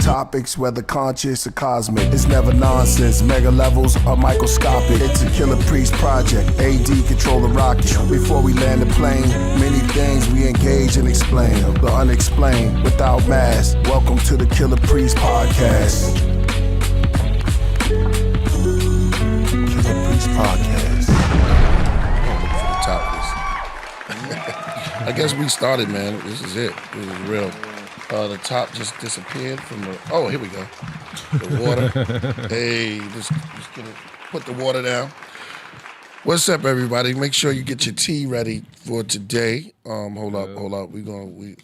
topics, whether conscious or cosmic. It's never nonsense, mega levels or microscopic. It's a Killah Priest project, AD control the rocket. Before we land the plane, many things we engage and explain. The unexplained, without mask. Welcome to the Killah Priest podcast. Killah Priest podcast. For the top of this. I guess we started, man. This is it. This is real. The top just disappeared from the. Oh, here we go. The water. Hey, just get it. Put the water down. What's up, everybody? Make sure you get your tea ready for today. Hold up. We'll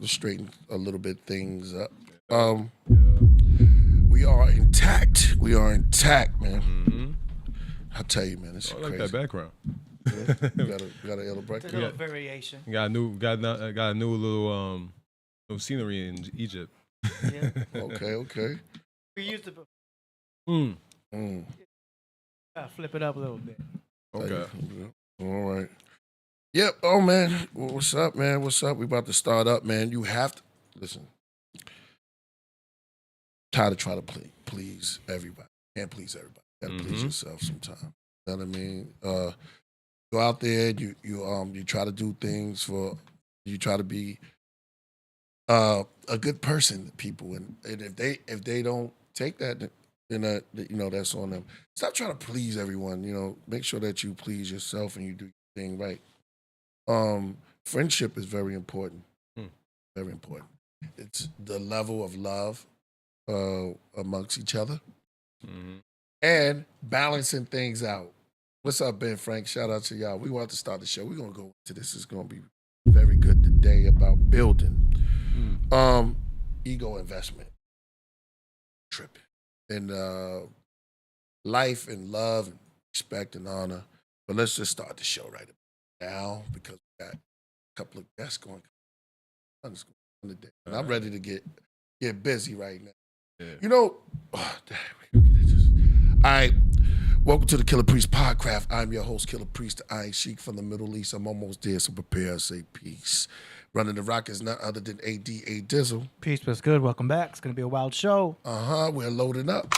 straighten a little bit things up. We are intact. We are intact, man. Mm-hmm. I'll tell you, man. It's crazy. I like that background. Yeah. You got a yellow break. A little variation. Got a new little scenery in Egypt. Yeah. Okay. We used to flip it up a little bit. Okay. All right. Yep. Oh, man. What's up, man? What's up? We about to start up, man. You have to listen. Try to please everybody. Can't please everybody. Gotta please yourself sometimes. You know what I mean? Go out there. You try to do things for. You try to be a good person to people, and if they don't take that, then that's on them. Stop trying to please everyone. Make sure that you please yourself and you do your thing right. Friendship is very important. Very important. It's the level of love amongst each other and balancing things out. What's up, Ben Frank? Shout out to y'all. We want to start the show. We're gonna go into this. It's gonna be very good today about building. Ego investment, tripping, and life and love and respect and honor. But let's just start the show right now because we got a couple of guests going on today. And I'm ready to get busy right now. Yeah. All right. Welcome to the Killah Priest Podcraft. I'm your host, Killah Priest, the Iron Sheik from the Middle East. I'm almost there, so prepare, say peace. Running the rock is none other than AD Dizzle. Peace, what's good? Welcome back. It's going to be a wild show. We're loading up.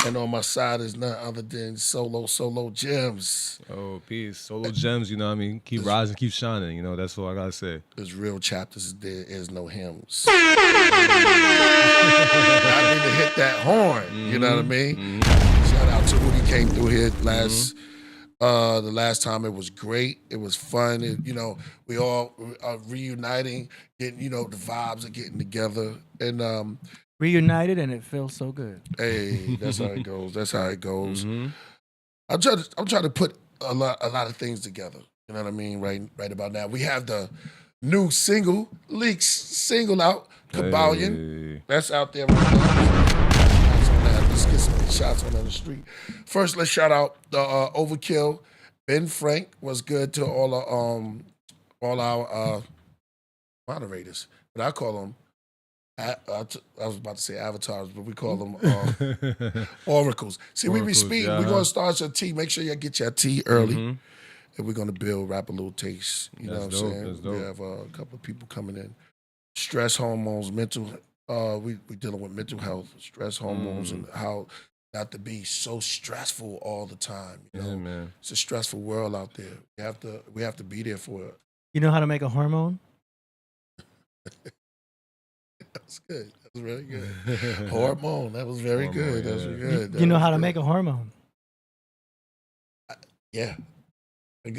And on my side is none other than Solo Gems. Oh, peace. Solo Gems, you know what I mean? Keep rising, keep shining, that's all I got to say. There's real chapters, there is no hymns. I need to hit that horn, you know what I mean? Shout out to Rudy came through here the last time. It was great. It was fun. We all are reuniting, getting, the vibes of getting together. And reunited, and it feels so good. Hey, that's how it goes. That's how it goes. I'm trying to put a lot of things together. You know what I mean? Right about now. We have the new single out, Kabalion. Hey. That's out there right now. Let's get some shots on the street. First, let's shout out the Overkill. Ben Frank was good to all our moderators, but I call them. I was about to say avatars, but we call them oracles. See, we be speeding. We're going to start your tea. Make sure you get your tea early. And we're going to rap a little taste. You know what I'm saying? That's dope. We have a couple of people coming in. Stress hormones, mental. We dealing with mental health, stress hormones, and how not to be so stressful all the time. Yeah, man. It's a stressful world out there. We have to be there for it. You know how to make a hormone? That's good. That was very good. Hormone. That was very good. That was good. You know how to make a hormone? Yeah.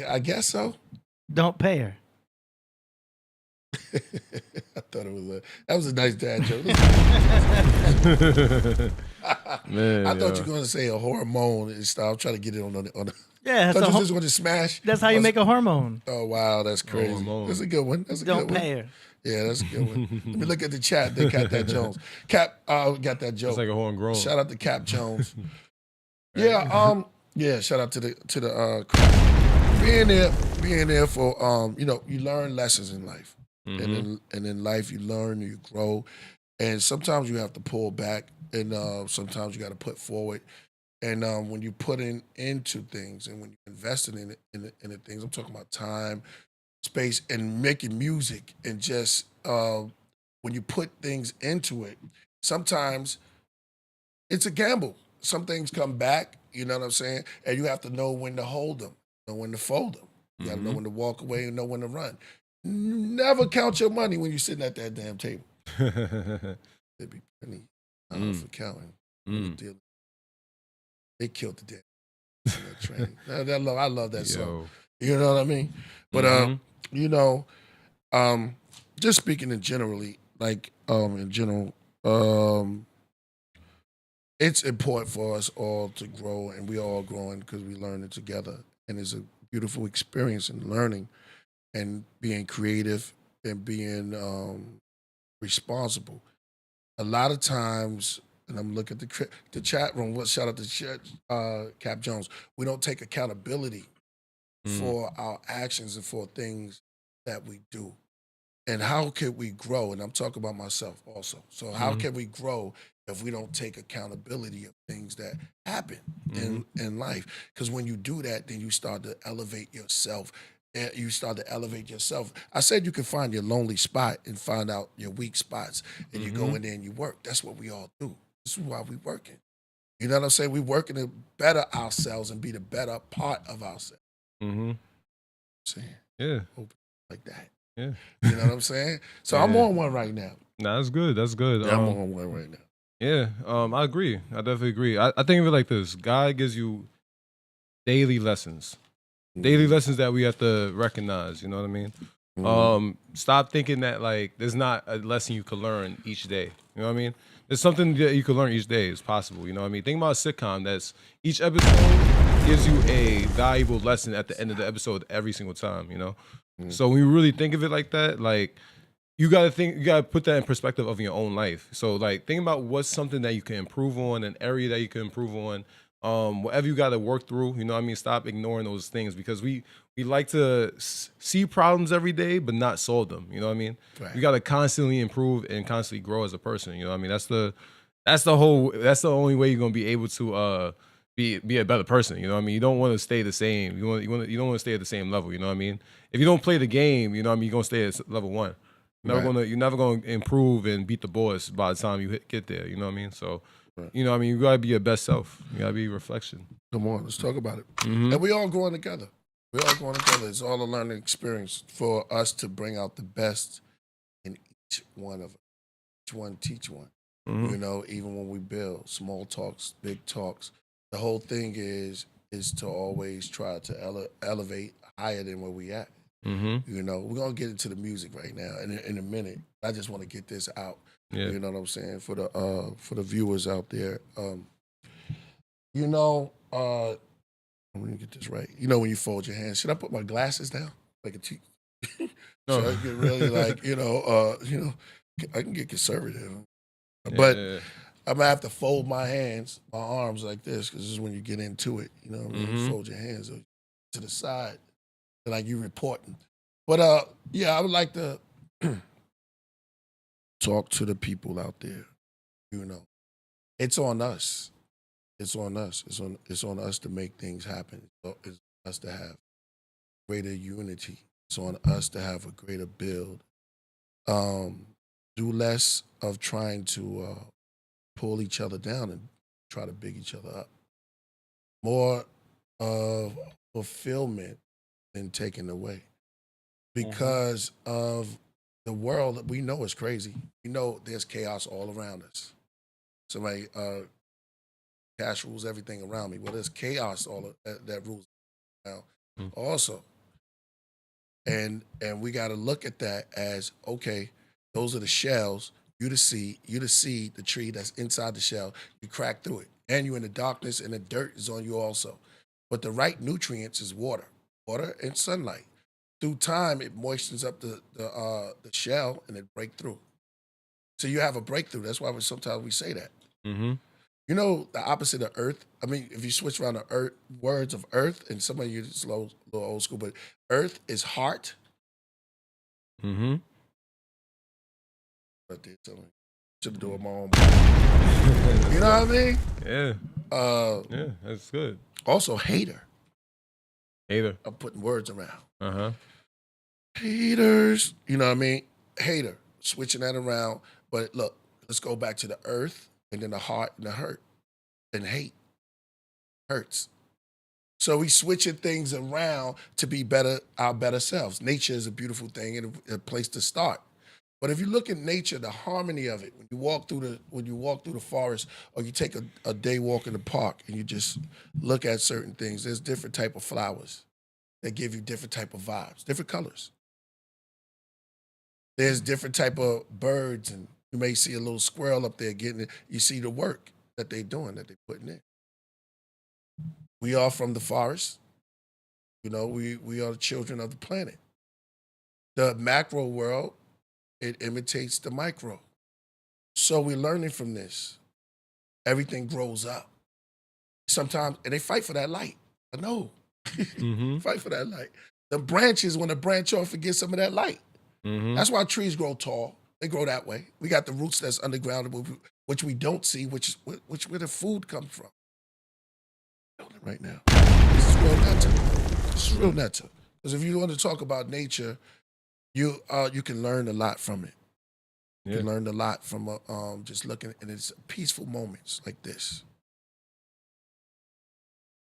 I guess so. Don't pay her. I thought that was a nice dad joke. Man, I thought you were going to say a hormone and stuff. I'm trying to get it on the Yeah, that's just going to smash. That's how you make a hormone. Oh wow, that's crazy. That's a good one. Don't pay her. Yeah, that's a good one. Let me look at the chat. They got that Jones. Cap got that joke. It's like a horn grown. Shout out to Cap Jones. Yeah, shout out to the Crip. Being there for you learn lessons in life. And in life you learn, you grow. And sometimes you have to pull back and sometimes you got to put forward. And when you put into things and when you're investing in the things, I'm talking about time, space, and making music, and just when you put things into it, sometimes it's a gamble. Some things come back, you know what I'm saying? And you have to know when to hold them, know when to fold them. You got to know when to walk away and know when to run. Never count your money when you're sitting at that damn table. There'd be plenty for counting. They killed the damn that train. I love that song. You know what I mean? But you know, just speaking in generally, like in general, it's important for us all to grow, and we all growing because we learning together, and it's a beautiful experience in learning and being creative and being responsible. A lot of times, and I'm looking at the chat room. Shout out to Cap Jones. We don't take accountability for our actions and for things that we do. And how can we grow? And I'm talking about myself also. So how can we grow if we don't take accountability of things that happen in life? Because when you do that, then you start to elevate yourself. I said you can find your lonely spot and find out your weak spots, and you go in there and you work. That's what we all do. This is why we working. You know what I'm saying? We working to better ourselves and be the better part of ourselves. See? Yeah. Like that. Yeah. You know what I'm saying? So I'm on one right now. Nah, that's good. That's good. Yeah, I'm on one right now. Yeah, I agree. I definitely agree. I think of it like this. God gives you daily lessons. Daily lessons that we have to recognize, you know what I mean? Stop thinking that like there's not a lesson you can learn each day. You know what I mean? There's something that you can learn each day. It's possible, you know what I mean? Think about a sitcom that's each episode gives you a valuable lesson at the end of the episode every single time, you know? So when you really think of it like that, like you gotta put that in perspective of your own life. So like think about what's something that you can improve on, an area that you can improve on. Whatever you got to work through, you know what I mean? Stop ignoring those things because we like to see problems every day, but not solve them. You know what I mean? Right. You got to constantly improve and constantly grow as a person. You know what I mean? That's the only way you're going to be able to be a better person. You know what I mean? You don't want to stay the same. You don't want to stay at the same level. You know what I mean? If you don't play the game, you know what I mean? You're going to stay at level 1. You're never going to improve and beat the boss by the time you get there. You know what I mean? So, you know what I mean? You got to be your best self. You got to be reflection. Come on, let's talk about it. And we all going together. It's all a learning experience for us to bring out the best in each one of us. Each one teach one. You know, even when we build small talks, big talks, the whole thing is to always try to elevate higher than where we at. You know, we're going to get into the music right now in a minute. I just want to get this out. Yeah. You know what I'm saying? For the viewers out there. You know, I'm gonna get this right. You know when you fold your hands, should I put my glasses down? Like a cheek? So I get really like, you know, I can get conservative. But I'm gonna have to fold my hands, my arms like this, because this is when you get into it. You know, when you fold your hands to the side, like you reporting. But yeah, I would like to talk to the people out there. You know, it's on us. It's on us. It's on us to make things happen. It's on us to have greater unity. It's on us to have a greater build. Do less of trying to pull each other down and try to big each other up. More of fulfillment than taken away. Because of the world that we know is crazy. We know there's chaos all around us. Somebody, cash rules everything around me. Well, there's chaos all that rules around also. And we got to look at that as, okay, those are the shells. You the seed, the tree that's inside the shell. You crack through it. And you're in the darkness and the dirt is on you also. But the right nutrients is water and sunlight. Through time, it moistens up the shell and it break through. So you have a breakthrough. That's why sometimes we say that. You know the opposite of earth? I mean, if you switch around the words of earth, and some of you it's a little old school, but earth is heart. I did something. Should do it my own. You know what I mean? Yeah. Yeah, that's good. Also, hater. I'm putting words around. Haters. You know what I mean? Hater. Switching that around. But look, let's go back to the earth and then the heart and the hurt and hate hurts. So we switching things around to be better, our better selves. Nature is a beautiful thing and a place to start. But if you look at nature, the harmony of it, when you walk through the forest, or you take a day walk in the park and you just look at certain things, there's different type of flowers that give you different type of vibes, different colors. There's different type of birds, and you may see a little squirrel up there getting it. You see the work that they're doing, that they're putting in. We are from the forest. You know, we are the children of the planet. The macro world, it imitates the micro. So we're learning from this. Everything grows up. Sometimes, and they fight for that light. I know. Fight for that light. The branches want to branch off and get some of that light. That's why trees grow tall. They grow that way. We got the roots that's underground, which we don't see, which where the food comes from. Right now, this is real natural. This is real natural. Because if you want to talk about nature, you can learn a lot from it. You can learn a lot from just looking, and it's peaceful moments like this.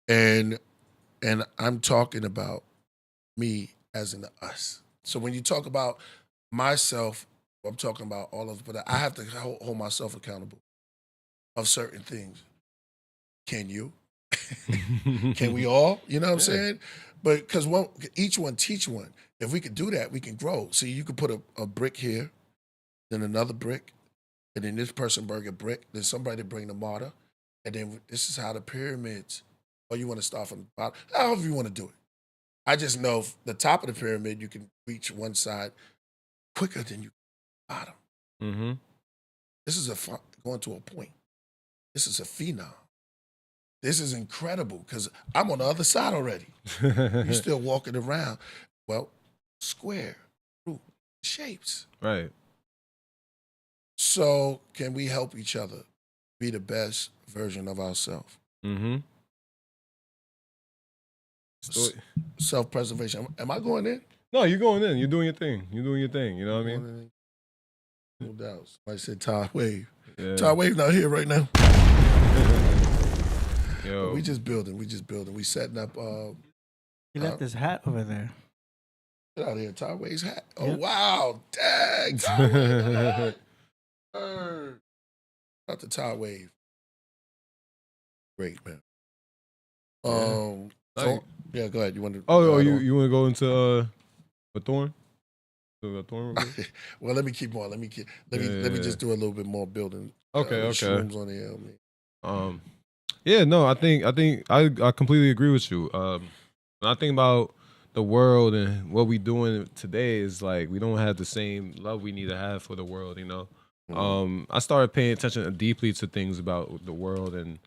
And I'm talking about me as in the us. So when you talk about myself, I'm talking about all of it, but I have to hold myself accountable of certain things. Can you? Can we all? You know what I'm saying? But because each one teach one. If we could do that, we can grow. So you could put a brick here, then another brick, and then this person bring a brick, then somebody bring the mortar, and then this is how the pyramids, or you want to start from the bottom, however you want to do it. I just know the top of the pyramid, you can reach one side quicker than you can the bottom. This is going to a point. This is a phenom. This is incredible because I'm on the other side already. You're still walking around. Well, square, root, shapes. Right. So can we help each other be the best version of ourselves? Self-preservation. Am I going in? No, you're going in. You're doing your thing. You're doing your thing. You know what I mean? No doubt. Somebody said Todd Wave. Yeah. Todd Wave not here right now. Yo. We just building. We setting up. He left his hat over there. Get out of here. Todd Wave's hat. Oh, Yep. wow. Dang. Todd Wave. Not the Todd Wave. Great, man. Yeah, go ahead. You want to? You want to go into a thorn? A thorn? Well, let me keep on. Let me just do a little bit more building. Okay. Shrooms on the man. Yeah, no, I think I completely agree with you. When I think about the world and what we doing today is like we don't have the same love we need to have for the world, you know. I started paying attention deeply to things about the world and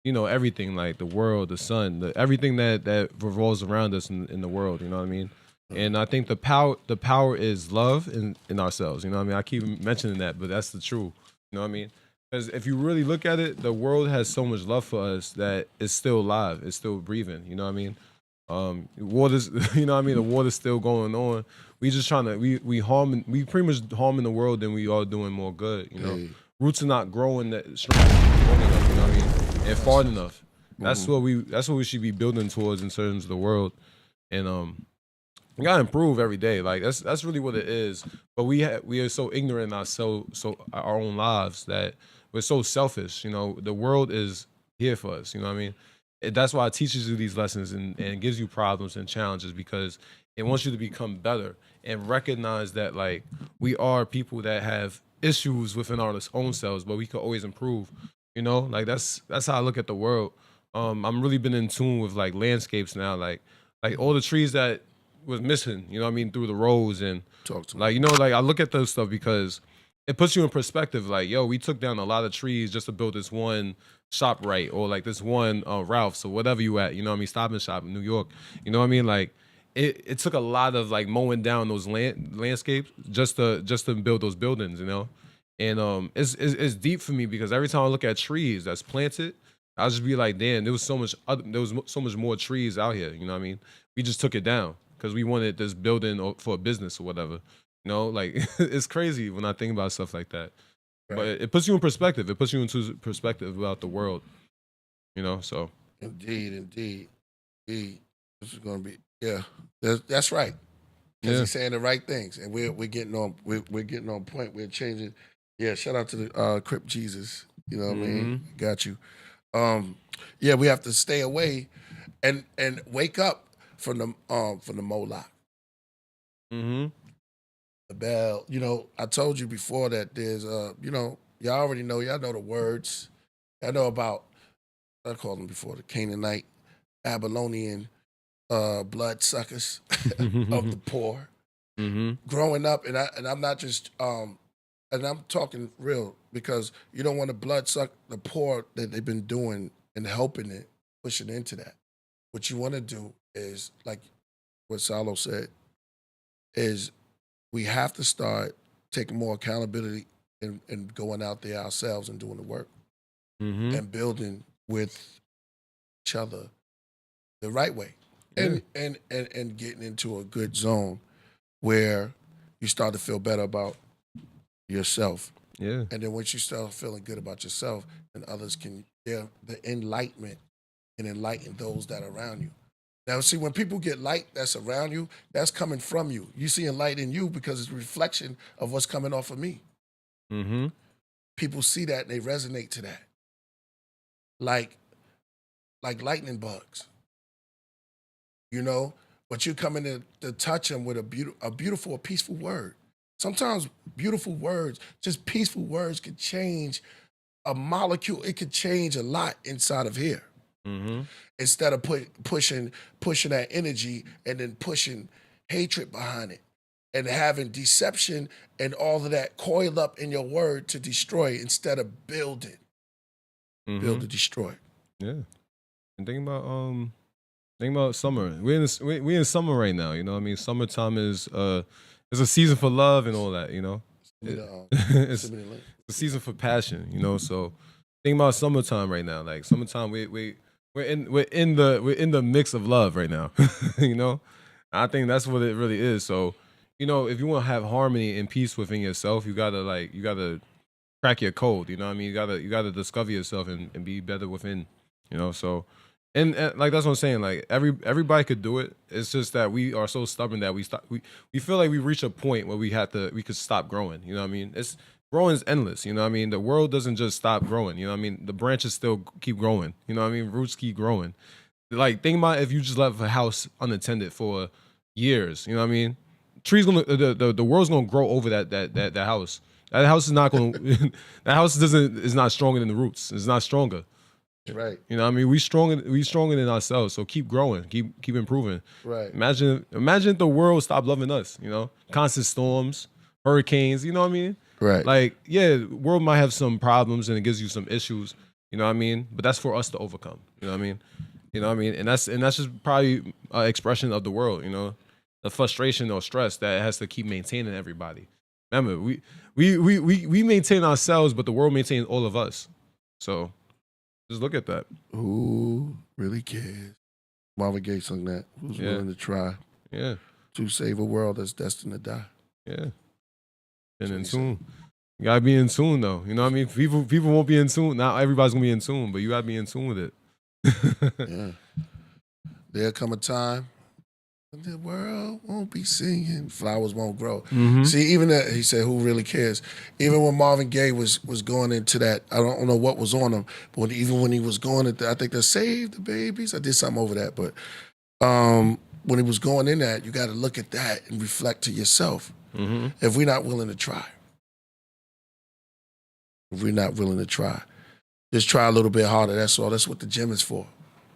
you know everything like the world, the sun, everything that revolves around us in the world. You know what I mean? And I think the power is love in ourselves. You know what I mean? I keep mentioning that, but that's the truth. You know what I mean? Because if you really look at it, the world has so much love for us that it's still alive. It's still breathing. You know what I mean? Water's, you know what I mean? The water's still going on. We just trying to, we pretty much harming the world than we are doing more good, you know? Roots are not growing that strong enough, you know what I mean? And far enough. That's what we should be building towards in terms of the world. And we gotta improve every day. Like that's really what it is. But we are so ignorant in our own lives that we're so selfish. You know, the world is here for us. You know what I mean? That's why it teaches you these lessons and gives you problems and challenges because it wants you to become better and recognize that like we are people that have issues within our own selves, but we could always improve. You know, like that's how I look at the world. I'm really been in tune with like landscapes now, like all the trees that was missing, you know what I mean, through the roads and like, you know, like I look at those stuff because it puts you in perspective. Like, yo, we took down a lot of trees just to build this one shop right or like this one Ralph's or whatever you at, you know what I mean, Stop and Shop in New York. You know what I mean? Like it took a lot of like mowing down those landscapes just to build those buildings, you know? And it's deep for me because every time I look at trees that's planted, I'll just be like, damn, there was so much more trees out here, you know what I mean? We just took it down because we wanted this building for a business or whatever. You know, like it's crazy when I think about stuff like that. But it puts you in perspective. It puts you into perspective about the world. You know, so. Indeed. This is gonna be that's right. Because he's saying the right things, and we're getting on point. We're changing. Yeah, shout out to the Crip Jesus. You know what I mean? Got you. We have to stay away and wake up from the Moloch. Mm-hmm. The bell. You know, I told you before that there's y'all already know, y'all know the words. Y'all know about, I called them before, the Canaanite, Babylonian bloodsuckers of the poor. Growing up, and I'm not just and I'm talking real, because you don't want to bloodsuck the poor that they've been doing and helping it, pushing into that. What you want to do is, like what Salo said, is we have to start taking more accountability and going out there ourselves and doing the work and building with each other the right way, and getting into a good zone where you start to feel better about yourself. Yeah. And then once you start feeling good about yourself, then others can, the enlightenment and enlighten those that are around you. Now, see, when people get light that's around you, that's coming from you. You see light in you because it's a reflection of what's coming off of me. People see that and they resonate to that. Like lightning bugs, you know? But you come in to touch them with a beautiful, peaceful word. Sometimes beautiful words, just peaceful words, could change a molecule. It could change a lot inside of here. Instead of pushing that energy and then pushing hatred behind it and having deception and all of that coiled up in your word to destroy, instead of building. Build to destroy. Yeah. And think about summer. We in summer right now, you know what I mean? Summertime is a season for love and all that, you know? It's a season for passion, you know? So think about summertime right now. Like summertime, we're in the mix of love right now. You know? I think that's what it really is. So, you know, if you want to have harmony and peace within yourself, you gotta crack your code, you know what I mean? You gotta discover yourself and be better within, you know? So and like that's what I'm saying. Like everybody could do it. It's just that we are so stubborn that we feel like we reach a point where we could stop growing. You know what I mean? Growing is endless. You know what I mean? The world doesn't just stop growing. You know what I mean? The branches still keep growing. You know what I mean? Roots keep growing. Like think about if you just left a house unattended for years. You know what I mean? The world's gonna grow over that house. That house is not going. That house is not stronger than the roots. It's not stronger. Right. You know what I mean? We stronger than ourselves. So keep growing, keep improving. Right. Imagine if the world stopped loving us, you know? Constant storms, hurricanes, you know what I mean? Right. Like, yeah, the world might have some problems and it gives you some issues, you know what I mean? But that's for us to overcome. You know what I mean? You know what I mean? And that's just probably an expression of the world, you know? The frustration or stress that it has to keep maintaining everybody. Remember, we maintain ourselves, but the world maintains all of us. So just look at that. Who really cares? Marvin Gaye sung that. Who's willing to try? Yeah. To save a world that's destined to die. Yeah. And in tune. You gotta be in tune though. You know what I mean? People won't be in tune. Not everybody's gonna be in tune, but you gotta be in tune with it. Yeah. There'll come a time the world won't be singing, flowers won't grow. See, even that, he said, who really cares? Even when Marvin Gaye was going into that, I don't know what was on him, but even when he was going into, I think they Save the Babies, I did something over that, but when he was going in that, you got to look at that and reflect to yourself. If we're not willing to try, just try a little bit harder, that's all. That's what the gym is for.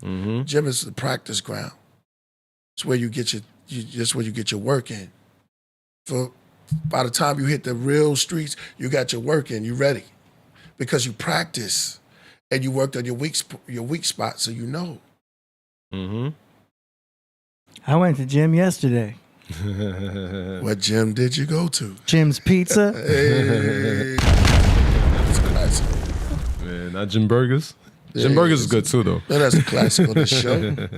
Gym is the practice ground. It's where you get your work in. By the time you hit the real streets, you got your work in. You ready, because you practice and you worked on your weak spot, so you know. I went to gym yesterday. What gym did you go to? Jim's Pizza. Hey, that's a classic. Man, not Jim Burgers. Jim Burgers is good too, though. No, that's a classic on the show.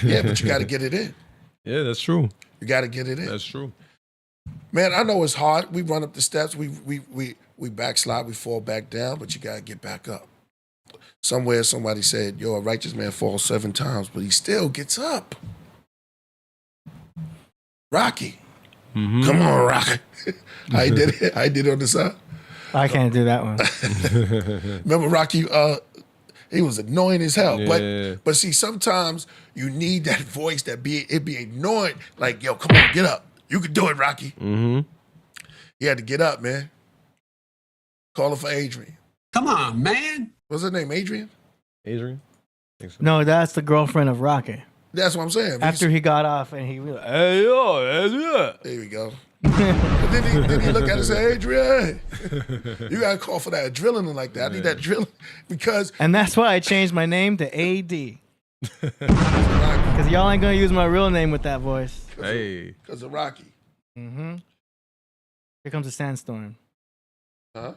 Yeah, but you got to get it in. Yeah, that's true. You got to get it in. That's true. Man, I know it's hard. We run up the steps. We we backslide, we fall back down, but you gotta get back up. Somewhere somebody said, yo, a righteous man falls 7 times, but he still gets up. Rocky. Come on, Rocky. I did it. I did it on the side. I can't do that one. Remember Rocky, he was annoying as hell. Yeah. But see, sometimes you need that voice that it be annoying. Like, yo, come on, get up. You can do it, Rocky. He had to get up, man. Call her for Adrian. Come on, man. What's her name, Adrian? Adrian? Think so. No, that's the girlfriend of Rocky. That's what I'm saying. After he got off and he was like, hey, yo, that's it. There we go. But then he look at it and say, Adrian, you got to call for that adrenaline like that. I need that adrenaline because And that's why I changed my name to AD. Because y'all ain't going to use my real name with that voice. Hey. because of Rocky. Here comes a sandstorm Huh?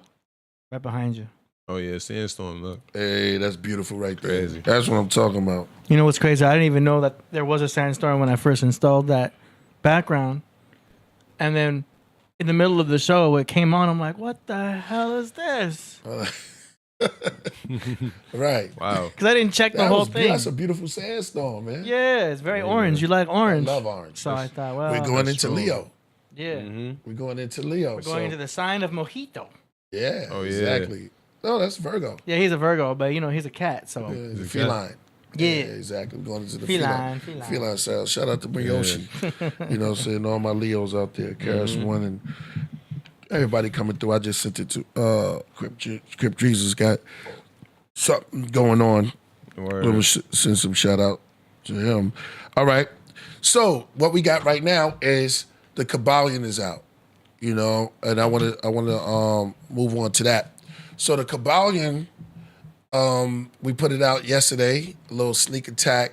right behind you. Oh, yeah, sandstorm, look. Hey, that's beautiful right there. Crazy. That's what I'm talking about. You know what's crazy? I didn't even know that there was a sandstorm when I first installed that background. And then in the middle of the show, it came on. I'm like, what the hell is this? Right. Wow. Because I didn't check the whole thing. That's a beautiful sandstorm, man. Yeah, it's very orange. You like orange. I love orange. So I thought, well, We're going into true. Leo. yeah. We're going into Leo. We're going into the sign of Mojito. Yeah, Oh, yeah. exactly. No, that's Virgo. Yeah, he's a Virgo, but you know, he's a cat, so. He's a a feline. Yeah. Exactly. We're going into the Feline. feline side. Shout out to Miyoshi. You know what I'm saying? All my Leos out there. Karis One and everybody coming through. I just sent it to Crip Jesus got something going on. Word. We'll send some shout out to him. All right. So what we got right now is the Kabbalion is out. You know, and I want to move on to that. So the Kabbalion, we put it out yesterday, a little sneak attack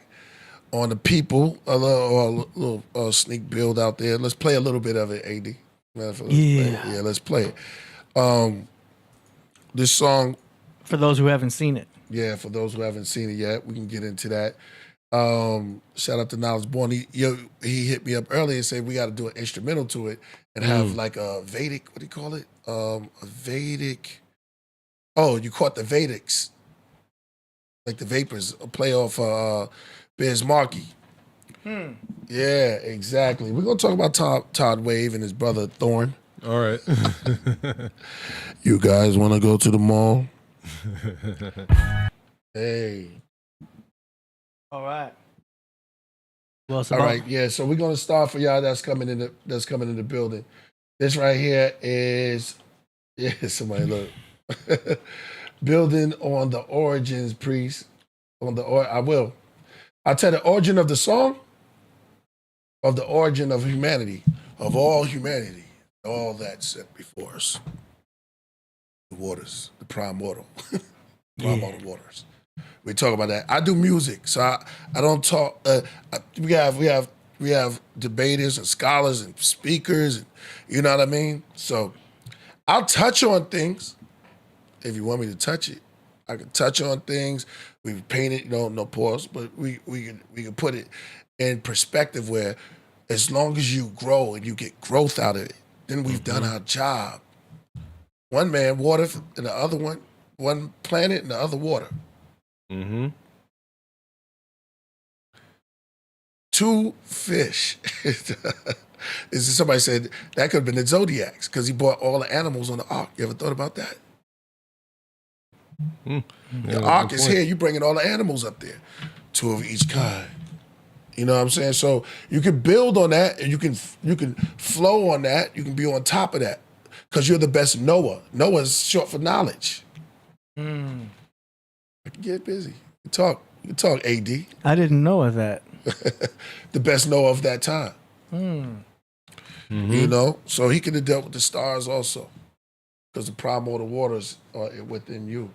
on the people, a little sneak build out there. Let's play a little bit of it, AD. Yeah. Let's play it. This song, For those who haven't seen it. yeah, for those who haven't seen it yet, we can get into that. Shout out to Knowledge Born. He hit me up earlier and said we got to do an instrumental to it and have like a Vedic, what do you call it? A Vedic. Oh, you caught the Vedics. Like the Vapors, a play off Biz Markie. Yeah, exactly. We're going to talk about Todd Wave and his brother Thorne. All right. You guys want to go to the mall? Hey. All right. Well, All right, yeah. So we're gonna start for y'all that's coming in the building. This right here is somebody look. Building on the origins, priest. I'll tell the origin of the song, of the origin of humanity, of all humanity, all that set before us. The waters, the primordial. Primordial waters. We talk about that. I do music, so I don't talk. We have debaters and scholars and speakers, and you know what I mean. So I'll touch on things if you want me to touch it. I can touch on things. We've painted, no pause, but we can put it in perspective where, as long as you grow and you get growth out of it, then we've done our job. One man water, and the other one planet, and the other water. Two fish. Somebody said that could have been the Zodiacs because he brought all the animals on the ark. You ever thought about that? The ark is here. You bringing all the animals up there, 2 of each kind. You know what I'm saying? So you can build on that, and you can flow on that. You can be on top of that because you're the best knower. Knower is short for knowledge. I can get busy. You talk, AD. I didn't know of that. The best knower of that time. You know? So he could have dealt with the stars also. Because the primordial waters are within you.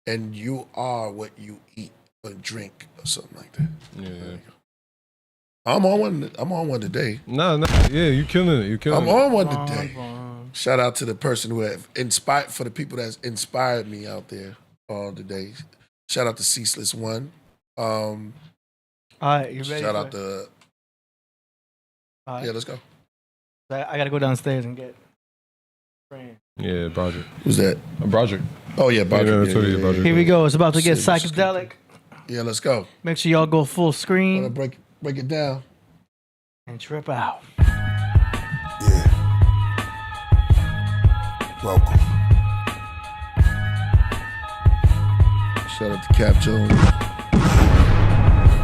And you are what you eat or drink or something like that. Yeah. I'm on one today. No. Yeah, you killing it. I'm on one today. Shout out to the person who have inspired, for the people that's inspired me out there today. Shout out to Ceaseless One. All right, you ready? Shout out to. All right. Yeah, let's go. I got to go downstairs and get. Yeah, Broderick. Who's that? Broderick. Oh yeah, Broderick. Yeah, Broderick. Here we go. It's about to get Shit, psychedelic. Yeah, let's go. Make sure y'all go full Wanna screen break it down. and trip out. Yeah. Welcome. Shout out to Cap Jones.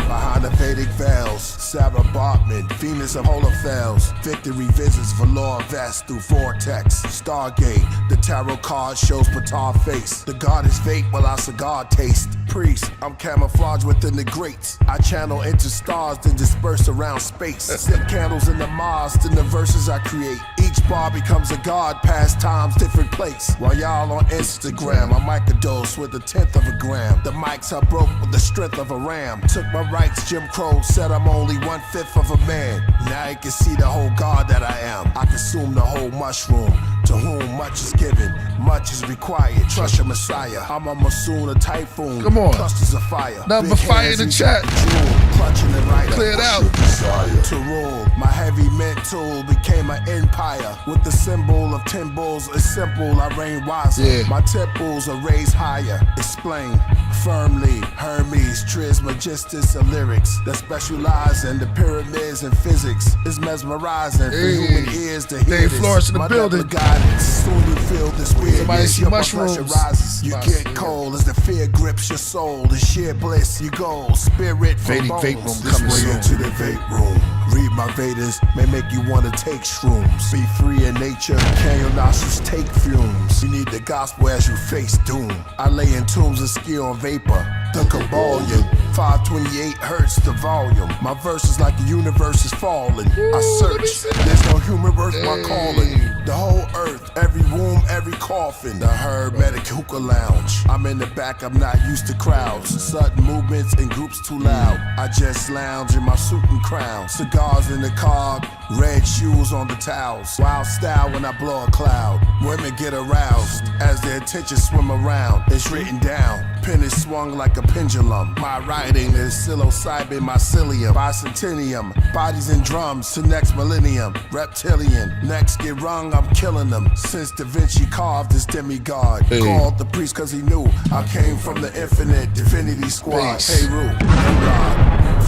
Behind the Vedic veils, Sarah Bartman, Venus of Holophels. Victory visits Valor Vest through Vortex. Stargate, the tarot card shows Ptah face. The goddess vape while I cigar taste. Priest, I'm camouflaged within the grates. I channel into stars, then disperse around space. Sip candles in the Mars, then the verses I create. Each bar becomes a god, past times, different place. While y'all on Instagram, I microdose with 1/10 of a gram. The mics I broke with the strength of a ram. Took my rights, Jim Crow said I'm only 1/5 of a man. Now you can see the whole god that I am. I consume the whole mushroom. To whom much is given, much is required. Trust your messiah. I'm a monsoon, a typhoon. Come on. Clusters of fire. Number Big fire hands in the and chat. jewel, clutching it right up. Clear it out. To rule, my heavy mental became an empire. With the symbol of 10 bulls, it's simple, I reign wiser. Yeah. My temples are raised higher. Explain firmly, Hermes, Trismegistus, and lyrics that specialize in the pyramids and physics. Is mesmerizing for Hey. human ears to hear Dave this. Flores in the My building. level of guidance, soon you feel this Somebody weirdness. see Your blood pressure mushrooms. rises. You Somebody get see it. cold as the fear grips your soul. The sheer bliss, you go, spirit from Vedic bones. vape room This coming way soon. into the vape room. Read my Vedas, may make you wanna take shrooms. Be free in nature, can your nostrils take fumes? You need the gospel as you face doom. I lay in tombs of skill on vapor. The Kabbalion, 528 hertz the volume. My verse is like the universe is falling. I search, there's no human worth my calling. The whole earth, every womb, every coffin. The Hermetic hookah lounge. I'm in the back, I'm not used to crowds. Sudden movements in groups too loud. I just lounge in my suit and crown. Cigars in the car, red shoes on the towels. Wild style when I blow a cloud. Women get aroused as their attention swim around. It's written down, pen is swung like a pendulum. My writing is psilocybin mycelium. Bicentennium, bodies and drums to next millennium. Reptilian, next get rung, I'm killing them. Since Da Vinci carved this demigod. Hey. Called the priest cause he knew I came from the infinite divinity squad. Peace. Hey Ru,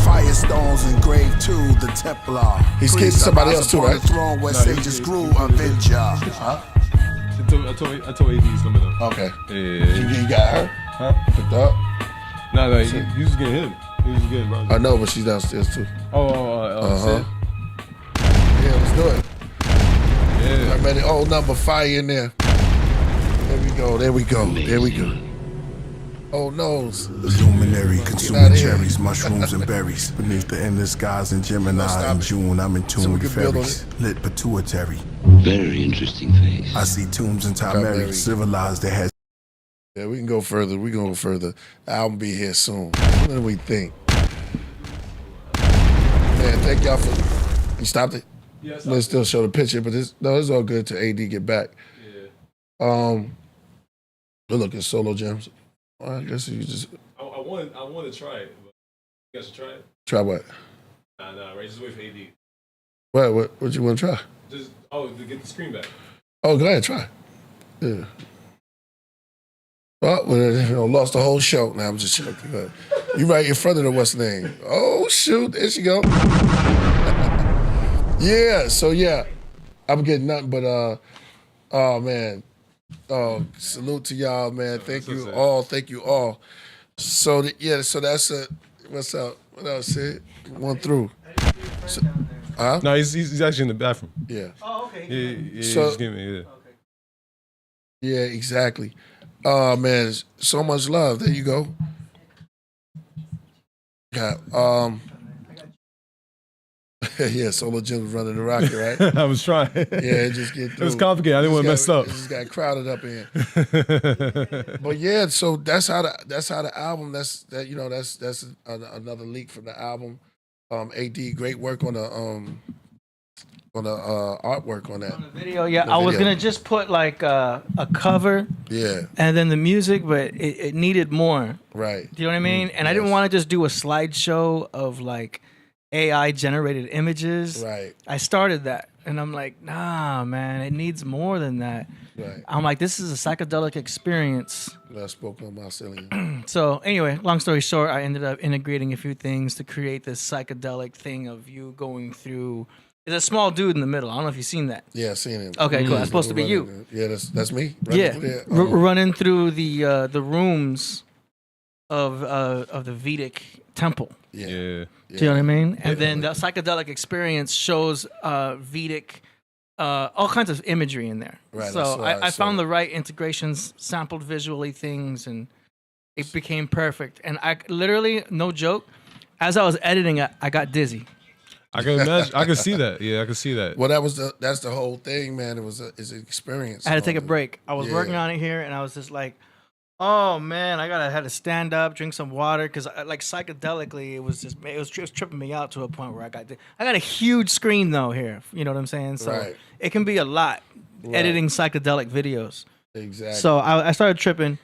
Firestones engraved to the Templar. He's Priest getting somebody arise else too, upon right? The throne where No, sages grew, Avenger. Huh? I told AD he's coming up. Okay. Yeah. You got her? Huh? Picked up? No, he was getting him. He was getting Broderick. I know, but she's downstairs too. Sid? Yeah, let's do it. Yeah. I'm ready. Oh, number fire in there. There we go. There we go. There we go. Oh no. Luminary Get consuming outta here. cherries, mushrooms, and berries. Beneath the endless skies in Gemini Stop in it. June, I'm in So tune we with can build on fairies. Lit pituitary. Very interesting face. I see tombs in Chimera. Chimera, civilized that has Yeah, we can go further. We can go further. The album be here soon. What do we think? Man, thank y'all for. You stopped it. Yes. Let's still show the picture, but it's all good till AD get back. Yeah. Good looking solo gems. Well, I guess you just I want to try it. But you guys should try it. try what? Nah, right. Just wait for AD. What you want to try? Just to get the screen back. Oh, go ahead, try. Yeah. Well, lost the whole show. Now I'm just joking. Go ahead. You right in front of the what's name? Oh shoot, there she go. Yeah. So yeah, I'm getting nothing but oh man, salute to y'all, man. Thank you all. Thank you all. So so that's a what's up? What else? Sid? One through. So, huh? No, he's actually in the bathroom. Yeah. Oh, okay. Yeah, So- just give me, yeah. Yeah, exactly. Oh man, so much love. There you go. Yeah. Yeah, Solo Jim was running the rocket, right? I was trying. Yeah, just get through. It was complicated. I didn't want to mess up. It just got crowded up in. But yeah, so that's how the album. That's another leak from the album. AD, great work on the artwork on that. On the video, yeah. The I was video. gonna just put like a cover Yeah, and then the music, but it needed more. right. Do you know what I mean? And I didn't yes. want to just do a slideshow of like AI generated images. Right. I started that and I'm like, nah, man, it needs more than that. Right. I'm like, this is a psychedelic experience. I spoke on mycelium. So anyway, long story short, I ended up integrating a few things to create this psychedelic thing of you going through. There's a small dude in the middle. I don't know if you've seen that. Yeah, seen him. Okay, cool. That's supposed to be you. Yeah, that's me. Yeah, Oh. running through the rooms of the Vedic temple. Yeah. Yeah. Do you know what I mean? And then the psychedelic experience shows Vedic, all kinds of imagery in there. Right, So I saw found it. the right integrations, sampled visually things, and it became perfect. And I literally, no joke, as I was editing it, I got dizzy. I can imagine. I can see that. Yeah, I can see that. Well, that's the whole thing, man. It's an experience. I had to take a break. I was working on it here, and I was just like, oh man, had to stand up, drink some water, because like psychedelically, it was tripping me out to a point where I got a huge screen though here. You know what I'm saying? So Right. it can be a lot editing psychedelic videos. Exactly. So I started tripping.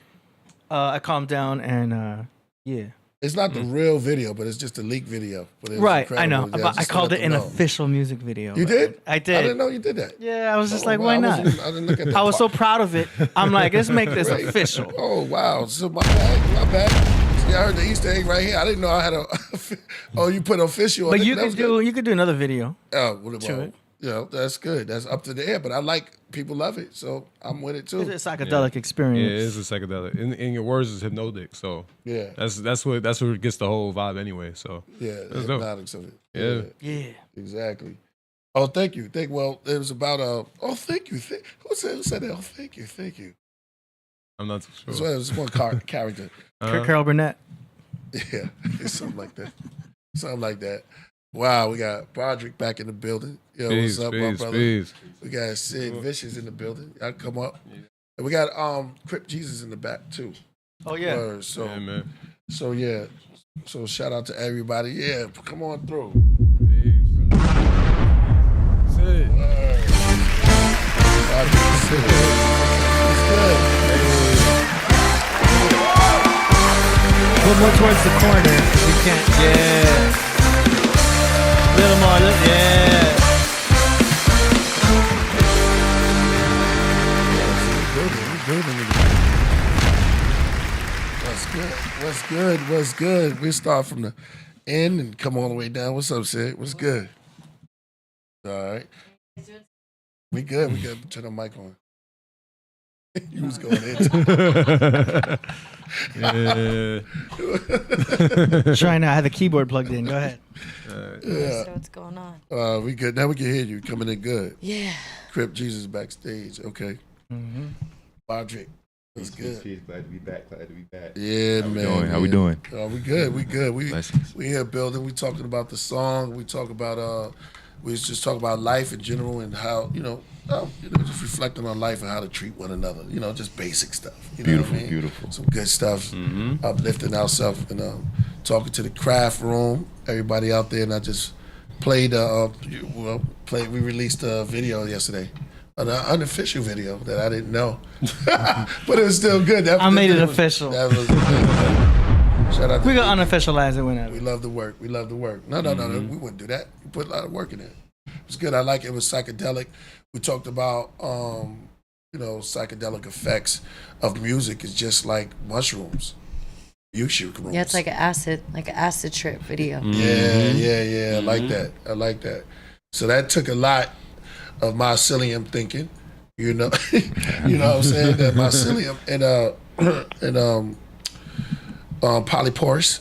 I calmed down, and yeah. It's not the real video, but it's just a leak video. But it was Right, I know. incredible. Yeah, But I just to called let it an them know. official music video. You did? I did. I didn't know you did that. Yeah, I was just Oh, like, wow, why I not? I didn't look at that I was so part. proud of it. I'm like, let's make this Right. official. Oh wow! So my bad. See, I heard the Easter egg right here. I didn't know I had a. Oh, you put official. But on it? you That could was good. do another video. Oh, well, to it. you know, that's good. That's up to the air. But I like people love it, so I'm with it too. It's a psychedelic Yeah, experience. it is a psychedelic. And your words is hypnotic. So Yeah, that's what gets the whole vibe anyway. So yeah, the That's dope. hypnotics of it. Yeah. Yeah. Exactly. Oh, thank you. Well, it was about oh, thank you. Who said that? Oh, thank you. I'm not too That's sure. why it was one character. Carol Burnett. Yeah, it's something like that. Something like that. Wow, we got Broderick back in the building. Yo, Peace, what's up, my peace, brother? peace. We got Sid Vicious in the building. Y'all come up. And we got Crip Jesus in the back too. Oh yeah. Word. So Yeah, man. so yeah. So shout out to everybody. Yeah, come on through. Peace, brother. Sid. Word. Broderick Sid. It's good. Put more towards the corner. You can't. Yeah. Little more. Yeah. What's good? We start from the end and come all the way down. What's up, Sid? What's good? All right. We good. Turn the mic on. You was going in. Yeah. Trying to. I had the keyboard plugged in. Go ahead. Yeah. So what's going on? We good. Now we can hear you coming in good. Yeah. Crip Jesus backstage. Okay. Mm-hmm. Broderick. That's good. Glad to be back. Yeah, man. How we doing? We good. We Blessings. here building. We talking about the song. We talk about we was just talking about life in general and how just reflecting on life and how to treat one another. Just basic stuff. You know what I mean? Beautiful. Some good stuff. Uplifting ourselves and talking to the craft room. Everybody out there, and I just played. We released a video yesterday. An unofficial video that I didn't know, but it was still good. I made it official. That was good. Shout out to We got people. unofficialize it whenever. We love the work. No, we wouldn't do that. We put a lot of work in it. It was good. I like it. It was psychedelic. We talked about psychedelic effects of music is just like mushrooms. Mushrooms. Yeah, it's like an acid trip video. Yeah. I like that. So that took a lot of mycelium thinking, you know what I'm saying? That mycelium and polyporous.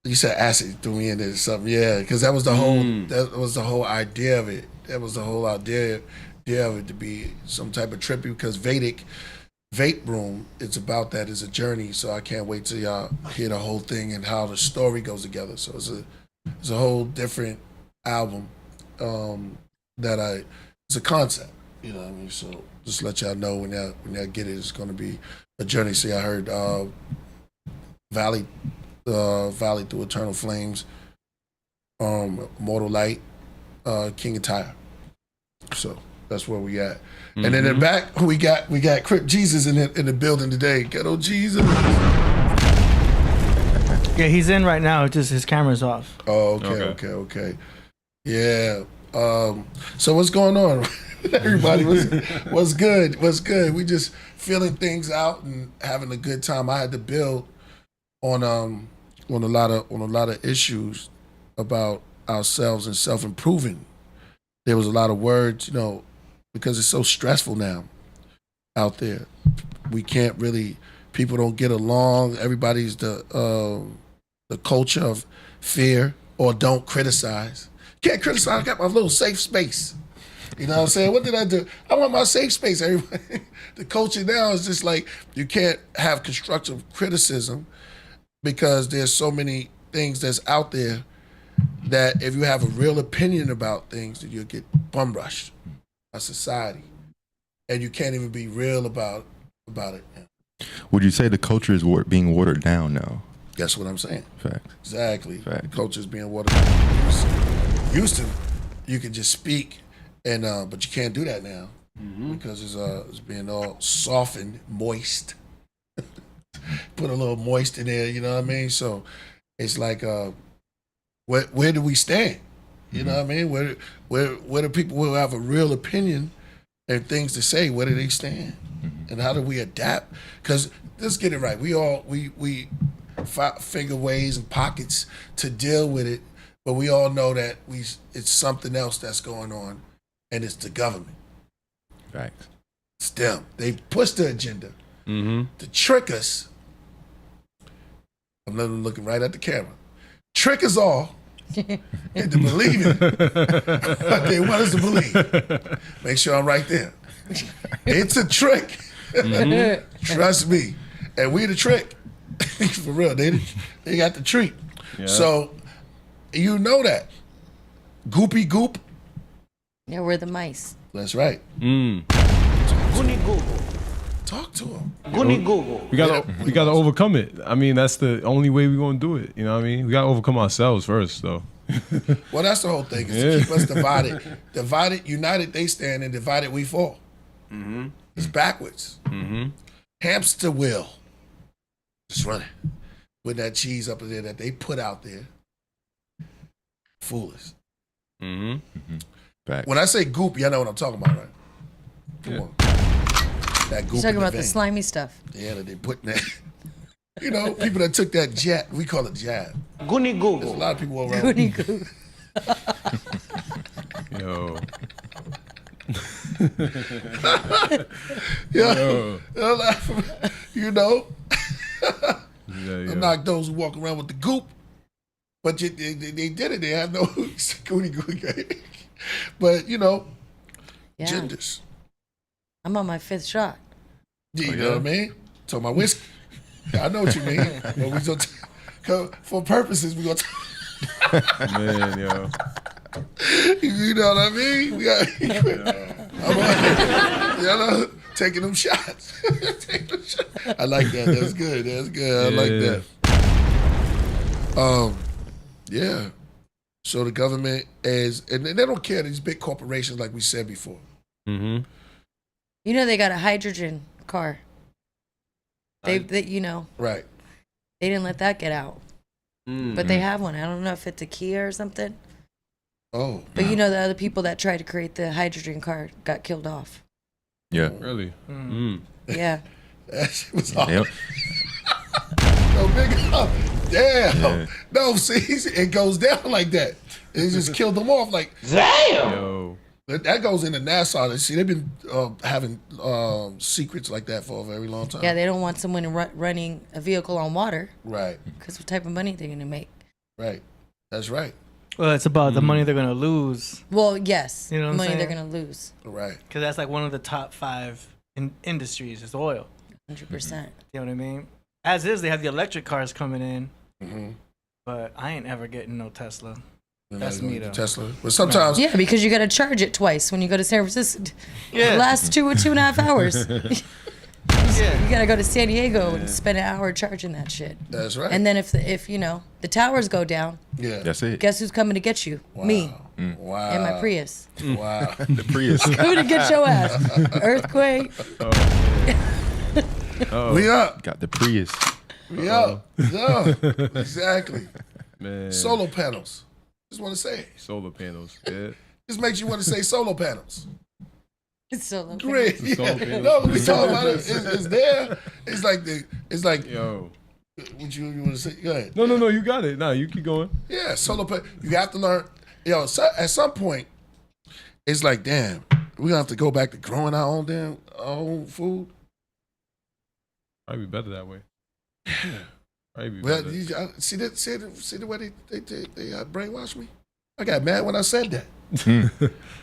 You said acid threw me in there or something, yeah, because that was the whole idea of it. That was the whole idea of it to be some type of trippy, because Vape Room, it's about that. It's a journey, so I can't wait till y'all hear the whole thing and how the story goes together. So it's a whole different album it's a concept, you know what I mean? So just let y'all know when y'all get it, it's gonna be a journey. See, I heard Valley Through Eternal Flames, Mortal Light, King of Tyre. So that's where we at. And then in the back we got Crip Jesus in the building today. Ghetto Jesus. Yeah, he's in right now. It's just his camera's off. Oh, okay. Yeah. So what's going on? Everybody, what's good? What's good? We just feeling things out and having a good time. I had to build on a lot of issues about ourselves and self-improving. There was a lot of words, you know, because it's so stressful now out there. We can't really, people don't get along. Everybody's the culture of fear or don't criticize. Can't criticize. I got my little safe space. You know what I'm saying? What did I do? I want my safe space. Everybody. The culture now is just like you can't have constructive criticism because there's so many things that's out there that if you have a real opinion about things, that you'll get bum rushed by society, and you can't even be real about it. Would you say the culture is being watered down now? That's what I'm saying. Fact. Exactly. Fact. The culture is being watered down. Houston, you can just speak, and but you can't do that now because it's being all softened, moist. Put a little moist in there, you know what I mean? So it's like, where do we stand? You know what I mean? Where do people who have a real opinion and things to say, where do they stand? And how do we adapt? Because let's get it right. We figure ways and pockets to deal with it, but we all know that it's something else that's going on, and it's the government. Right. It's them. They push the agenda to trick us. I'm looking right at the camera. Trick us all into believing what they want us to believe. Make sure I'm right there. It's a trick. Trust me. And we the trick. For real. They got the treat. Yeah. So you know that. Goopy goop. Yeah, we're the mice. That's right. Goonie Google. Talk to him. Goonie Google. We gotta overcome it. I mean, that's the only way we're gonna do it. You know what I mean? We gotta overcome ourselves first, though. Well, that's the whole thing, is to keep us divided. Divided, united they stand, and divided we fall. It's backwards. Hamster wheel. Just running. With that cheese up in there that they put out there. Fool us. When I say goop, y'all know what I'm talking about, right? Come on. That goop. You're talking about the slimy stuff. Yeah, that they put in that. You know, people that took that jab, we call it jab. Goonie Google. There's a lot of people around. Goonie goo. Yo. You know, Yeah. knock those who walk around with the goop. But they did it. They have no goonie goonie. But, you know, genders. I'm on my 5th shot. You know what I mean? Talking about whiskey. I know what you mean. But we gonna for purposes, we're going to Man, yo. You know what I mean? We got, you know, taking them shots. I like that. That's good. That's good. I like that. Yeah. So the government is, and they don't care, these big corporations, like we said before. You know they got a hydrogen car. They you know. Right. They didn't let that get out. But they have one. I don't know if it's a Kia or something. Oh. But you know the other people that tried to create the hydrogen car got killed off. Yeah. Really? Yeah. That shit was awesome. Yep. No, big up. Damn. Yeah. No, see, it goes down like that. It just killed them off. Like, damn. Yo. That goes into NASA. See, they've been having secrets like that for a very long time. Yeah, they don't want someone running a vehicle on water. Right. Because what type of money they're going to make. Right. That's right. Well, it's about the money they're going to lose. Well, yes. You know what the money I'm they're saying? going to lose. Right. Because that's like one of the top 5 industries is oil. 100%. You know what I mean? As is, they have the electric cars coming in. But I ain't ever getting no Tesla. That's me, though. Tesla. But sometimes. Yeah, because you got to charge it twice when you go to San Francisco. Yeah. The last 2.5 hours. Yeah. You got to go to San Diego and spend an hour charging that shit. That's right. And then if you know, the towers go down, yeah. That's it. guess who's coming to get you? Wow. Me. Wow. And my Prius. Wow. The Prius. Coming to get your ass. Earthquake. We up. Got the Prius. We up. Yeah. Exactly. Man. Solar panels. Just want to say. Solar panels. Yeah. This makes you want to say solar panels. It's so low. Great. solar Yeah. panels. No, we talking about it. It's there. It's like Yo. what you want to say. Go ahead. No, you got it. Nah, you keep going. Yeah, solar panel. You have to learn. At some point, it's like, damn, we're gonna have to go back to growing our own food. Probably be better that way. Probably be Well, better. see the way they brainwashed me. I got mad when I said that.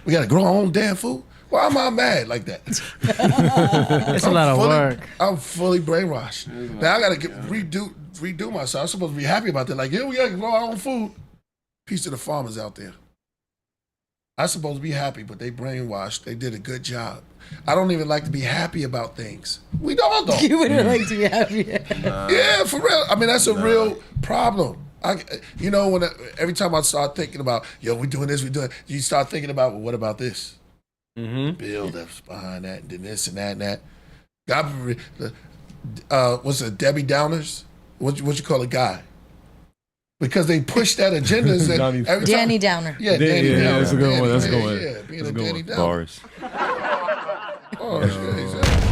We gotta grow our own damn food. Why am I mad like that? It's a lot of work. I'm fully brainwashed. Now I gotta redo myself. I'm supposed to be happy about that. Like, yeah, we gotta grow our own food. Peace to the farmers out there. I'm supposed to be happy, but they brainwashed. They did a good job. I don't even like to be happy about things. We all don't. You wouldn't like to be happy. Yeah, for real. I mean, that's a real problem. Every time I start thinking about, we're doing this, you start thinking about, well, what about this? Build-ups behind that, and then this and that and that. What's it, Debbie Downers? What you call a guy? Because they push that agenda. Danny Downer. Yeah, Danny yeah, Downer. that's a good one. That's a good one. Yeah, being That's a a good Danny one. Downer. Bars. Oh, shit, exactly.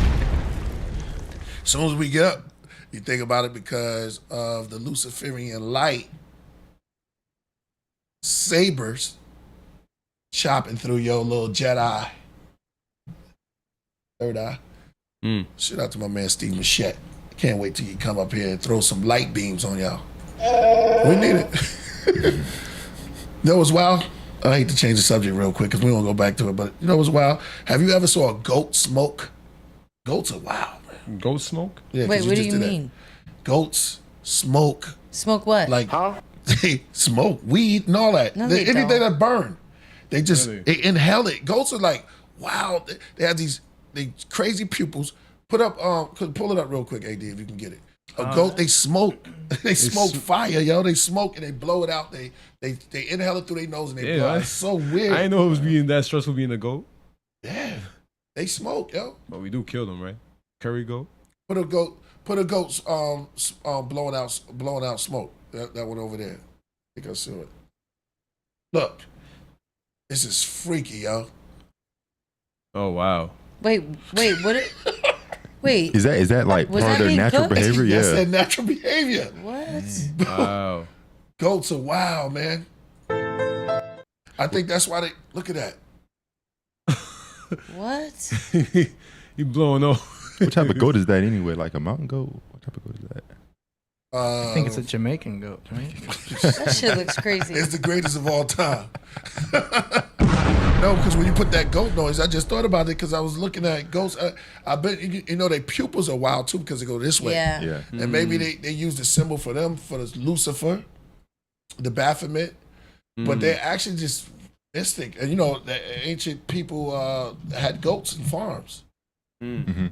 As soon as we get up, you think about it because of the Luciferian light sabers chopping through your little Jedi third eye. Shout out to my man Steve Machette. Can't wait till you come up here and throw some light beams on y'all. We need it. That was wild. I hate to change the subject real quick because we won't go back to it, but you know what's wild? Have you ever saw a goat smoke? Goats are wild, man. Goat smoke? Yeah, 'cause Wait, what do just you did that. mean? Goats smoke Smoke what? like they smoke weed and all that. No, they Anything don't. that burn, they just Really? they inhale it. Goats are like wow. They have these crazy pupils. Pull it up real quick, AD, if you can get it. A goat, they smoke. They smoke fire, yo. They smoke and they blow it out. They inhale it through their nose and they blow it. It's so weird. I didn't know it was being that stressful being a goat, Yeah, they smoke, yo. but we do kill them, right? Curry goat. Put a goat's blowing out smoke. That one over there. I think I saw it. Look, this is freaky, yo. Oh wow. Wait, what? Wait, Is that like Was part that of their being natural cooked? behavior? That's Yeah. their natural behavior. what? Wow. Goats are wild, man. I think that's why they look at that. What? You blowing off. What type of goat is that anyway? Like a mountain goat? What type of goat is that? I think it's a Jamaican goat, right? That shit looks crazy. It's the greatest of all time. No, because when you put that goat noise, I just thought about it because I was looking at goats. I bet their pupils are wild too because they go this way. Yeah. Yeah. And maybe they use the symbol for them for the Lucifer, the Baphomet, but they're actually just mystic. And the ancient people had goats and farms. Mm-hmm.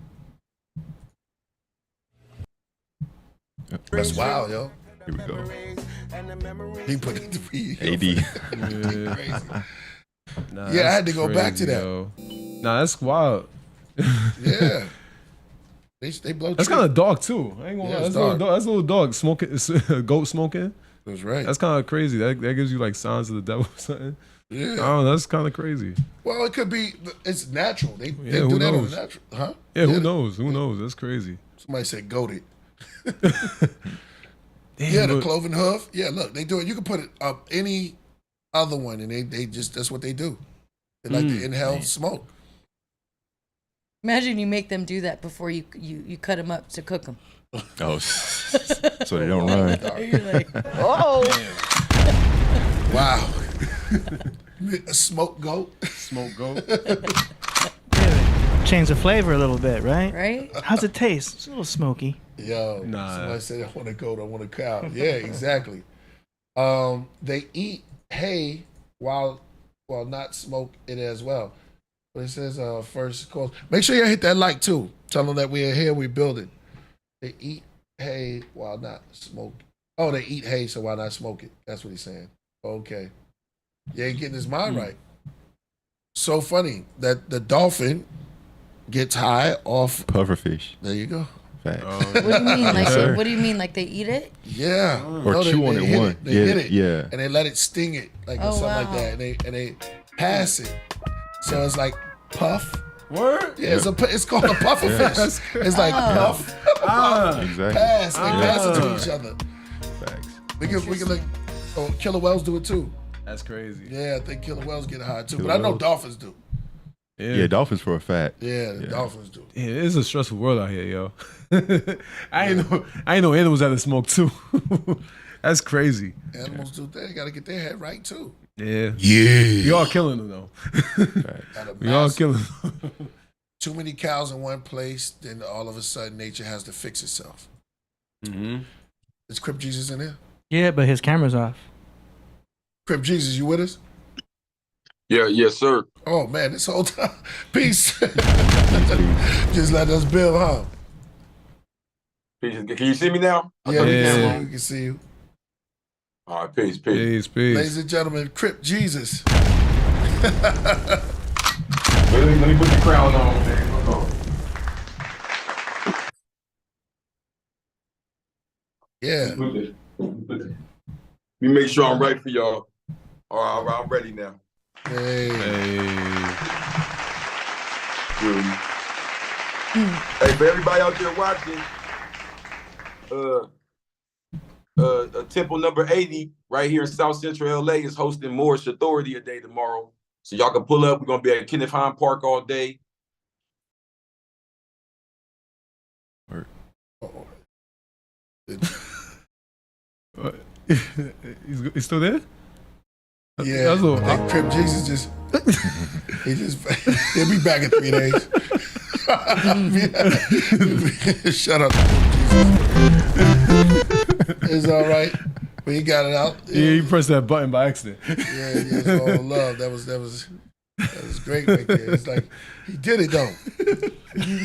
That's wild, yo. Here we go. He put it to be AD. crazy. Nah, Yeah, I had that's to go back to crazy, that. yo. Nah, that's wild. Yeah. They blow. That's tree. kind of dark too. I ain't gonna Yeah, lie. it's That's a little dog smoking. It's a goat smoking. That's right. That's kind of crazy. That gives you like signs of the devil or something. Yeah. Oh, that's kind of crazy. Well, it could be. It's natural. They who do that on knows? the natural, huh? Yeah, who knows? Who knows? That's crazy. Somebody said goated. Damn, Yeah, the but- cloven hoof. Yeah, look, they do it. You can put it up any other one, and they just that's what they do. They like to inhale smoke. Imagine you make them do that before you cut them up to cook them. Oh, so they don't run. You're like, oh. Wow. A smoke goat. Smoke goat. Change the flavor a little bit, right? Right? How's it taste? It's a little smoky. Yo, Nah. somebody said I want a goat, I want a cow. Yeah, exactly. They eat hay while not smoke it as well. But it says first course. Make sure you hit that like too. Tell them that we're here, we're building. They eat hay while not smoke. Oh, they eat hay, so why not smoke it? That's what he's saying. Okay. Yeah, he's getting his mind right. So funny that the dolphin gets high off. Pufferfish. There you go. Facts. What do you mean? Like, sir. what do you mean? Like they eat it? Yeah. Or chew on they it hit one. They Yeah, hit it. yeah. And they let it sting it, like or Oh, something like wow. that. And pass it. So it's like puff. Word? Yeah, it's called a puffer fish. It's like puff, Exactly. pass. They pass it to each other. Facts. We can like, killer whales do it too. That's crazy. Yeah, I think killer whales get high too. Killer But I know whales. dolphins do. Yeah, dolphins for a fact. Yeah, the dolphins do. Yeah, it's a stressful world out here, yo. I ain't know animals had to smoke too. That's crazy. Animals do. They got to get their head right too. Yeah. Yeah. We all killing them though. We all killing them. Too many cows in one place, then all of a sudden nature has to fix itself. Is Crip Jesus in there? Yeah, but his camera's off. Crip Jesus, you with us? Yeah, yes, sir. Oh man, this whole time. Peace. Just let us build, huh? Peace. Can you see me now? Yeah, Yeah. we can see you. All right, peace. Peace. Ladies and gentlemen, Crip Jesus. Let me put the crown on, man. Hold on. Yeah. Let me make sure I'm right for y'all. All right, I'm ready now. Hey. Hey, for everybody out there watching, Temple number 80 right here in South Central LA is hosting Moorish Authority Day tomorrow. So y'all can pull up. We're gonna be at Kenneth Hahn Park all day. He's still there? Yeah. That's all. I think Crip Jesus he'll be back in 3 days. Shut up, Jesus. It's all right. But he got it out. Yeah, you pressed that button by accident. Yeah, it's all love. That was great right there. It's like he did it though. You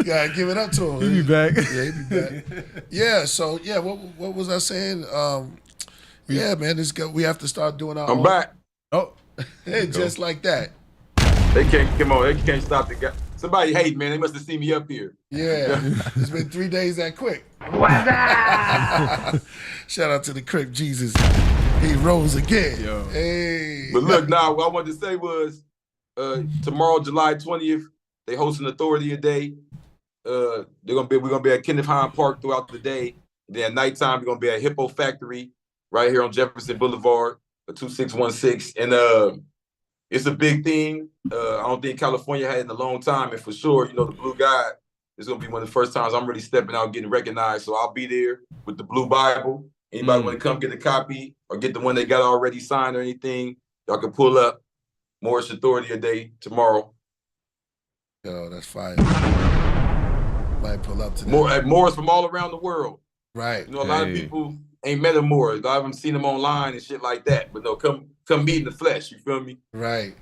gotta give it up to him. He'll be back. Yeah, he'll be back. Yeah, so yeah, what was I saying? Yeah, man, we have to start doing our I'm own. back. Oh, Just like that. They can't come on. They can't stop the guy. Somebody hate, man. They must have seen me up here. Yeah, it's been 3 days that quick. Shout out to the Crip Jesus. He rose again. Yo. Hey. But look, now what I wanted to say was tomorrow, July 20th, they host an Authority Day. We're gonna be at Kenneth Hahn Park throughout the day. Then at nighttime, we're gonna be at Hippo Factory right here on Jefferson Boulevard, 2616. And it's a big thing. I don't think California had it in a long time, and for sure, the Blue Guide is gonna be one of the first times I'm really stepping out, getting recognized. So I'll be there with the Blue Bible. Anybody want to come get a copy or get the one they got already signed or anything, y'all can pull up. Moorish Authority Day tomorrow. Yo, that's fire. Might pull up to Moors from all around the world. Right. A lot of people ain't met a Moor. A lot of them seen them online and shit like that. But no, come meet in the flesh. You feel me? Right.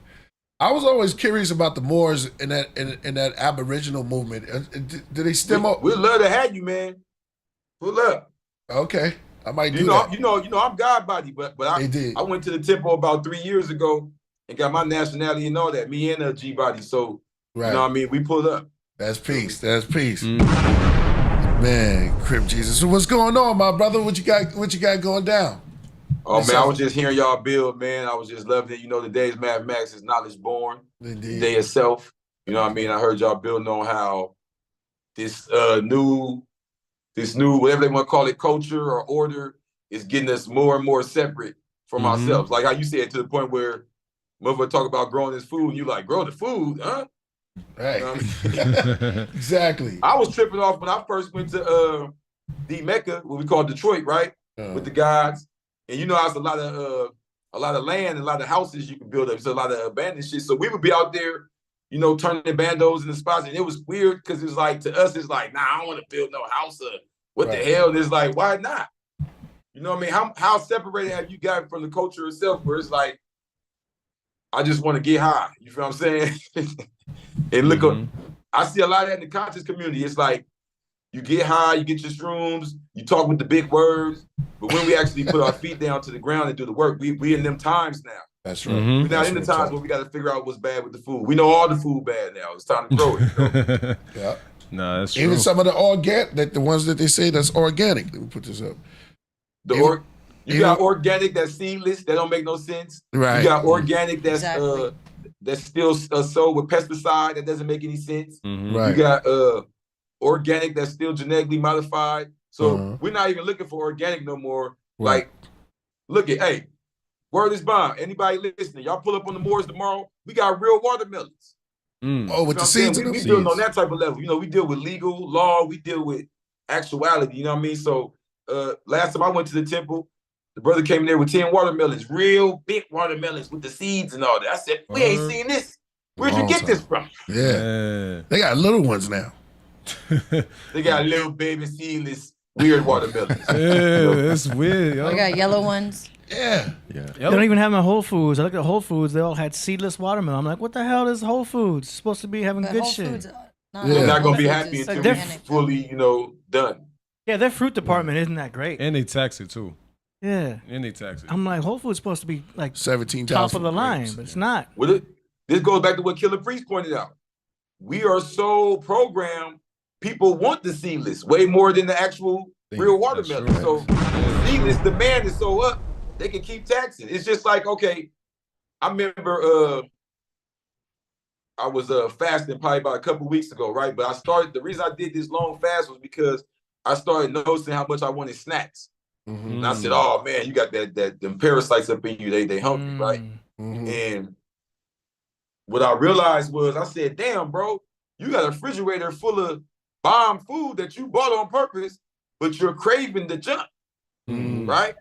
I was always curious about the Moors in that Aboriginal movement. Did they stem up? We'd love to have you, man. Pull up. Okay, I might do that. You know, I'm God body, but I went to the temple about 3 years ago and got my nationality and all that. Me and G body. So right. You know what I mean? We pulled up. That's peace. That's peace. Man, Crip Jesus. So what's going on, my brother? What you got going down? Oh man, I was just hearing y'all build, man. I was just loving it. The day's mathematics is knowledge born. Indeed. The day itself. You know what I mean? I heard y'all building on how this new whatever they want to call it, culture or order is getting us more and more separate from ourselves. Like how you said, to the point where motherfucker talk about growing this food, and you like, grow the food, huh? Right. You know what I mean? Exactly. I was tripping off when I first went to the Mecca, what we call Detroit, right? With the guys. And there's a lot of land and a lot of houses you can build up. There's a lot of abandoned shit. So we would be out there, turning bandos in the spots. And it was weird because it's like, to us, it's like, nah, I don't want to build no house. What the hell? And it's like, why not? You know what I mean? How separated have you gotten from the culture itself, where it's like, I just want to get high. You feel what I'm saying? And look, I see a lot of that in the conscious community. It's like, you get high, you get your shrooms, you talk with the big words, but when we actually put our feet down to the ground and do the work, we in them times now. That's right. We're not in the times where we got to figure out what's bad with the food. We know all the food bad now. It's time to grow it. Yeah. Nah, that's true. Even some of the ones that they say that's organic. Let me put this up. You got organic that's seedless, that don't make no sense. Right. You got organic that's Exactly. that's still sold with pesticide, that doesn't make any sense. Right. You got organic that's still genetically modified. So we're not even looking for organic no more. Right. Like, look at, hey, word is bond. Anybody listening, y'all pull up on the moors tomorrow. We got real watermelons. Oh, with the seeds in them? We deal on that type of level. You know, we deal with legal law. We deal with actuality. You know what I mean? So last time I went to the temple, the brother came in there with 10 watermelons, real big watermelons with the seeds and all that. I said, we ain't seen this. Where'd you get this from? Yeah. They got little ones now. They got little baby seedless weird watermelons. Yeah, it's weird, yo. I got yellow ones. Yeah. They don't even have them at Whole Foods. I looked at Whole Foods. They all had seedless watermelon. I'm like, what the hell is Whole Foods? It's supposed to be having But good Whole shit. Foods, They're not Whole gonna be Foods happy is until they're it's fully, you know, done. Yeah, their fruit department isn't that great. And they tax it too. Yeah. And they tax it. I'm like, Whole Foods supposed to be like 17,000 top of the line, but it's not. Well, this goes back to what Killah Priest pointed out. We are so programmed, people want the seedless way more than the actual real watermelon. right. So the seedless demand is so up, they can keep taxing. It's just like, okay, I remember I was fasting probably about a couple weeks ago, right? But the reason I did this long fast was because I started noticing how much I wanted snacks. And I said, oh man, you got them parasites up in you, they hungry, right? And what I realized was, I said, damn, bro, you got a refrigerator full of bomb food that you bought on purpose, but you're craving the junk, right?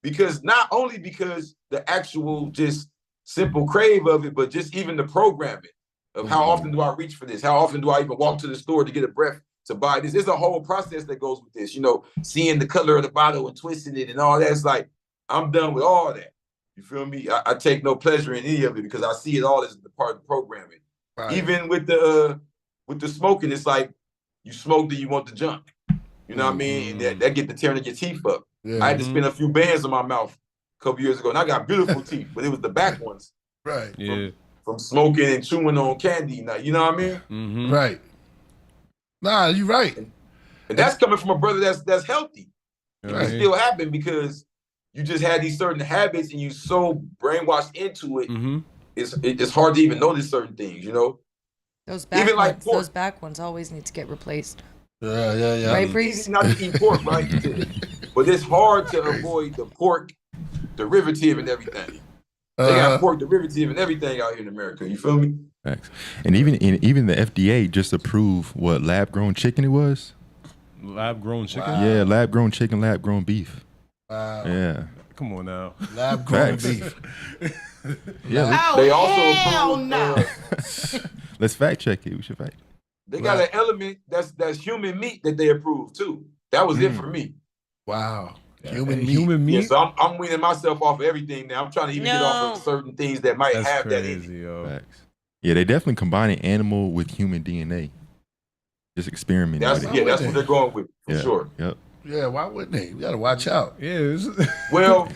Because not only because the actual just simple crave of it, but just even the programming of how often do I reach for this? How often do I even walk to the store to get a breath to buy this? There's a whole process that goes with this, you know, seeing the color of the bottle and twisting it and all that. It's like, I'm done with all that. You feel me? I take no pleasure in any of it because I see it all as the part of the programming. Right. Even with the smoking, it's like you smoke, then you want the junk. You know what I mean? And that get the tearing your teeth up. I had to spend a few bands on my mouth a couple years ago, and I got beautiful teeth, but it was the back ones. Right. From smoking and chewing on candy. Now, you know what I mean? Right. Nah, you're right. And that's coming from a brother that's healthy. It Right. can still happen because you just had these certain habits and you so brainwashed into it. It's hard to even notice certain things, you know? Those back ones always need to get replaced. Yeah. Right, It's Priest? easy not to eat pork, right? But it's hard to avoid the pork derivative and everything. They got pork derivative and everything out here in America. You feel me? Thanks. And even the FDA just approved what lab-grown chicken it was. Lab-grown chicken? Wow. Yeah, lab-grown chicken, lab-grown beef. Wow. Yeah. Come on now. Lab-grown Facts. beef. Yeah. They also approved, Let's fact check it. We should fact. they got an element that's human meat that they approved too. That was it for me. Wow. Human meat. Human meat? Yeah, so I'm weaning myself off of everything now. I'm trying to even get off of certain things that might That's have that in crazy, it. yo. Facts. Yeah, they definitely combining animal with human DNA. Just experimenting with it. That's what they're going with for sure. Yep. Yeah, why wouldn't they? You gotta watch out. Yeah, it's Well,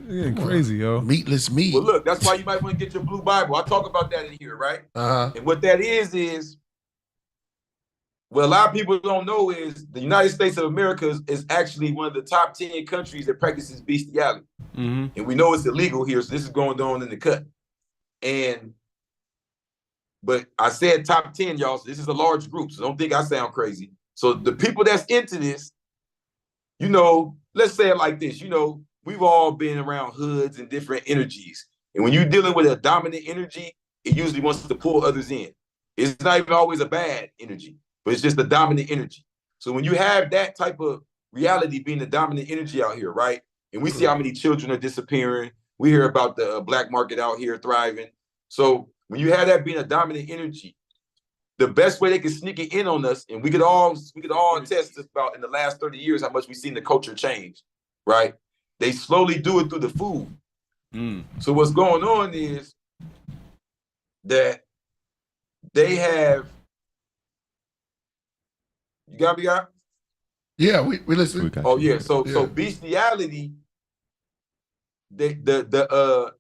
getting crazy, yo. Meatless meat. well, look, that's why you might want to get your blue Bible. I talk about that in here, right? Uh-huh. And what that is what a lot of people don't know is the United States of America is actually one of the top 10 countries that practices bestiality. And we know it's illegal here, so this is going on in the cut. But I said top 10, y'all, so this is a large group, so don't think I sound crazy. So the people that's into this, you know, let's say it like this, you know, we've all been around hoods and different energies. And when you're dealing with a dominant energy, it usually wants to pull others in. It's not even always a bad energy, but it's just the dominant energy. So when you have that type of reality being the dominant energy out here, right? And we see how many children are disappearing. We hear about the black market out here thriving. So when you have that being a dominant energy, the best way they can sneak it in on us, and we could all attest about in the last 30 years how much we've seen the culture change, right? They slowly do it through the food. So what's going on is that they have, you got me, guy? Yeah, we listen. Oh yeah, so bestiality, the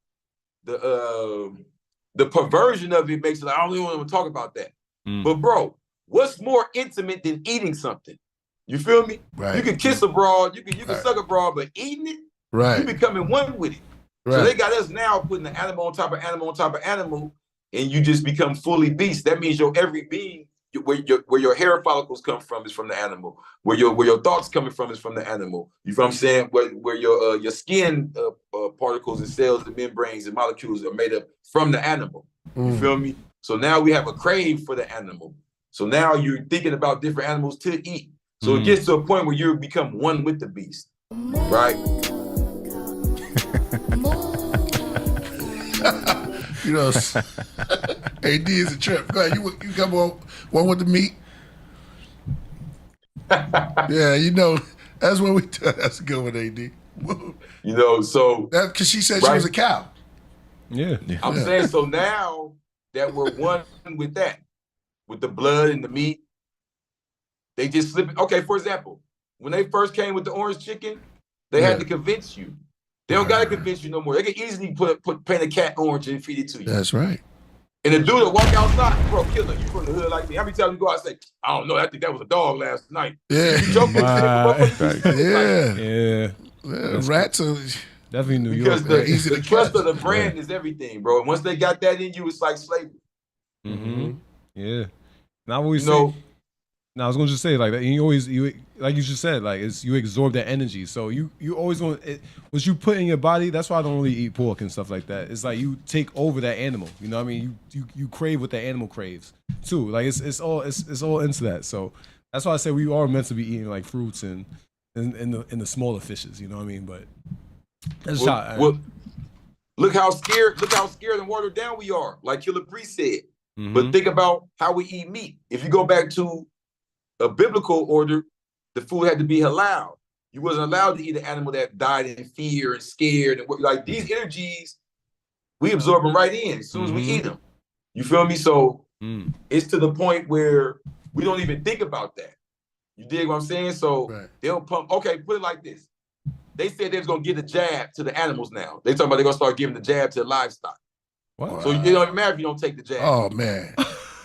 perversion of it makes it, I don't even want to talk about that. But bro, what's more intimate than eating something? You feel me? Right. You can kiss a broad, you can suck a broad, but eating it, Right. You becoming one with it. Right. So they got us now putting the animal on top of animal on top of animal, and you just become fully beast. That means your every being, where your hair follicles come from is from the animal. Where your thoughts coming from is from the animal. You feel what I'm saying? Where your skin particles and cells and membranes and molecules are made up from the animal. You feel me? So now we have a crave for the animal. So now you're thinking about different animals to eat. So it gets to a point where you become one with the beast, right? You know, AD is a trip. Go ahead, you come on one with the meat. Yeah, you know, that's what we do. That's a good one, AD. You know, so that because she said she was a cow. Yeah. I'm saying, so now that we're one with that, with the blood and the meat, they just slip it. Okay, for example, when they first came with the orange chicken, they had to convince you. They don't gotta convince you no more. They can easily paint a cat orange and feed it to you. That's right. And the dude that walk outside, bro, Killah, you from the hood like me. How many times you go out and say, I don't know, I think that was a dog last night. Yeah. You joking? Yeah. Rats are definitely New because York. the trust of the brand is everything, bro. And once they got that in you, it's like slavery. Yeah. Now what we You say. know, Now I was gonna just say like that. You like you just said like you absorb that energy. So you always gonna what you put in your body. That's why I don't really eat pork and stuff like that. It's like you take over that animal. You know what I mean? You crave what that animal craves too. Like it's all into that. So that's why I say we are meant to be eating like fruits and in the smaller fishes. You know what I mean? But that's look how scared and watered down we are. Like Killah Priest said. But think about how we eat meat. If you go back to a biblical order, the food had to be halal. You wasn't allowed to eat an animal that died in fear and scared. And like these energies, we absorb them right in as soon as we eat them. You feel me? So it's to the point where we don't even think about that. You dig what I'm saying? So they'll pump. Okay, put it like this. They said they was gonna give the jab to the animals now. They talking about they're gonna start giving the jab to the livestock. What? So it don't even matter if you don't take the jab. Oh man,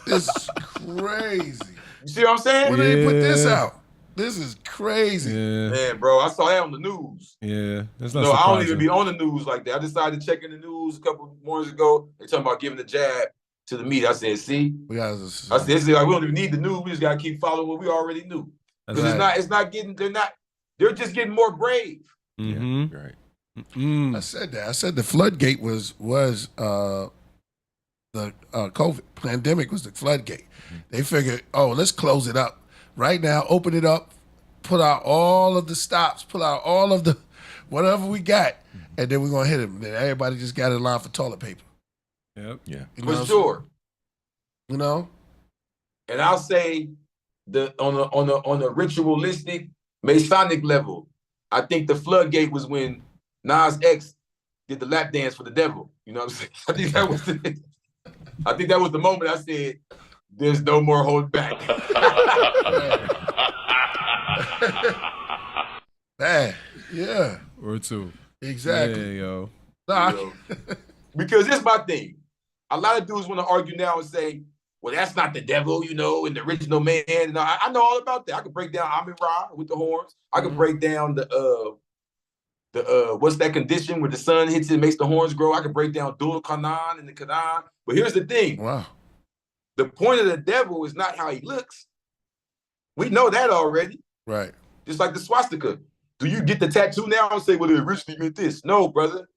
this is crazy. You see what I'm saying? When did they put this out? This is crazy. Yeah. Man, bro, I saw that on the news. Yeah, that's not No, I don't surprising. even be on the news like that. I decided to check in the news a couple of mornings ago. They talking about giving the jab to the meat. I said, see? I said, this is like, we don't even need the news. We just gotta keep following what we already knew. Because they're just getting more brave. Right. I said that. I said the floodgate was the COVID pandemic was the floodgate. They figured, oh, let's close it up right now, open it up, put out all of the stops, pull out all of the whatever we got, and then we're gonna hit them. Then everybody just got in line for toilet paper. Yep. Yeah. You know For sure. You know? And I'll say on a ritualistic Masonic level, I think the floodgate was when Nas X did the lap dance for the devil. You know what I'm saying? I think that was the moment I said, there's no more holding back. Man, yeah. Or two. Exactly. Yeah, yo. Nah. You know? Because this is my thing. A lot of dudes want to argue now and say, well, that's not the devil, you know, and the original man. And I know all about that. I can break down Amin Ra with the horns. I can break down the what's that condition where the sun hits it and makes the horns grow. I can break down Dul Qanan and the Quran. But here's the thing. Wow. The point of the devil is not how he looks. We know that already. Right. Just like the swastika. Do you get the tattoo now and say, well, it originally meant this? No, brother.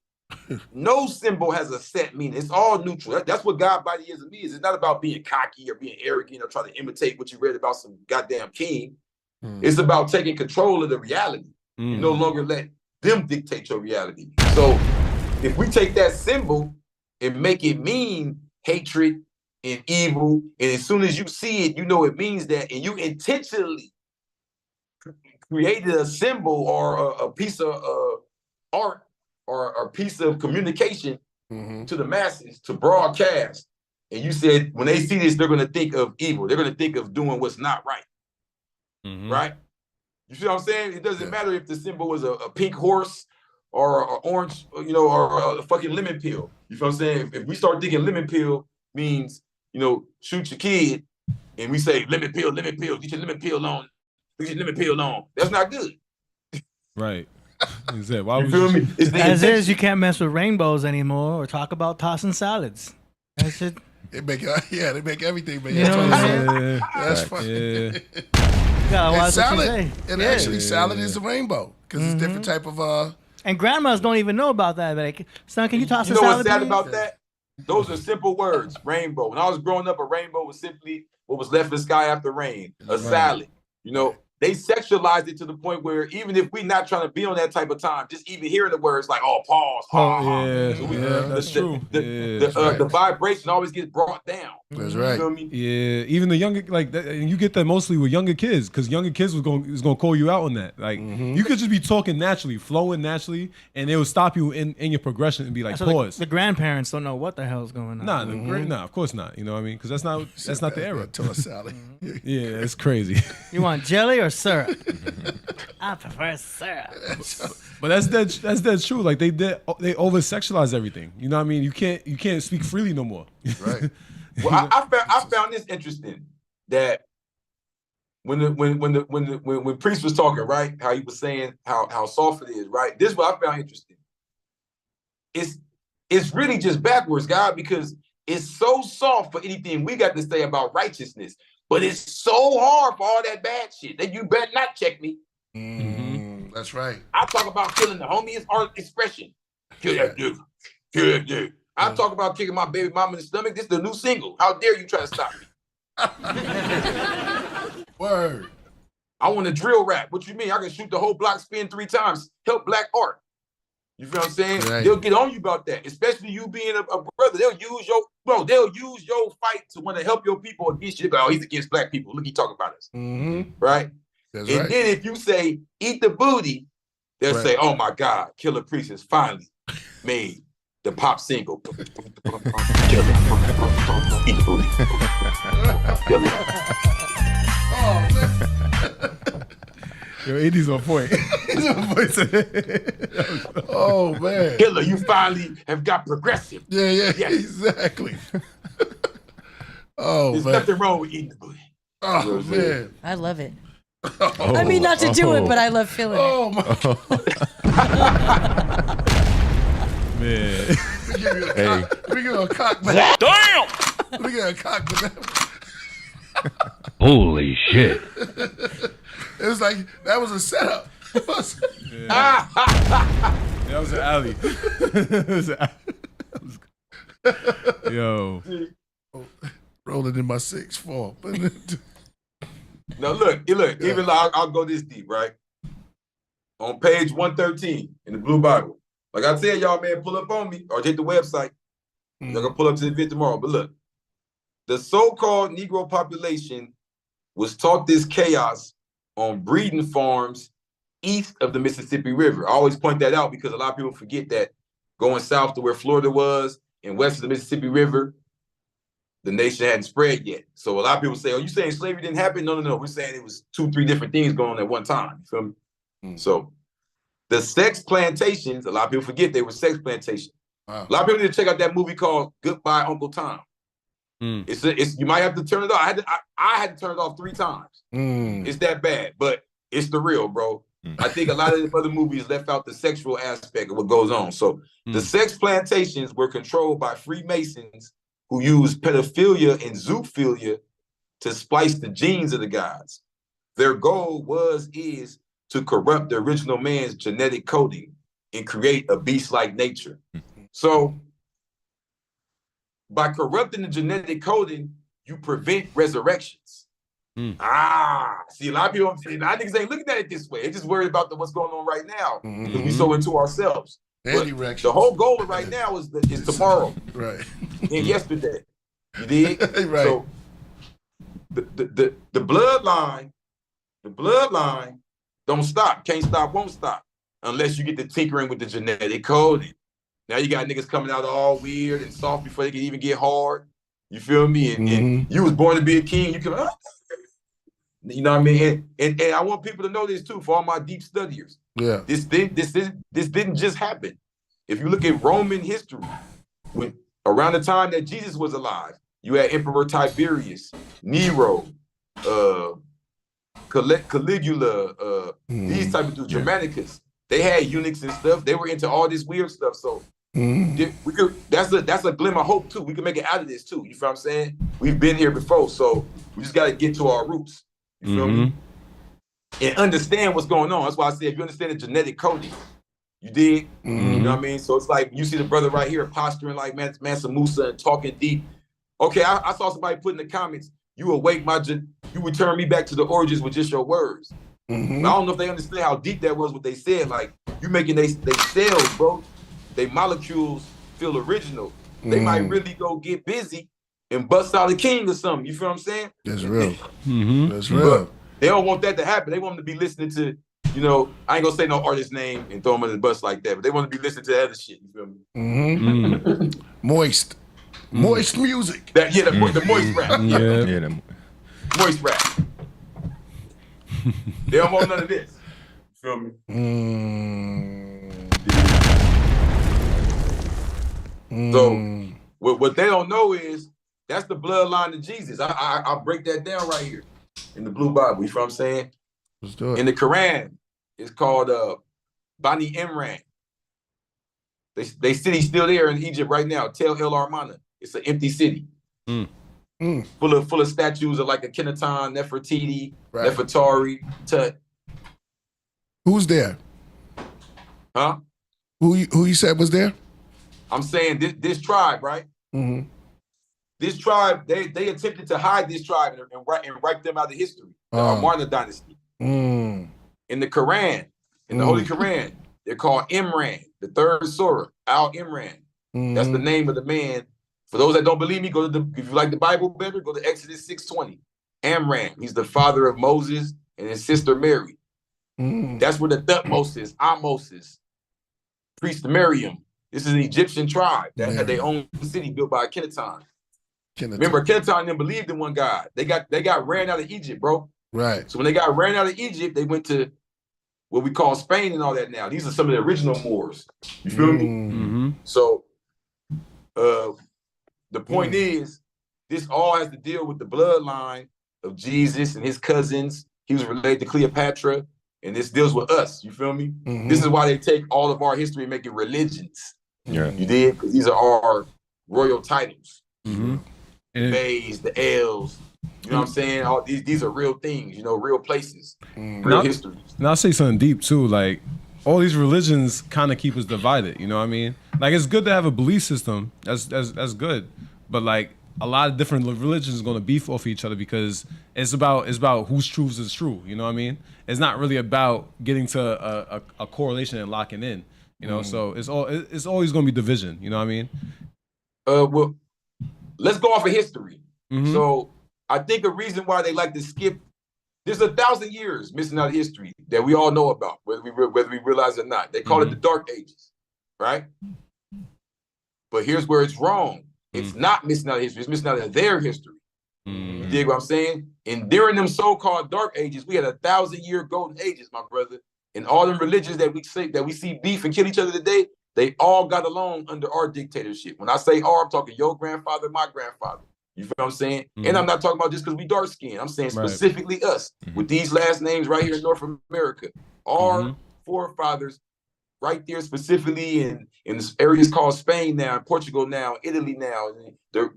No symbol has a set meaning. It's all neutral. That's what God body is to me. It's not about being cocky or being arrogant or trying to imitate what you read about some goddamn king. It's about taking control of the reality. You no longer let them dictate your reality. So if we take that symbol and make it mean hatred and evil, and as soon as you see it, you know it means that, and you intentionally created a symbol or a piece of art or a piece of communication to the masses to broadcast, and you said when they see this, they're going to think of evil. They're going to think of doing what's not right. Right? You see what I'm saying? It doesn't matter if the symbol was a pink horse or an orange, you know, or a fucking lemon peel. You feel what I'm saying? If we start thinking lemon peel means, you know, shoot your kid, and we say lemon peel, get your lemon peel on, get your lemon peel on. That's not good. Right. He said, why You would feel me? It's the As intention. is, you can't mess with rainbows anymore or talk about tossing salads. That shit. They make they make everything. Man. You know what I'm Yeah. That's funny. Yeah. You gotta And watch what you salad, say. and Yeah. actually salad is a rainbow because it's different type of And grandmas don't even know about that. Like, son, can you toss You a know salad? what's sad please? about that? Those are simple words. Rainbow. When I was growing up, a rainbow was simply what was left in the sky after rain. A salad. You know, they sexualized it to the point where even if we're not trying to be on that type of time, just even hearing the words like, oh, pause. Yeah, So we- that's true. The vibration always gets brought down. That's You right. feel me? Yeah, even the younger, like that, and you get that mostly with younger kids, because younger kids was gonna call you out on that. Like you could just be talking naturally, flowing naturally, and they will stop you in your progression and be like, So pause. the grandparents don't know what the hell's going on. Nah, nah, of course not. You know what I mean? Because that's not the era. Tell a salad. Yeah, it's crazy. You want jelly or syrup? I prefer syrup. But that's dead true. Like they over sexualize everything. You know what I mean? You can't speak freely no more. Right. Well, I found this interesting that when Priest was talking, right, how he was saying how soft it is, right? This is what I found interesting. It's really just backwards, God, because it's so soft for anything we got to say about righteousness, but it's so hard for all that bad shit that you better not check me. That's right. I talk about killing the homiest art expression. Kill that dude. Kill that dude. I talk about kicking my baby mama in the stomach. This is the new single. How dare you try to stop me? Word. I want to drill rap. What you mean? I can shoot the whole block, spin 3 times, help black art. You feel what I'm saying? Right. They'll get on you about that, especially you being a brother. They'll use your fight to want to help your people against you. Oh, he's against black people. Look, he talking about us. Right? That's And right. then if you say, eat the booty, they'll Right. say, oh my God, Killah Priest has finally made the pop single. Eat the booty. Oh, man. Yo, 80's on point. Oh, man. Killah, you finally have got progressive. Yeah, Yes. exactly. Oh, There's man. nothing wrong with eating the booty. Oh, man. I love it. I mean, not to do it, but I love feeling it. Oh, my God. Man. We give you a Hey. cock. We give you a cock back. Damn! We give you a cock back. Holy shit. It was like, that was a setup. That was an alley. That was an alley. Yo. Rolling in my 6'4". Now look, even like I'll go this deep, right? On page 113 in the Blue Bible. Like I tell y'all, man, pull up on me or hit the website. Y'all gonna pull up to the event tomorrow. But look, the so-called Negro population was taught this chaos on breeding farms east of the Mississippi River. I always point that out because a lot of people forget that going south to where Florida was and west of the Mississippi River, the nation hadn't spread yet. So a lot of people say, oh, you saying slavery didn't happen? No. We're saying it was 2-3 different things going on at one time. You feel me? So the sex plantations, a lot of people forget they were sex plantations. Wow. A lot of people need to check out that movie called Goodbye Uncle Tom. It's you might have to turn it off. I had to turn it off 3 times. It's that bad, but it's the real, bro. I think a lot of the other movies left out the sexual aspect of what goes on. So the sex plantations were controlled by Freemasons who used pedophilia and zoophilia to splice the genes of the gods. Their goal is to corrupt the original man's genetic coding and create a beast-like nature. So by corrupting the genetic coding, you prevent resurrections. See, a lot of people, niggas ain't looking at it this way. They're just worried about what's going on right now because we so into ourselves. But the whole goal of right now is tomorrow, Right. and yesterday. You dig? Right. So the bloodline don't stop, can't stop, won't stop unless you get to tinkering with the genetic coding. Now you got niggas coming out all weird and soft before they can even get hard. You feel me? And you was born to be a king. You can, you know what I mean? And I want people to know this too, for all my deep studiers. Yeah. This didn't just happen. If you look at Roman history, when around the time that Jesus was alive, you had Emperor Tiberius, Nero, Caligula, these type of dudes, Germanicus. They had eunuchs and stuff. They were into all this weird stuff. So we could. That's a glimmer of hope too. We can make it out of this too. You feel what I'm saying? We've been here before, so we just got to get to our roots. You feel me? And understand what's going on. That's why I say if you understand the genetic coding, you dig. You know what I mean? So it's like you see the brother right here posturing like Mansa Musa and talking deep. Okay, I saw somebody put in the comments, you awake you return me back to the origins with just your words. I don't know if they understand how deep that was what they said. Like, you making they cells, bro, they molecules feel original. They might really go get busy and bust out a king or something. You feel what I'm saying? That's real. That's real. But they don't want that to happen. They want them to be listening to, you know, I ain't gonna say no artist name and throw them under the bus like that, but they want to be listening to other shit. You feel me? Moist music. The moist rap. Yeah. Moist rap. They don't want none of this. You feel me? So what they don't know is that's the bloodline of Jesus. I'll break that down right here in the Blue Bible. You feel what I'm saying? Let's do it. In the Quran, it's called Bani Imran. They city still there in Egypt right now. Tel El Armana. It's an empty city. Full of statues of like Akhenaton, Nefertiti, Nefertari, Tut. Who's there? Huh? Who you said was there? I'm saying this tribe, right? This tribe, they attempted to hide this tribe and write them out of history. The Amarna dynasty. In the Quran, in the Holy Quran, they're called Imran, the third surah, Al Imran. That's the name of the man. For those that don't believe me, if you like the Bible better, go to Exodus 6:20. Amram, he's the father of Moses and his sister Mary. That's where the Thutmose is, Ahmose, priest Miriam. This is an Egyptian tribe that had their own city built by Akhenaton. Remember, Akhenaton didn't believe in one God. They got ran out of Egypt, bro. Right. So when they got ran out of Egypt, they went to what we call Spain and all that now. These are some of the original Moors. You feel me? So the point is, this all has to deal with the bloodline of Jesus and his cousins. He was related to Cleopatra, and this deals with us. You feel me? This is why they take all of our history and make it religions. Yeah. You did? Because these are our royal titles. The Bays, the L's. You know what I'm saying? All these are real things, you know, real places, real histories. And I'll say something deep too, like all these religions kind of keep us divided, you know what I mean? Like, it's good to have a belief system, that's good, but like a lot of different religions are going to beef off each other because it's about whose truth is true, you know what I mean? It's not really about getting to a correlation and locking in, you know, so it's always going to be division, you know what I mean? Well, let's go off of history. So I think a reason why they like to skip, there's 1,000 years missing out of history that we all know about, whether we realize it or not. They call it the Dark Ages, right? But here's where it's wrong. It's not missing out of history. It's missing out of their history. You dig what I'm saying? And during them so-called Dark Ages, we had 1,000-year golden ages, my brother. And all them religions that we see beef and kill each other today, they all got along under our dictatorship. When I say our, I'm talking your grandfather, my grandfather. You feel what I'm saying? And I'm not talking about just because we dark skinned. I'm saying specifically us with these last names right here in North America. Our forefathers right there specifically in areas called Spain now, Portugal now, Italy now.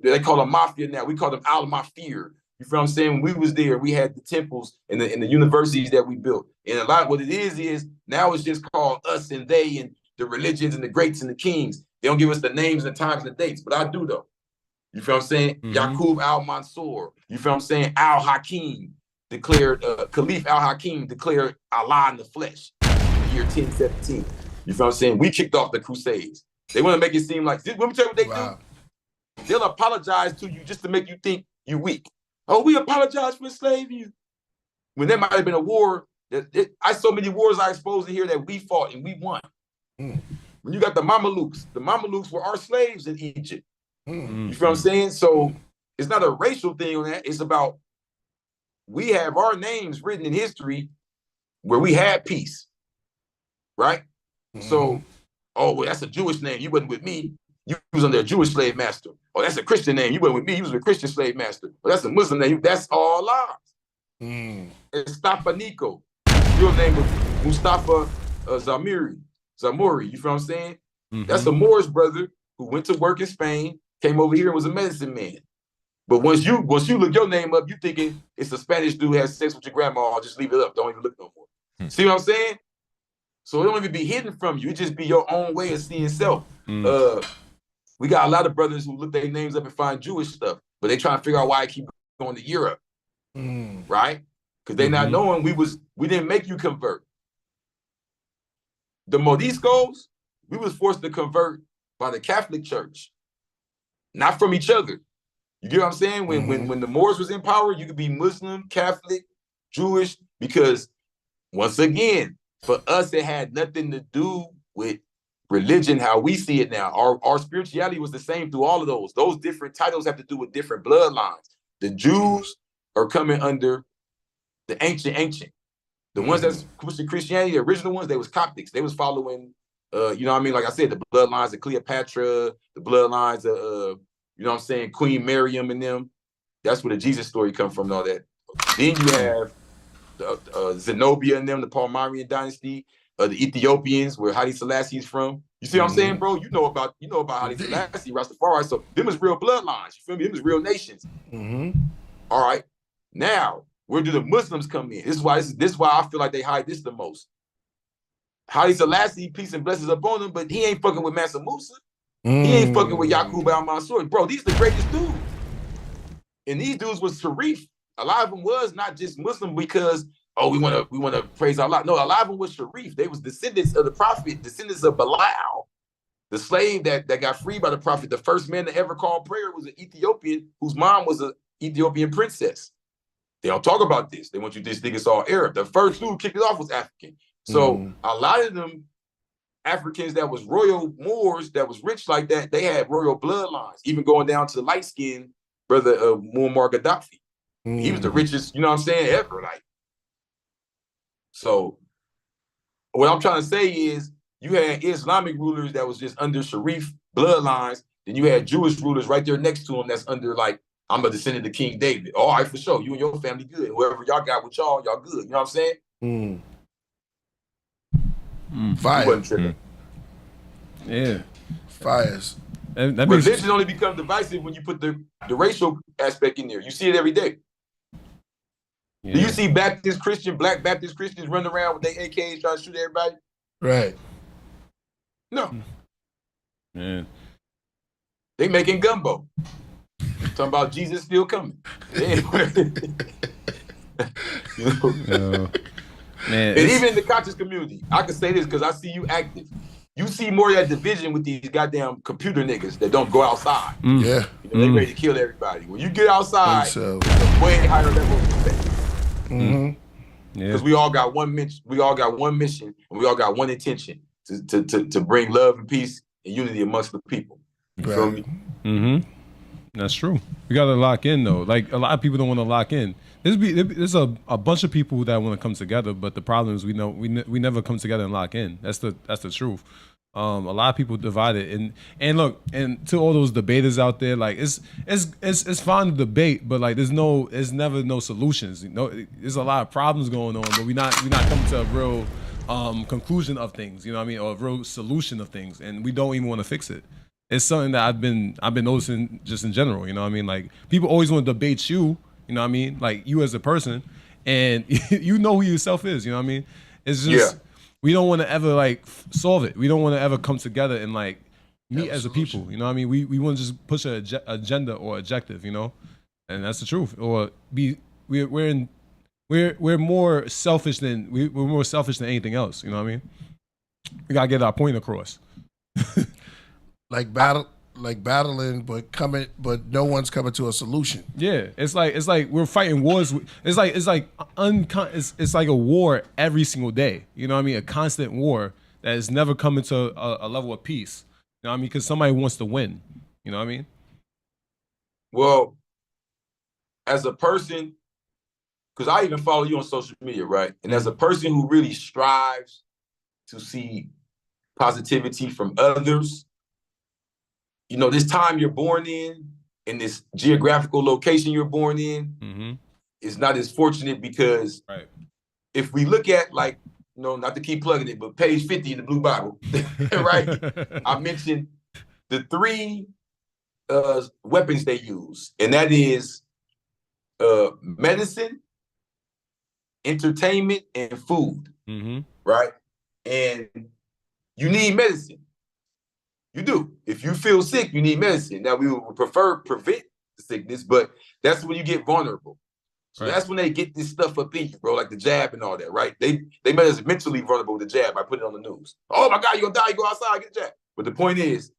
They call them mafia now. We call them al mafia. You feel what I'm saying? When we was there, we had the temples and the universities that we built. And a lot of what it is now it's just called us and they and the religions and the greats and the kings. They don't give us the names and the times and the dates, but I do though. You feel what I'm saying? Yaqub al-Mansur. You feel what I'm saying? Al-Hakim declared, Caliph al-Hakim declared Allah in the flesh in the year 1017. You feel what I'm saying? We kicked off the Crusades. They want to make it seem like, let me tell you what they do. They'll apologize to you just to make you think you weak. Oh, we apologize for enslaving you. When there might have been a war, I so many wars I exposed in here that we fought and we won. When you got the Mamelukes were our slaves in Egypt. You feel what I'm saying? So it's not a racial thing on that. It's about we have our names written in history where we had peace, right? So, oh, well, that's a Jewish name. You wasn't with me. You was under a Jewish slave master. Oh, that's a Christian name. You wasn't with me. You was a Christian slave master. Oh, that's a Muslim name. That's all lies. It's Stepaniko. Your name was Mustafa Zamuri. You feel what I'm saying? Mhm. That's a Moorish brother who went to work in Spain, came over here and was a medicine man. But once you look your name up, you thinking it's a Spanish dude who has sex with your grandma. Just leave it up. Don't even look no more. See what I'm saying? So it don't even be hidden from you. It just be your own way of seeing self. We got a lot of brothers who look their names up and find Jewish stuff, but they trying to figure out why I keep going to Europe, right? Because they not knowing we didn't make you convert. The Moriscos, we was forced to convert by the Catholic Church, not from each other. You get what I'm saying? When the Moors was in power, you could be Muslim, Catholic, Jewish, because once again, for us, it had nothing to do with religion, how we see it now. Our spirituality was the same through all of those. Those different titles have to do with different bloodlines. The Jews are coming under the ancient. The ones that's pushing Christianity, the original ones, they was Coptics. They was following, you know what I mean? Like I said, the bloodlines of Cleopatra, the bloodlines of, you know what I'm saying, Queen Miriam and them. That's where the Jesus story come from and all that. Then you have Zenobia and them, the Palmyrean dynasty, the Ethiopians, where Haile Selassie is from. You see what I'm saying, bro? You know about Haile Selassie, Rastafari. So them is real bloodlines. You feel me? Them is real nations. All right. Now, where do the Muslims come in? This is why I feel like they hide this the most. Haile Selassie, peace and blessings upon him, but he ain't fucking with Mansa Musa. He ain't fucking with Yaqub al-Mansur. Bro, these the greatest dudes. And these dudes was Sharif. A lot of them was not just Muslim because, we want to praise Allah. No, a lot of them was Sharif. They was descendants of the Prophet, descendants of Bilal, the slave that got freed by the Prophet. The first man to ever call prayer was an Ethiopian whose mom was an Ethiopian princess. They don't talk about this. They want you to think it's all Arab. The first dude kicked it off was African. So a lot of them Africans that was royal Moors, that was rich like that, they had royal bloodlines, even going down to the light-skinned brother of Muammar Gaddafi. He was the richest, you know what I'm saying, ever. Like, so what I'm trying to say is you had Islamic rulers that was just under Sharif bloodlines, then you had Jewish rulers right there next to them that's under, like, I'm a descendant of King David. All right, for sure. You and your family good. Whoever y'all got with y'all good. You know what I'm saying? Fire. Yeah. Fires. That makes Religion only becomes divisive when you put the racial aspect in there. You see it every day. Yeah. Do you see black Baptist Christians running around with their AKs trying to shoot everybody? Right. No. Yeah. They making gumbo. Talking about Jesus still coming. You know? Man, and even in the conscious community, I can say this because I see you active. You see more of that division with these goddamn computer niggas that don't go outside. Yeah. You know, they ready to kill everybody. When you get outside, So. it's a way higher level of respect. Yeah. Because we all got one mission, and we all got one intention to bring love and peace and unity amongst the people. You feel me? That's true. We gotta lock in though. Like a lot of people don't want to lock in. There's a bunch of people that want to come together, but the problem is we never come together and lock in. That's the truth. A lot of people divided, and look, and to all those debaters out there, like it's fine to debate, but like there's never no solutions. You know, there's a lot of problems going on, but we not coming to a real conclusion of things. You know what I mean, or a real solution of things, and we don't even want to fix it. It's something that I've been noticing just in general. You know what I mean, like people always want to debate you. You know what I mean, like you as a person, and you know who yourself is. You know what I mean. It's just we don't want to ever like solve it. We don't want to ever come together and like meet as a people. You know what I mean. We want to just push an agenda or objective. You know, and that's the truth. Or we're more selfish than we're more selfish than anything else. You know what I mean. We gotta get our point across. Like battling, but no one's coming to a solution. Yeah, it's like we're fighting wars. It's like a war every single day. You know what I mean? A constant war that is never coming to a level of peace. You know what I mean? Because somebody wants to win. You know what I mean? Well, as a person, because I even follow you on social media, right? And as a person who really strives to see positivity from others, you know, this time you're born in this geographical location you're born in, is not as fortunate because if we look at like you know, not to keep plugging it, but page 50 in the Blue Bible, right? I mentioned the 3 weapons they use, and that is medicine, entertainment, and food, right? And you need medicine. You do. If you feel sick, you need medicine. Now, we would prefer prevent the sickness, but that's when you get vulnerable. So that's when they get this stuff up in you, bro, like the jab and all that, right? They made us mentally vulnerable with the jab by putting it on the news. Oh my God, you're gonna die, you go outside, get a jab. But the point is,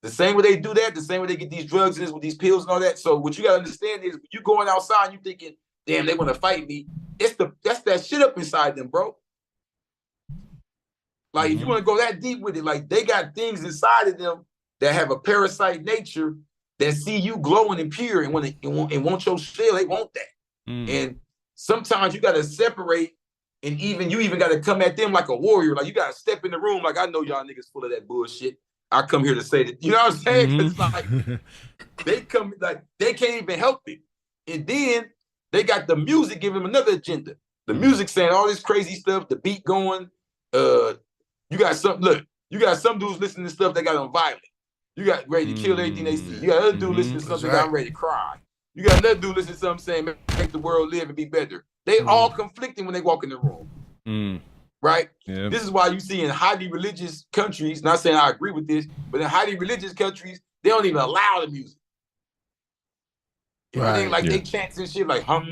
the same way they do that, the same way they get these drugs in with these pills and all that. So what you gotta understand is, when you going outside and you thinking, damn, they wanna fight me, that's that shit up inside them, bro. Like, if you wanna go that deep with it, like, they got things inside of them that have a parasite nature that see you glowing and pure and want your shell, they want that. And sometimes you gotta separate, and you even gotta come at them like a warrior. Like, you gotta step in the room like, I know y'all niggas full of that bullshit. I come here to say that, you know what I'm saying? It's like, they come, like, they can't even help it. And then they got the music giving them another agenda. The music saying all this crazy stuff, the beat going, you got some dudes listening to stuff that got them violent. You got ready to kill everything they see. You got another dude listening to something that I'm ready to cry. You got another dude listening to something saying, make the world live and be better. They all conflicting when they walk in the room. Right? Yep. This is why you see in highly religious countries, not saying I agree with this, but in highly religious countries, they don't even allow the music. You know what I mean? Like, they chant and shit like, they don't want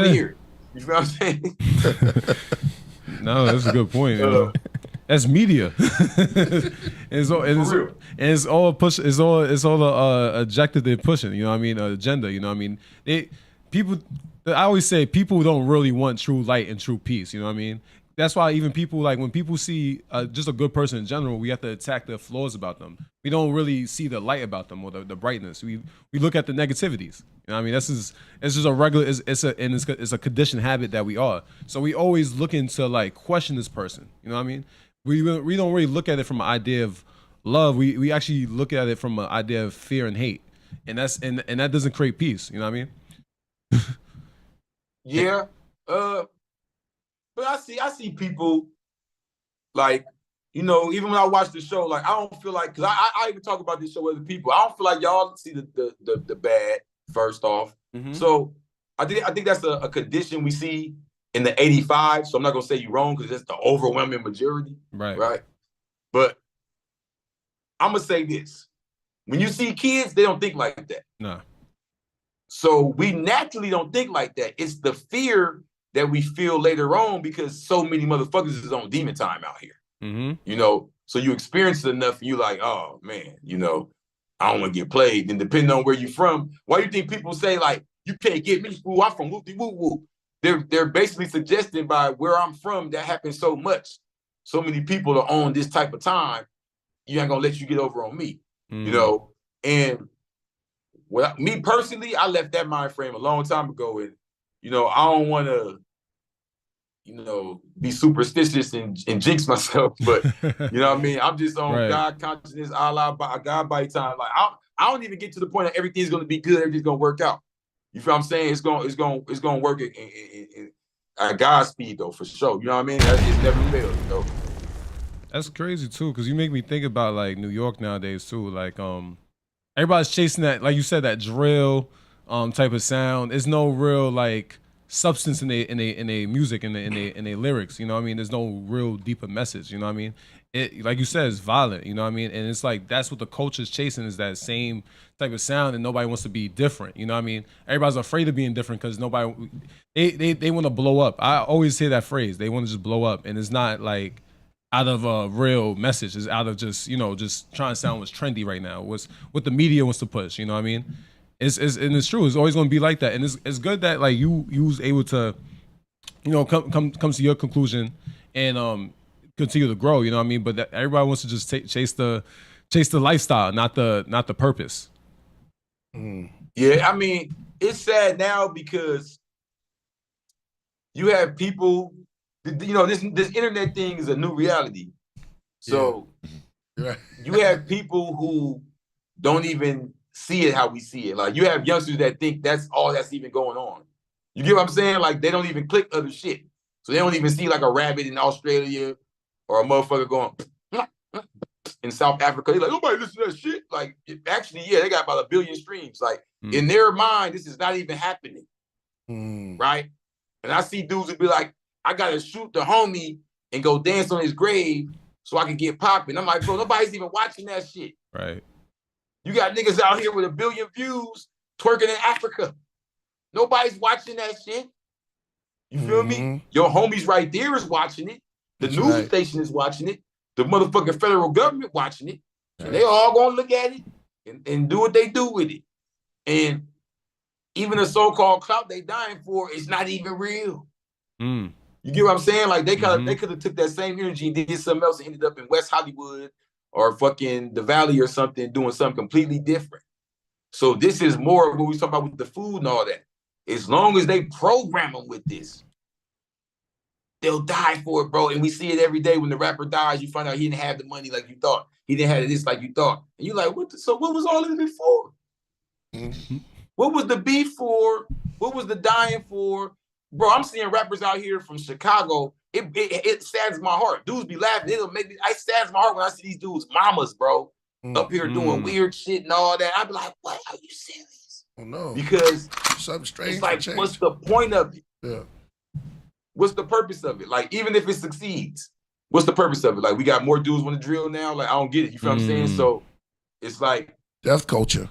to hear it. You know what I'm saying? No, that's a good point. You know? That's media. It's all push. It's all the objective they're pushing. You know what I mean? Agenda. You know what I mean? I always say people don't really want true light and true peace. You know what I mean? That's why even people, like, when people see just a good person in general, we have to attack the flaws about them. We don't really see the light about them or the brightness. We look at the negativities. You know what I mean? It's just a regular. It's a conditioned habit that we are. So we always looking to, like, question this person. You know what I mean? We don't really look at it from an idea of love. We actually look at it from an idea of fear and hate, and that doesn't create peace. You know what I mean? Yeah. But I see people, like, you know, even when I watch the show, like, I don't feel like, because I even talk about this show with other people, I don't feel like y'all see the bad first off. So I think that's a condition we see in the 85. So I'm not gonna say you're wrong, because that's the overwhelming majority. Right. But I'm gonna say this. When you see kids, they don't think like that. No. So we naturally don't think like that. It's the fear that we feel later on, because so many motherfuckers is on demon time out here. You know, so you experience it enough and you like, oh man, you know, I don't want to get played. And depending on where you're from, why you think people say, like, you can't get me, fool, I'm from whoopty woo woo. They're basically suggesting by where I'm from, that happens so much. So many people are on this type of time, you ain't gonna let you get over on me. You know, and me personally, I left that mind frame a long time ago, and, you know, I don't want to, you know, be superstitious and jinx myself, but, you know what I mean? I'm just on God consciousness, Allah, God by time. Like, I don't even get to the point that everything's going to be good, everything's going to work out. You feel what I'm saying? It's going to work at God's speed, though, for sure. You know what I mean? It's never failed, though. That's crazy too, because you make me think about, like, New York nowadays too. Like, everybody's chasing that, like you said, that drill type of sound. There's no real, like, substance in a music, in a lyrics. You know what I mean? There's no real deeper message. You know what I mean? It, like you said, it's violent. You know what I mean? And it's like, that's what the culture's chasing, is that same type of sound, and nobody wants to be different. You know what I mean? Everybody's afraid of being different because they want to blow up. I always hear that phrase. They want to just blow up, and it's not like out of a real message. It's out of just, you know, just trying to sound what's trendy right now, what's what the media wants to push. You know what I mean? And it's true. It's always going to be like that. And it's good that, like, you was able to, you know, come to your conclusion and continue to grow. You know what I mean? But that everybody wants to just chase the lifestyle, not the purpose. Yeah, I mean, it's sad now because you have people, you know, this internet thing is a new reality. So you have people who don't even see it how we see it. Like, you have youngsters that think that's all that's even going on. You get what I'm saying? Like they don't even click other shit. So they don't even see like a rabbit in Australia or a motherfucker going in South Africa. They're like, nobody listen to that shit. Like actually, yeah, they got about 1 billion streams. Like in their mind, this is not even happening. Right? And I see dudes who be like, I gotta shoot the homie and go dance on his grave so I can get popping. I'm like, bro, nobody's even watching that shit. Right. You got niggas out here with 1 billion views twerking in Africa. Nobody's watching that shit. You feel me? Your homies right there is watching it. The news station is watching it. The motherfucking federal government watching it. And they all gonna look at it and do what they do with it. And even the so-called clout they dying for is not even real. You get what I'm saying? Like they could have took that same energy and did something else and ended up in West Hollywood or fucking the Valley or something, doing something completely different. So this is more of what we talk about with the food and all that. As long as they program them with this, they'll die for it, bro. And we see it every day when the rapper dies. You find out he didn't have the money like you thought. He didn't have this like you thought. And you're like, so what was all of it for? What was the beef for? What was the dying for? Bro, I'm seeing rappers out here from Chicago. It saddens my heart. Dudes be laughing. I saddens my heart when I see these dudes, mamas, bro, up here doing weird shit and all that. I be like, what? Are you serious? Oh no. Because something strange. It's like, what's the point of it? Yeah. What's the purpose of it? Like, even if it succeeds, what's the purpose of it? Like, we got more dudes want to drill now. Like, I don't get it. You feel what I'm saying? So it's like death culture.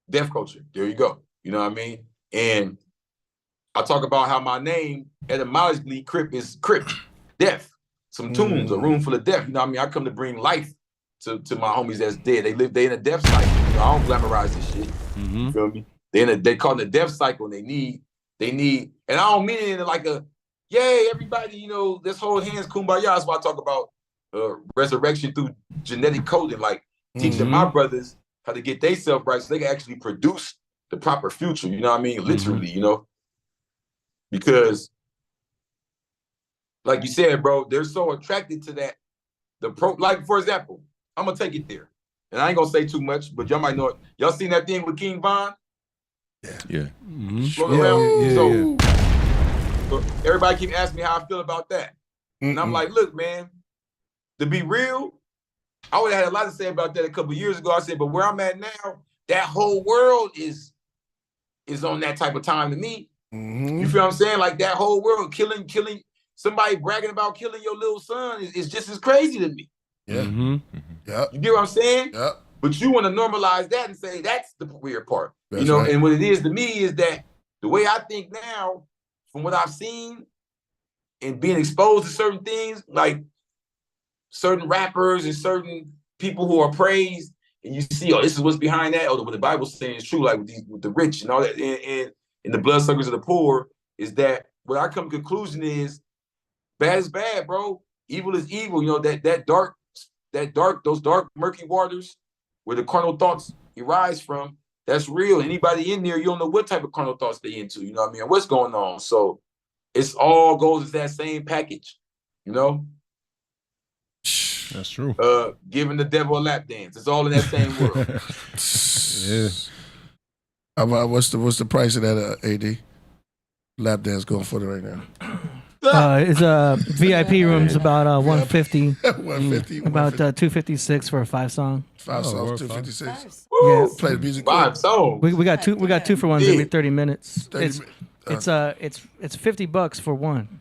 Death culture. There you go. You know what I mean? And I talk about how my name, etymologically, Crip is Crip, death. Some tombs, a room full of death. You know what I mean? I come to bring life to my homies that's dead. They in a death cycle. You know, I don't glamorize this shit. You feel me? They call it a death cycle, and they need, and I don't mean it in like a, yay, everybody, you know, let's hold hands, kumbaya. That's why I talk about resurrection through genetic coding, like teaching my brothers how to get themselves right so they can actually produce the proper future, you know what I mean? Literally, you know? Because, like you said, bro, they're so attracted to that. Like, for example, I'm gonna take it there. And I ain't gonna say too much, but y'all might know it. Y'all seen that thing with King Von? Yeah. Floating around? So everybody keep asking me how I feel about that. And I'm like, look, man, to be real, I would have had a lot to say about that a couple of years ago. I said, but where I'm at now, that whole world is on that type of time to me. You feel what I'm saying? Like that whole world, killing, somebody bragging about killing your little son is just as crazy to me. Yeah. Yeah. You get what I'm saying? Yeah. But you want to normalize that and say that's the weird part. That's you know, right. and what it is to me is that the way I think now, from what I've seen and being exposed to certain things, like certain rappers and certain people who are praised, and you see, oh, this is what's behind that, or what the Bible's saying is true, like with the rich and all that, and the bloodsuckers of the poor, is that what I come to conclusion is bad is bad, bro. Evil is evil. You know, those dark, murky waters where the carnal thoughts arise from, that's real. Anybody in there, you don't know what type of carnal thoughts they into, you know what I mean? What's going on? So it's all goes as that same package, you know? That's true. Giving the devil a lap dance. It's all in that same world. Yeah. What's the price of that AD? Lap dance going for it right now. It's VIP rooms about 150. 150. About 256 for a 5-song. 5 songs, 256. Yeah. Play the music. 5 songs. We got two. We got 2 for ones every 30 minutes. 30 It's $50 for one.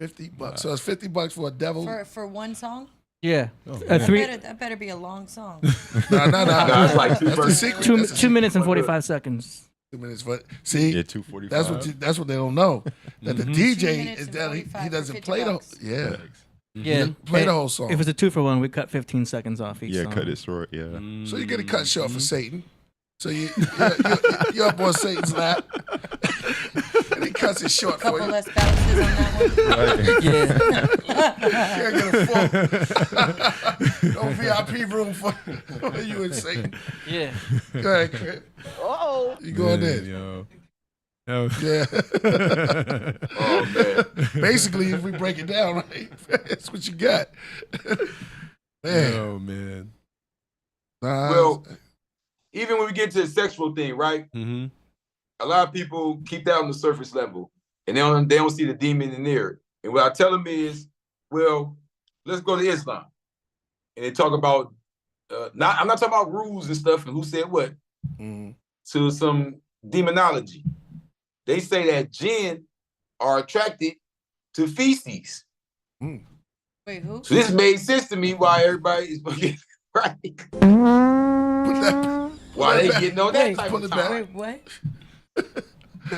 $50. So it's $50 for a devil. For one song? Yeah. That better be a long song. No. It's like That's the secret. 2 minutes and 45 seconds. 2 minutes. But see, 2:45. That's what they don't know. That the 2 DJ minutes is and that 45 he for doesn't 50 play the bucks. Yeah. play the whole song. If it's a 2 for 1, we cut 15 seconds off each song. cut it short. Yeah. So you get a cut short for Satan. So you're up on Satan's lap. And he cuts it short for Couple you. less bounces on that one. You can't get a full no VIP room for you and Satan. Yeah. Go ahead, Crip. Oh. You going in? Yo. Yeah. Oh, man. Basically, if we break it down, right, that's what you got. Man. Oh, man. Nah, Well, even when we get to the sexual thing, right? a lot of people keep that on the surface level, and they don't see the demon in there. And what I tell them is, well, let's go to Islam, and they talk about I'm not talking about rules and stuff and who said what to some demonology. They say that jinn are attracted to feces. Wait, who? So this made sense to me why everybody is fucking right. Why they getting on that type of time? Wait, what?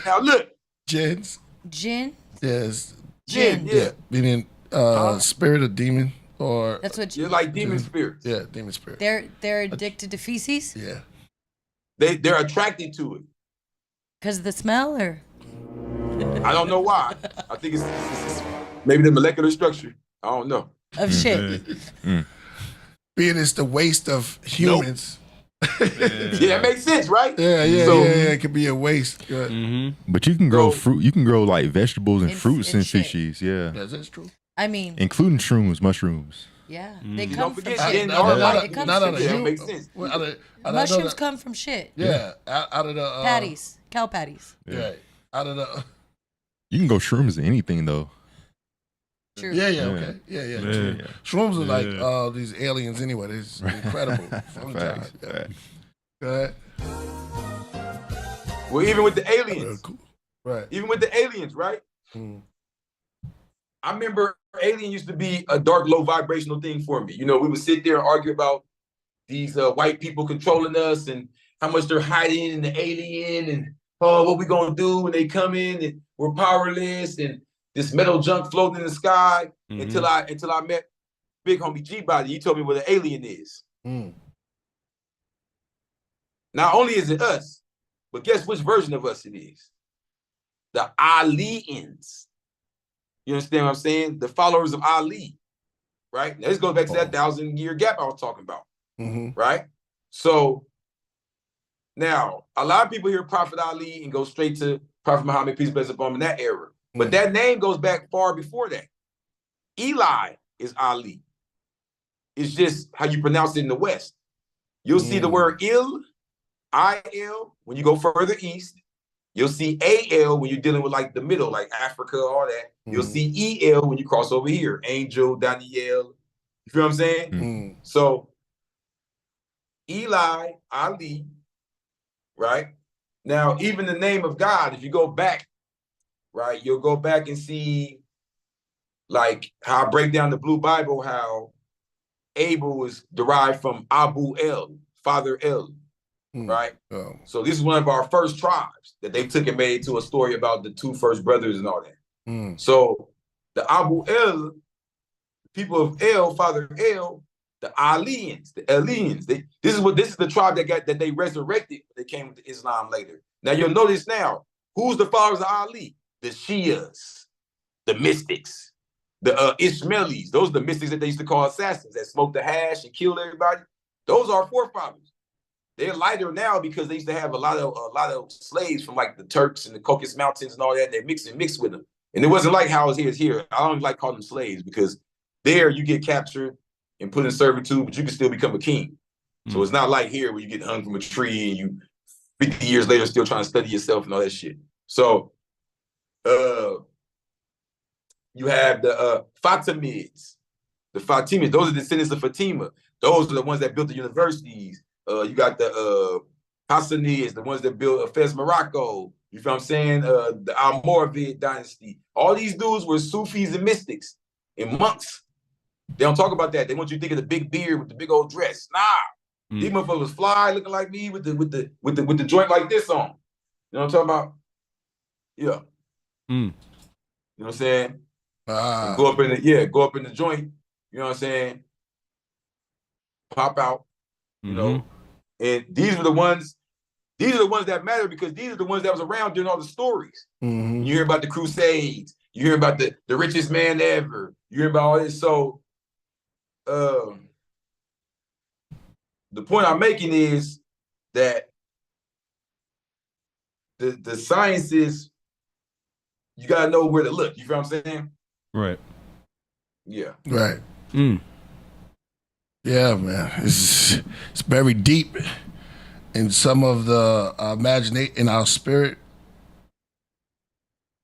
Now look, Jinns. Jinn? Yes. Jinn. Yeah. Meaning spirit or demon or That's what You're like demon spirits. yeah, demon spirit. they're addicted to feces? Yeah. They're attracted to it. Because of the smell, or? I don't know why. I think it's maybe the molecular structure. I don't know. Of shit. Being it's the waste of humans. Yeah, that makes sense, right? Yeah, So- it could be a waste. Yeah. But you can grow So- fruit. You can grow like vegetables and And- fruits and and shit. fishes. Yeah, Yes, that's true. I mean, including shrooms, mushrooms. yeah. They Don't come from forget, shit. jinn Not- are not- like It comes not from out of yeah, shit. that you- makes sense. well, out of Mushrooms the- come from shit. Yeah, out of the Patties. Cow patties. Yeah, out of the You can go shrooms to anything though. True. yeah, Yeah. okay, yeah. Yeah. Shrooms are like Yeah. these aliens anyway. They're incredible. Fungi. Facts, Yeah. facts. Go ahead. Well, even with the aliens, Cool. Right. even with the aliens, right? Mm. I remember alien used to be a dark, low vibrational thing for me. You know, we would sit there and argue about these white people controlling us and how much they're hiding in the alien and what we gonna do when they come in and we're powerless and this metal junk floating in the sky until I met big homie G Body. He told me what an alien is. Mm. Not only is it us, but guess which version of us it is? The Aliens. You understand what I'm saying? The followers of Ali, right? Now, this goes back to that 1,000-year gap I was talking about, right? So now, a lot of people hear Prophet Ali and go straight to Prophet Muhammad, peace be upon him, in that era. But that name goes back far before that. Eli is Ali. It's just how you pronounce it in the West. You'll see the word I-L, when you go further east. You'll see A-L when you're dealing with like the middle, like Africa, all that. You'll see E-L when you cross over here. Angel, Daniel. You feel what I'm saying? So Eli, Ali, right? Now, even the name of God, if you go back, right, you'll go back and see like how I break down the Blue Bible, how Abel was derived from Abu El, Father El. Right? So this is one of our first tribes that they took and made to a story about the two first brothers and all that. So the Abu El, people of El, Father El, the Aliens, the aliens, this is the tribe that they resurrected when they came to Islam later. Now you'll notice now, who's the followers of Ali? The Shias, the mystics, the Ismailis. Those are the mystics that they used to call assassins that smoked the hash and killed everybody. Those are our forefathers. They're lighter now because they used to have a lot of slaves from like the Turks and the Caucasus Mountains and all that. They mixed with them. And it wasn't like how it is here. I don't like calling them slaves because there you get captured and put in servitude, but you can still become a king. So it's not like here where you get hung from a tree and you 50 years later still trying to study yourself and all that shit. So you have the Fatimids. The Fatimids, those are descendants of Fatima. Those are the ones that built the universities. You got the Hassanids, the ones that built Fez, Morocco. You feel what I'm saying? The Almoravid dynasty. All these dudes were Sufis and mystics and monks. They don't talk about that. They want you to think of the big beard with the big old dress. Nah, these motherfuckers was fly, looking like me with the joint like this on. You know what I'm talking about? Yeah. You know what I'm saying? Go up in the joint. You know what I'm saying? Pop out. You know, and these are the ones that matter because these are the ones that was around during all the stories. You hear about the Crusades, you hear about the richest man ever, you hear about all this. So the point I'm making is that the sciences, you gotta know where to look. You feel what I'm saying? Right. Yeah. Right. Yeah, man. It's very deep in some of the imagination in our spirit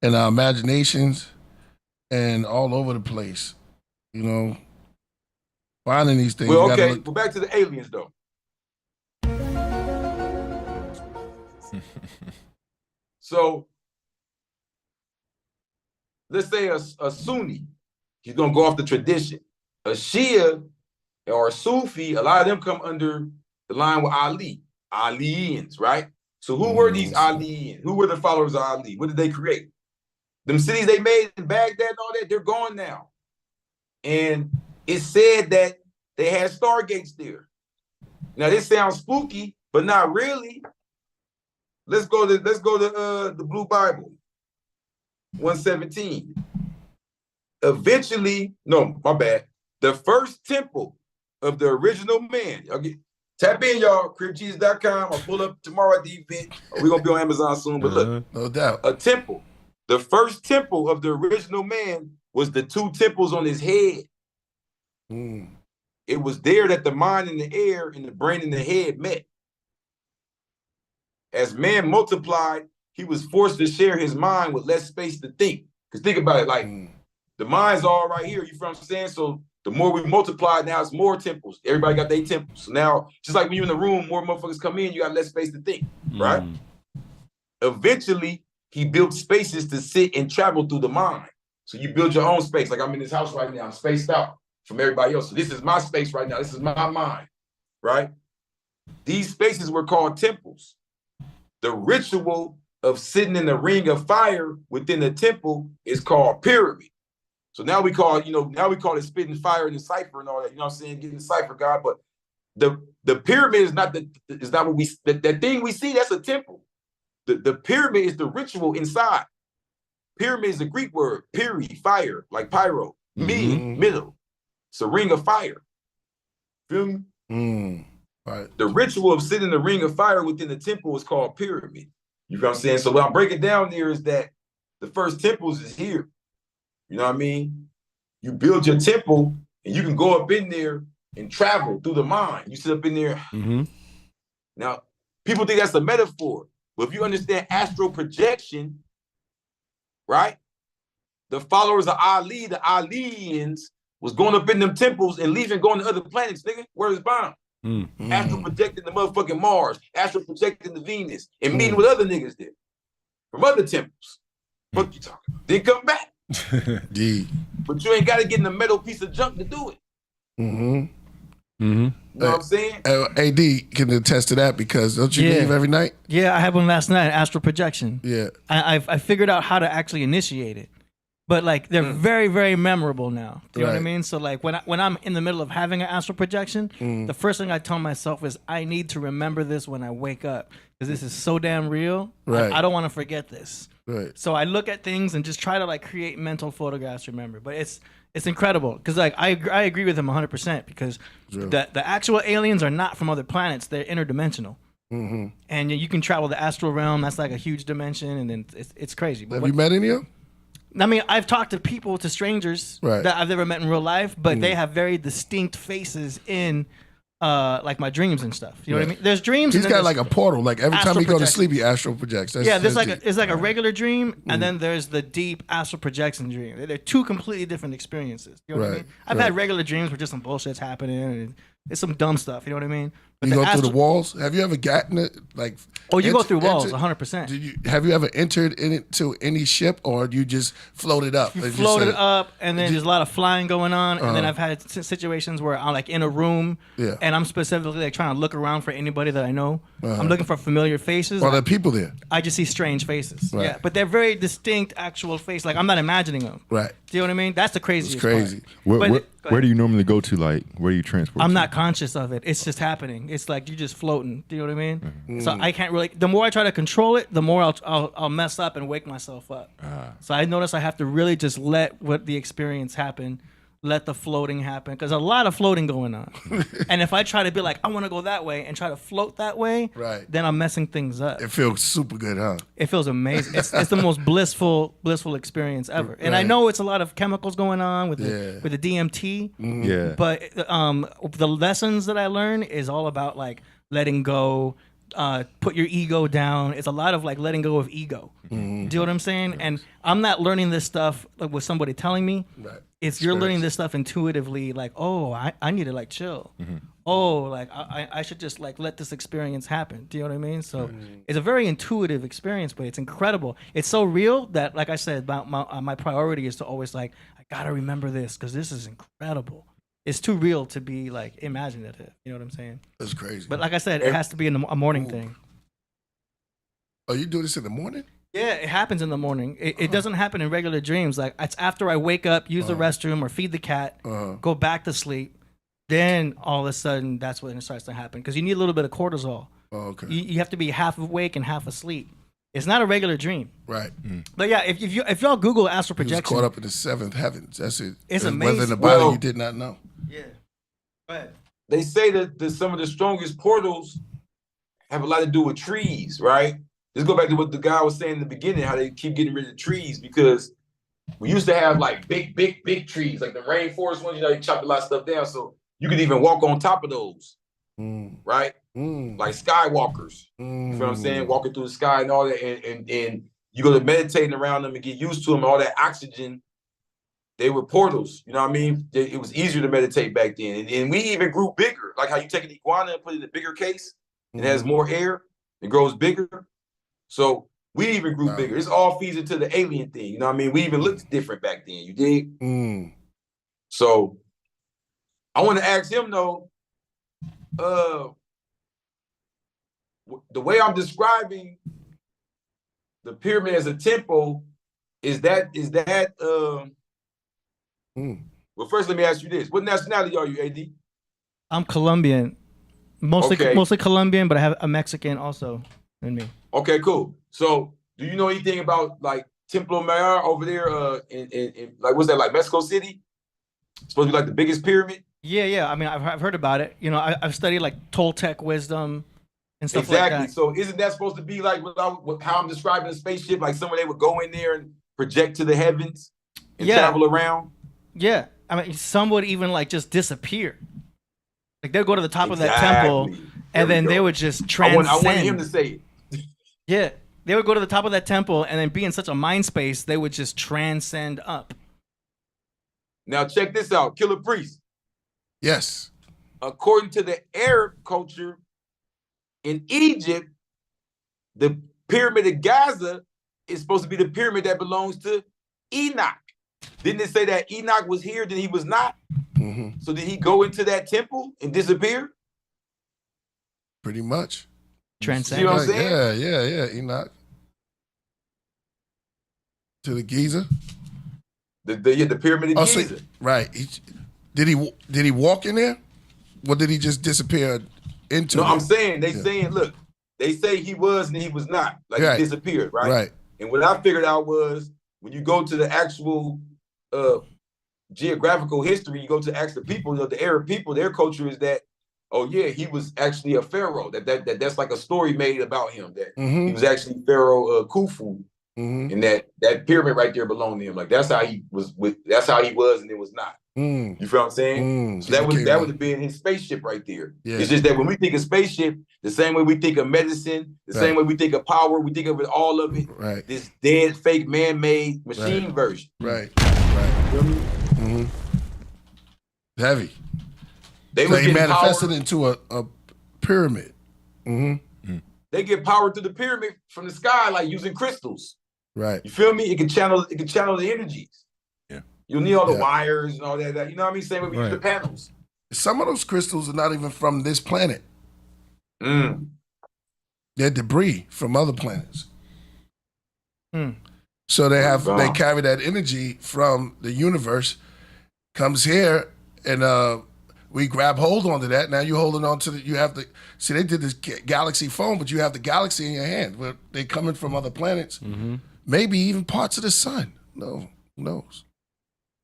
and our imaginations and all over the place. You know, finding these things. Well, you gotta okay. look- Well, back to the aliens though. So let's say a Sunni, he's gonna go off the tradition. A Shia or a Sufi, a lot of them come under the line with Ali, Alians, right? So who were these Alians? Who were the followers of Ali? What did they create? Them cities they made in Baghdad and all that, they're gone now. And it's said that they had stargates there. Now this sounds spooky, but not really. Let's go to the Blue Bible, 117. Eventually, no, my bad. The first temple of the original man. Okay, tap in, y'all. CripJesus.com. I'll pull up tomorrow at the event. We're gonna be on Amazon soon. But look, no doubt. a temple. The first temple of the original man was the two temples on his head. It was there that the mind in the air and the brain in the head met. As man multiplied, he was forced to share his mind with less space to think. Because think about it, like the mind's all right here, you feel what I'm saying? So the more we multiply, now it's more temples. Everybody got their temples. So now, just like when you're in the room, more motherfuckers come in, you got less space to think, right? Eventually, he built spaces to sit and travel through the mind. So you build your own space. Like I'm in this house right now, I'm spaced out from everybody else. So this is my space right now. This is my mind, right? These spaces were called temples. The ritual of sitting in the ring of fire within the temple is called pyramid. So now we call it, now we call it spitting fire in the cipher and all that. You know what I'm saying? Getting the cipher, God. But the pyramid is not what we that thing we see. That's a temple. The pyramid is the ritual inside. Pyramid is the Greek word, piri, fire, like pyro, middle. It's a ring of fire. Feel me? Right. The ritual of sitting in the ring of fire within the temple is called pyramid. You know what I'm saying? So what I'm breaking down there is that the first temples is here. You know what I mean? You build your temple and you can go up in there and travel through the mind. You sit up in there. Now, people think that's a metaphor. But if you understand astral projection, right? The followers of Ali, the Alians, was going up in them temples and leaving, going to other planets, nigga. Where's bomb? Astral projecting the motherfucking Mars, astral projecting the Venus, and meeting with other niggas there from other temples. What you talking about? Then come back. But you ain't got to get in a metal piece of junk to do it. You know what I'm saying? AD can attest to that because don't you leave every night? Yeah, I had one last night, astral projection. Yeah. I figured out how to actually initiate it. But like they're very, very memorable now. Do you know what I mean? So like when I'm in the middle of having an astral projection, the first thing I tell myself is I need to remember this when I wake up because this is so damn real. Right. I don't want to forget this. Right. So I look at things and just try to like create mental photographs to remember. But it's incredible because like I agree with him 100% because the actual aliens are not from other planets. They're interdimensional. And you can travel the astral realm. That's like a huge dimension, and then it's crazy. But Have you met any of them? I mean, I've talked to people, to strangers that I've never met in real life, but they have very distinct faces in like my dreams and stuff. You know what I mean? There's dreams. He's and then got like a portal. Like every time he go to sleep, he astral projects. There's like a regular dream, and then there's the deep astral projection dream. They're two completely different experiences. You know what I mean? I've had regular dreams where just some bullshit's happening, and it's some dumb stuff. You know what I mean? But you go through the walls. Have you ever gotten it? Like, oh, you go through walls, 100%. Have you ever entered into any ship, or do you just floated up? You floated up, and then there's a lot of flying going on. And then I've had situations where I'm like in a room, and I'm specifically like trying to look around for anybody that I know. I'm looking for familiar faces. Are there people there? I just see strange faces. Yeah, but they're very distinct, actual faces. Like I'm not imagining them. Right. Do you know what I mean? That's the craziest. It's crazy. Where do you normally go to? Like, where do you transport? I'm not conscious of it. It's just happening. It's like you're just floating. Do you know what I mean? So I can't really. The more I try to control it, the more I'll mess up and wake myself up. So I notice I have to really just let what the experience happen, let the floating happen, because a lot of floating going on. And if I try to be like, I want to go that way and try to float that way, then I'm messing things up. It feels super good, huh? It feels amazing. It's the most blissful experience ever. And I know it's a lot of chemicals going on with the DMT. But the lessons that I learn is all about like letting go, put your ego down. It's a lot of like letting go of ego. Do you know what I'm saying? And I'm not learning this stuff like with somebody telling me. Right. It's you're learning this stuff intuitively. Like, oh, I need to like chill. Oh, like I should just like let this experience happen. Do you know what I mean? So it's a very intuitive experience, but it's incredible. It's so real that, like I said, my priority is to always like, I gotta remember this because this is incredible. It's too real to be like imaginative. You know what I'm saying? That's crazy. But like I said, it has to be a morning thing. Oh, you do this in the morning? Yeah, it happens in the morning. It doesn't happen in regular dreams. Like it's after I wake up, use the restroom or feed the cat, go back to sleep. Then all of a sudden, that's when it starts to happen because you need a little bit of cortisol. Oh, okay. You have to be half awake and half asleep. It's not a regular dream. Right. But yeah, if y'all Google astral He was projection, caught up in the seventh heavens. That's it. It's There's amazing. Weather in the body Well- you did not know. yeah. Go ahead. They say that some of the strongest portals have a lot to do with trees, right? Let's go back to what the guy was saying in the beginning, how they keep getting rid of trees because we used to have like big trees, like the rainforest ones, you chop a lot of stuff down. So you could even walk on top of those, right? Like skywalkers. You know what I'm saying? Walking through the sky and all that. And you go to meditating around them and get used to them, all that oxygen. They were portals, you know what I mean? It was easier to meditate back then. And we even grew bigger, like how you take an iguana and put it in a bigger case. It has more air, it grows bigger. So we even grew bigger. This all feeds into the alien thing, you know what I mean? We even looked different back then, you dig? So I want to ask him though, the way I'm describing the pyramid as a temple, is that well, first let me ask you this. What nationality are you, AD? I'm Colombian. Mostly Okay. mostly Colombian, but I have a Mexican also in me. Okay, cool. So do you know anything about like Templo Mayor over there in like what's that, like Mexico City? It's supposed to be like the biggest pyramid? Yeah. I mean, I've heard about it. You know, I've studied like Toltec wisdom and stuff Exactly. like that. So isn't that supposed to be like how I'm describing a spaceship? Like somewhere they would go in there and project to the heavens and travel around? Yeah. I mean, some would even like just disappear. Like they'd go to the top of that temple and then they would just transcend. I want him to say it. Yeah. They would go to the top of that temple and then be in such a mind space, they would just transcend up. Now check this out, Killah Priest. Yes. According to the Arab culture in Egypt, the pyramid of Gaza is supposed to be the pyramid that belongs to Enoch. Didn't it say that Enoch was here, then he was not? So did he go into that temple and disappear? Pretty much. Transcend. You know what I'm saying? Yeah. Enoch. To the Giza. The pyramid of Giza. Right. Did he walk in there? Or did he just disappear into No, it? I'm saying, saying, look, they say he was and he was not. Like Right. he disappeared, right? Right. And what I figured out was when you go to the actual geographical history, you go to ask the people, the Arab people, their culture is that, oh yeah, he was actually a pharaoh. That's like a story made about him. That he was actually Pharaoh Khufu, and that pyramid right there belonged to him. Like that's how he was, and it was not. You feel what I'm saying? So that would have been his spaceship right there. Yeah. It's just that when we think of spaceship, the same way we think of medicine, the same way we think of power, we think of it, all of it. Right. This dead, fake, man-made machine version. Right. You feel me? Heavy. They So was he getting manifested power. into a pyramid. They get power to the pyramid from the sky, like using crystals. Right. You feel me? It can channel the energies. Yeah. You'll need all the Yeah. wires and all that. You know what I mean? Same way we use the panels. Some of those crystals are not even from this planet. They're debris from other planets. So they carry that energy from the universe, comes here, and we grab hold onto that. Now you're holding on to they did this galaxy phone, but you have the galaxy in your hand. Where they coming from other planets, maybe even parts of the sun. No, who knows?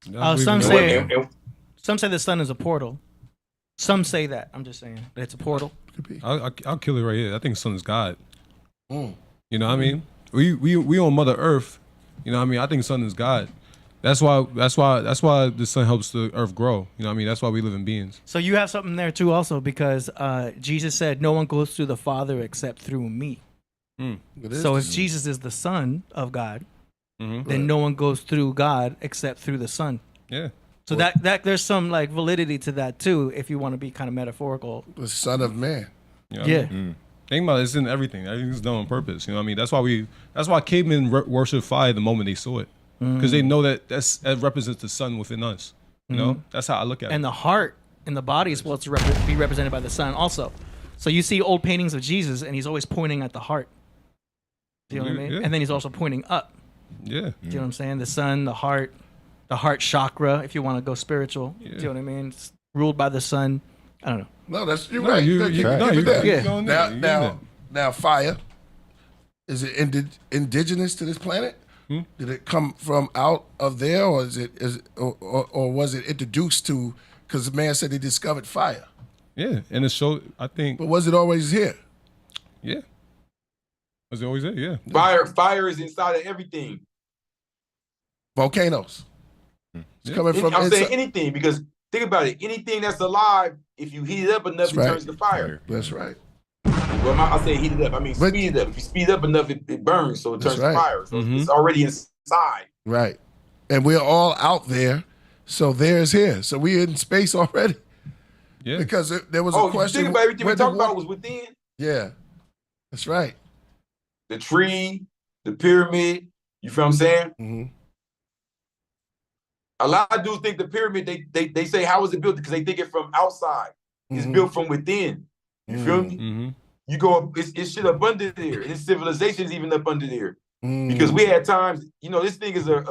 Some say the sun is a portal. Some say that. I'm just saying that it's a portal. Could be. I'll kill it right here. I think sun is God. You know what I mean? We on Mother Earth. You know what I mean? I think sun is God. That's why the sun helps the earth grow. You know what I mean? That's why we live in beings. So you have something there too, also, because Jesus said, "No one goes through the Father except through me." So if Jesus is the Son of God, then no one goes through God except through the Son. Yeah. So that there's some like validity to that too, if you want to be kind of metaphorical. The Son of Man. You know what I mean? Think about it, it's in everything. Everything's done on purpose. You know what I mean? That's why cavemen worship fire the moment they saw it. Because they know that that represents the sun within us. You know? That's how I look at it. And the heart and the body is supposed to be represented by the sun also. So you see old paintings of Jesus and he's always pointing at the heart. Do you know what I mean? Yeah. And then he's also pointing up. Yeah. Do you know what I'm saying? The sun, the heart chakra, if you want to go spiritual. Yeah. Do you know what I mean? It's ruled by the sun. I don't know. No, that's you're No, right. Yeah. Now, fire. Is it indigenous to this planet? Did it come from out of there, or or was it introduced to? Because the man said he discovered fire. Yeah, and it showed. I think. But was it always here? Yeah. Was it always there? Yeah. Fire is inside of everything. Volcanoes. It's coming from. I'm saying inside. anything, because think about it. Anything that's alive, if you heat it up enough, That's it right. turns to fire. That's right. Well, I say heat it up. I mean speed it up. If you speed up enough, it burns, so it That's turns right. to fire. So it's already inside. Right. And we're all out there, so there's here. So we're in space already. Yeah. Because there was a question. Think about everything we where the talked about wa- was within. Yeah. That's right. The tree, the pyramid. You feel what I'm saying? Mm-hmm. A lot of dudes think the pyramid. They say, how is it built? Because they think it from outside. It's built from within. You feel me? Mm-hmm. You go up, it's shit up under there. And its civilization's even up under there. Because we had times, this thing is a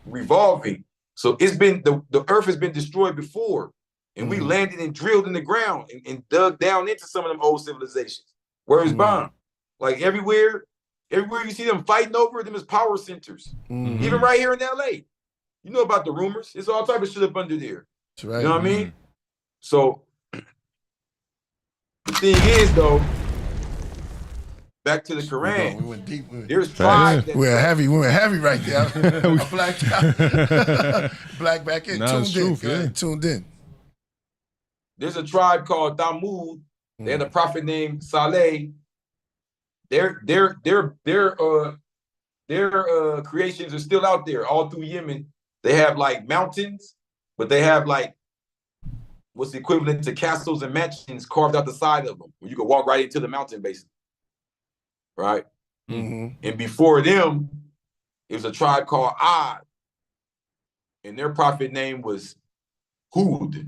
revolving. So it's been, the earth has been destroyed before. And we landed and drilled in the ground and dug down into some of them old civilizations. Where it's bomb. Like everywhere you see them fighting over, them is power centers. Even right here in LA. You know about the rumors. It's all type of shit up under there. That's right. You know what I mean? So the thing is, though, back to the Quran. We went deep. There's tribes that We went heavy right there. Black back in. Nah, it's tuned in. truth, yeah. Tuned in. there's a tribe called Thamud. They had a prophet named Saleh. Their creations are still out there all through Yemen. They have like mountains, but they have like what's equivalent to castles and mansions carved out the side of them, where you can walk right into the mountain, basically. Right? And before them, it was a tribe called Ad. And their prophet name was Hud.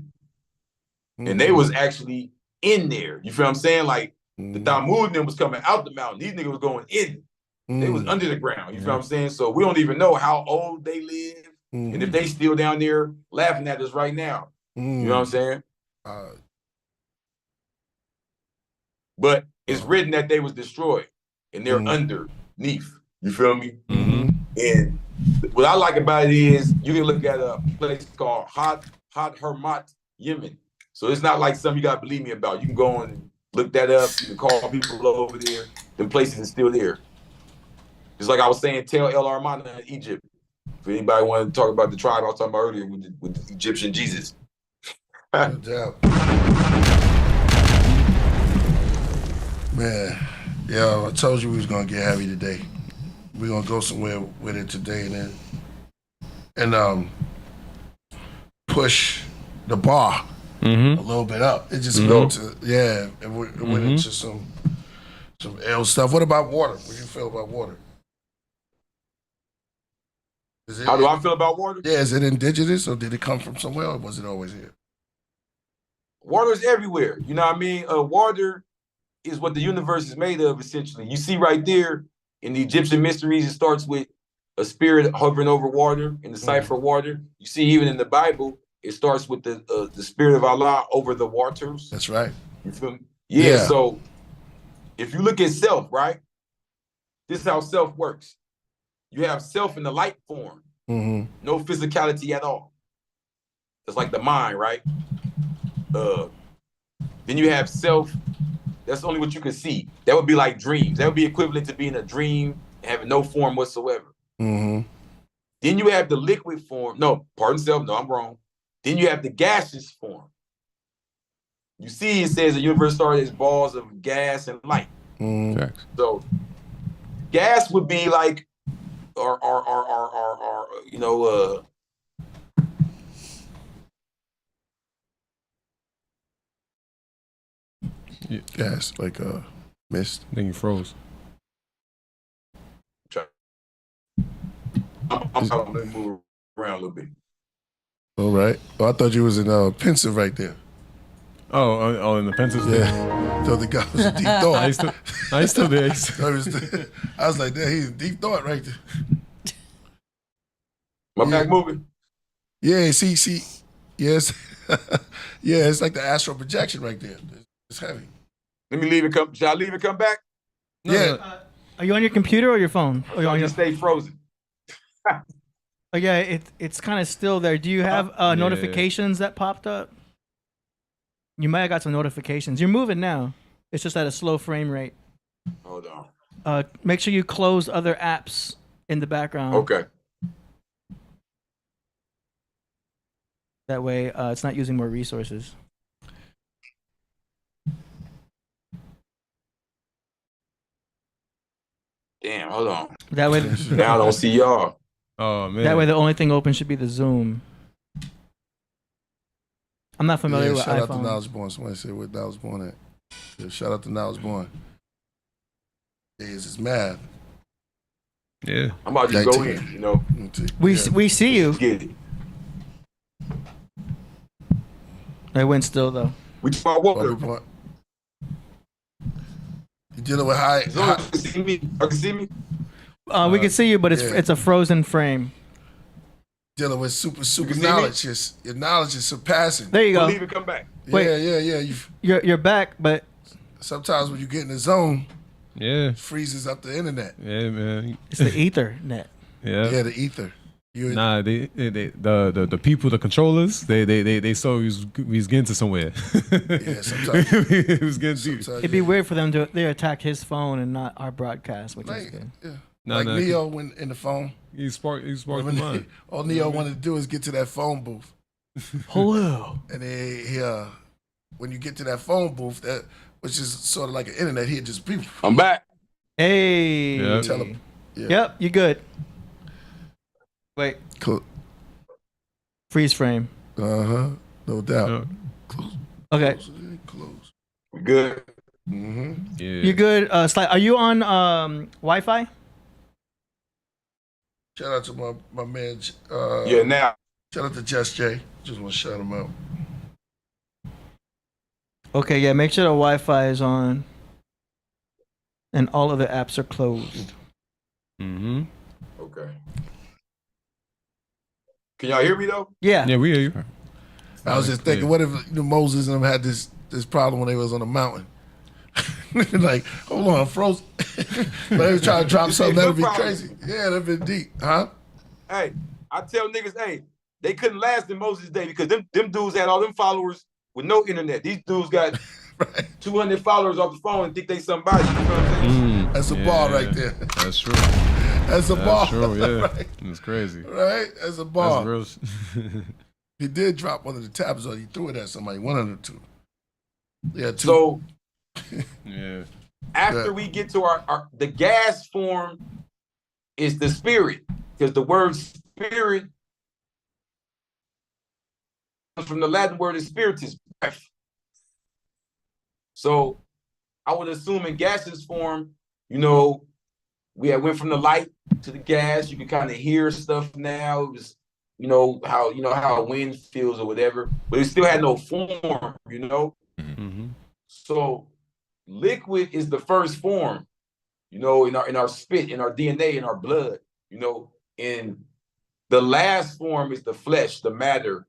And they was actually in there. You feel what I'm saying? Like the Thamud them was coming out the mountain. These niggas was going in. They was under the ground. You feel what I'm saying? So we don't even know how old they live. And if they still down there laughing at us right now. You know what I'm saying? But it's written that they was destroyed and they're underneath. You feel me? And what I like about it is you can look at a place called Hot Hermat, Yemen. So it's not like something you gotta believe me about. You can go and look that up. You can call people over there. The places are still there. Just like I was saying, Tel El Armana in Egypt. If anybody wanted to talk about the tribe I was talking about earlier with the Egyptian Jesus. No doubt. Man, yo, I told you we was gonna get heavy today. We're gonna go somewhere with it today and push the bar a little bit up. It just went to it went into some ill stuff. What about water? What do you feel about water? How do I feel about water? Yeah, is it indigenous or did it come from somewhere or was it always here? Water is everywhere. You know what I mean? Water is what the universe is made of, essentially. You see right there in the Egyptian mysteries, it starts with a spirit hovering over water in the cipher water. You see even in the Bible, it starts with the spirit of Allah over the waters. That's right. You feel me? Yeah, so if you look at self, right? This is how self works. You have self in the light form. No physicality at all. It's like the mind, right? Then you have self. That's only what you can see. That would be like dreams. That would be equivalent to being a dream, having no form whatsoever. Then Then you have the liquid form. No, pardon self. No, I'm wrong. Then you have the gaseous form. You see, it says the universe started as balls of gas and light. Facts. So gas would be like, Gas, like mist. I think you froze. I'm trying to move around a little bit. All right. Oh, I thought you was in pensive right there. Oh, in the pencils. Yeah. So the guy was in deep thought. I still there. I was like, he's in deep thought right there. My back moving. Yeah, see. Yes. Yeah, it's like the astral projection right there. It's heavy. Let me leave it. Should I leave it? Come back? Yeah. Are you on your computer or your phone? Or Or you you stay frozen? Oh yeah, it's kind of still there. Do you have notifications that popped up? You might have got some notifications. You're moving now. It's just at a slow frame rate. Hold on. Make sure you close other apps in the background. Okay. That way, it's not using more resources. Damn, hold on. That way, Now I don't see y'all. Oh man. that way, the only thing open should be the Zoom. I'm not familiar with shout out to iPhone. Knowledge Born. Somebody said where Knowledge Born at. Yeah, shout out to Knowledge Born. Yeah, it's math. Yeah. I'm about to just go 19. in, you know. We see you. Get it. It went still though. We talk about water. Point. You dealing with high. As long as you can see me, I can see me. We can see you, but it's a frozen frame. Dealing with super can see me? knowledge. Your knowledge is surpassing. There you go. Leave it, come back. Wait. Yeah. You're back, but Sometimes when you get in the zone, Yeah. it freezes up the internet. Yeah, man. it's the Ethernet. Yeah. Yeah, the ether. Nah, the people, the controllers, they saw we was getting to somewhere. Yeah, sometimes. It was getting deep. sometimes It'd be weird for them to attack his phone and not our broadcast, which is Like, good. yeah. Nah, like nah, Neo when in the phone. He sparked the When mind. all Neo wanted to do is get to that phone booth. Hello. And then when you get to that phone booth, which is sort of like an internet, he'd just be I'm back. Hey. Yeah. tell him. Yeah. Yep, you good. Wait, freeze frame. No doubt. Yeah. Okay, Close. We good. Mm-hmm. Yeah. you good? Are you on Wi-Fi? Shout out to my man. Yeah, now. Shout out to Just J. Just want to shout him out. Okay, yeah. Make sure the Wi-Fi is on, and all of the apps are closed. Mm-hmm. Okay. Can y'all hear me though? Yeah. Yeah, we hear you. I was just thinking, what if Moses and them had this problem when they was on the mountain? Like, hold on, frozen. They was trying to drop something. That'd be crazy. Yeah, that'd be deep, huh? Hey, I tell niggas, hey, they couldn't last in Moses' day because them dudes had all them followers with no internet. These dudes got 200 followers off the phone and think they somebody. You know what I'm saying? That's a ball right there. That's true. That's a ball. That's true, yeah. Right. It's crazy. Right? That's a ball. That's real. He did drop one of the tabs, or he threw it at somebody. One of the two. Yeah, two. So Yeah. after we get to our the gas form is the spirit, because the word spirit comes from the Latin word is spiritus, breath. So I would assume in gaseous form, you know, we had went from the light to the gas. You can kind of hear stuff now. It was, you know how wind feels or whatever, but it still had no form, you know. Mm-hmm. So liquid is the first form, you know, in our spit, in our DNA, in our blood, you know. And the last form is the flesh, the matter,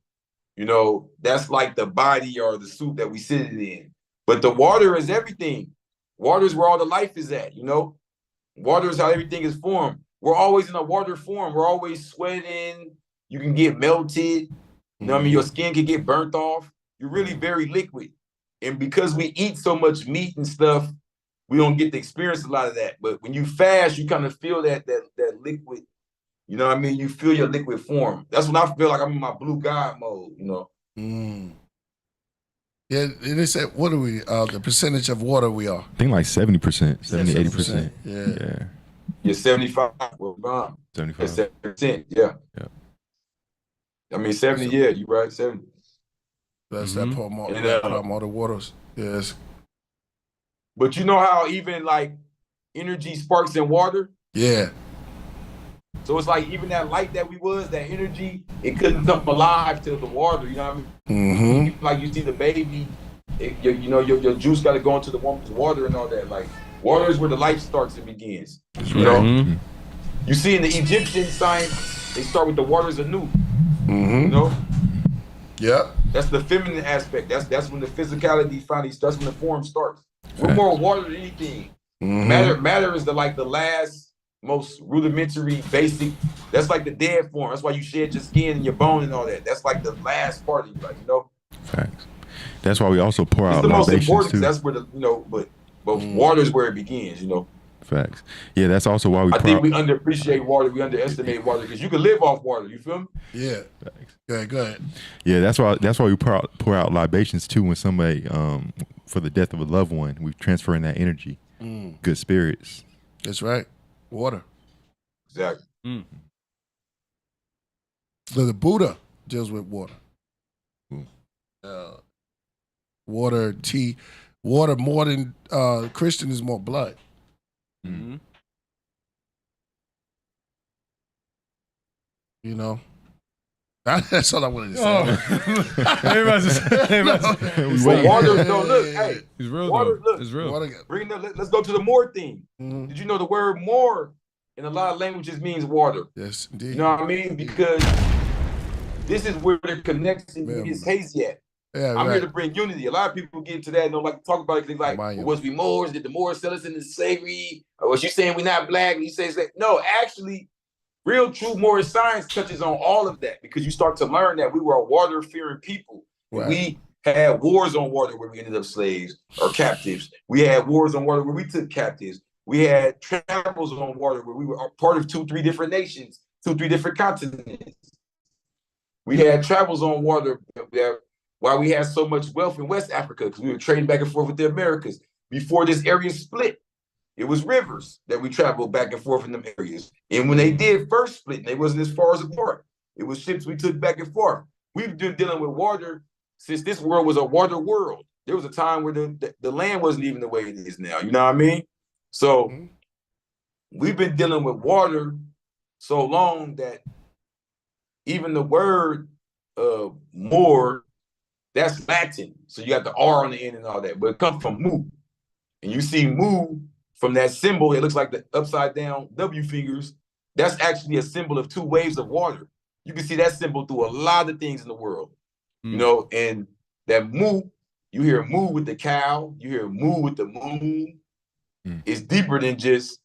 you know. That's like the body or the suit that we sit in. But the water is everything. Water is where all the life is at, you know. Water is how everything is formed. We're always in a water form. We're always sweating. You can get melted. You know what I mean? Your skin can get burnt off. You're really very liquid. And because we eat so much meat and stuff, we don't get to experience a lot of that. But when you fast, you kind of feel that liquid You know what I mean? You feel your liquid form. That's when I feel like I'm in my blue God mode, you know. Yeah, and they said, what are we, the percentage of water we are? I think like 70%, 70, 80%. Yeah. You're 75. Well, gone. 75. 7%. Yeah. Yeah. I mean, 70. Yeah, you right. 70. That's that problem, all the waters. Yes. But you know how even like energy sparks in water? Yeah. So it's like even that light that we was, that energy, it couldn't come alive till the water. You know what I mean? Like you see the baby, your juice got to go into the woman's water and all that. Like water is where the life starts and begins. You know, you see in the Egyptian science, they start with the waters anew. You know. Yep. That's the feminine aspect. That's when the physicality finally starts. When the form starts. We're more water than anything. Matter is the last, most rudimentary, basic. That's like the dead form. That's why you shed your skin and your bone and all that. That's like the last part of you, like, you know. Facts. That's why we also pour it's out the most libations important. too. That's where the but water is where it begins, you know. Facts. Yeah, that's also why we. I think we underappreciate water. We underestimate water because you can live off water. You feel me? Yeah. Facts. Go ahead. Yeah, that's why we pour out libations too. When somebody for the death of a loved one, we transferring that energy, good spirits. That's right. Water. Exactly. So the Buddha deals with water. Water, tea, water more than Christian is more blood. You know, that's all I wanted to say. Water, no, look, hey, He's real. water, Though. look, It's real. Water, let's go to the more thing. Did you know the word more in a lot of languages means water? Yes, indeed. You know what I mean? Because this is where the connection is hazy at. Yeah, I'm right. here to bring unity. A lot of people get into that and don't like to talk about it because they're like, well, was we Moors? Did the Moors sell us into slavery? Or was you saying we're not black? And you say, no, actually, real true Moorish science touches on all of that because you start to learn that we were a water-fearing people. Right. We had wars on water where we ended up slaves or captives. We had wars on water where we took captives. We had travels on water where we were part of 2-3 different nations, 2-3 different continents. We had travels on water why we had so much wealth in West Africa, because we were trading back and forth with the Americas. Before this area split, it was rivers that we traveled back and forth in them areas. And when they did first split, they wasn't as far as apart. It was ships we took back and forth. We've been dealing with water since this world was a water world. There was a time where the land wasn't even the way it is now. You know what I mean? So we've been dealing with water so long that even the word more, that's Latin. So you got the R on the end and all that, but it comes from mu. And you see mu from that symbol, it looks like the upside down W fingers. That's actually a symbol of 2 waves of water. You can see that symbol through a lot of things in the world, you know, and that mu, you hear mu with the cow, you hear mu with the moon. It's deeper than just,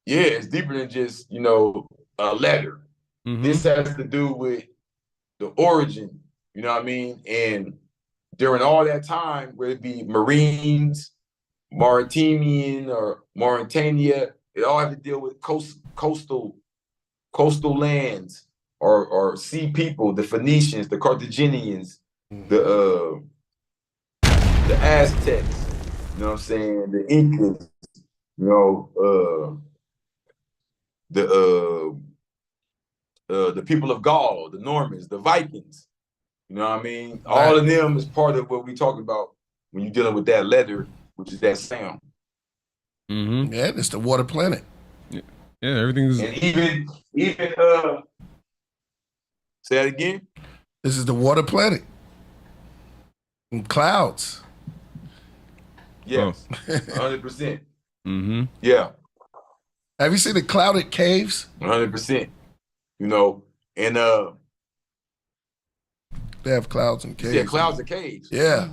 it's deeper than just, you know, a letter. This has to do with the origin, you know what I mean? And during all that time, whether it be Marines, Mauritanian or Mauritania, it all have to deal with coastal lands or sea people, the Phoenicians, the Carthaginians, the Aztecs, you know what I'm saying, the Incas, you know, the people of Gaul, the Normans, the Vikings, you know what I mean? All of them is part of what we talk about when you're dealing with that letter, which is that sound. Yeah, it's the water planet. Yeah, everything's. And even say that again. This is the water planet. And clouds. Yes, 100%. Yeah. Have you seen the clouded caves? 100%. You know, and they have clouds and caves. Yeah, clouds and caves. Yeah,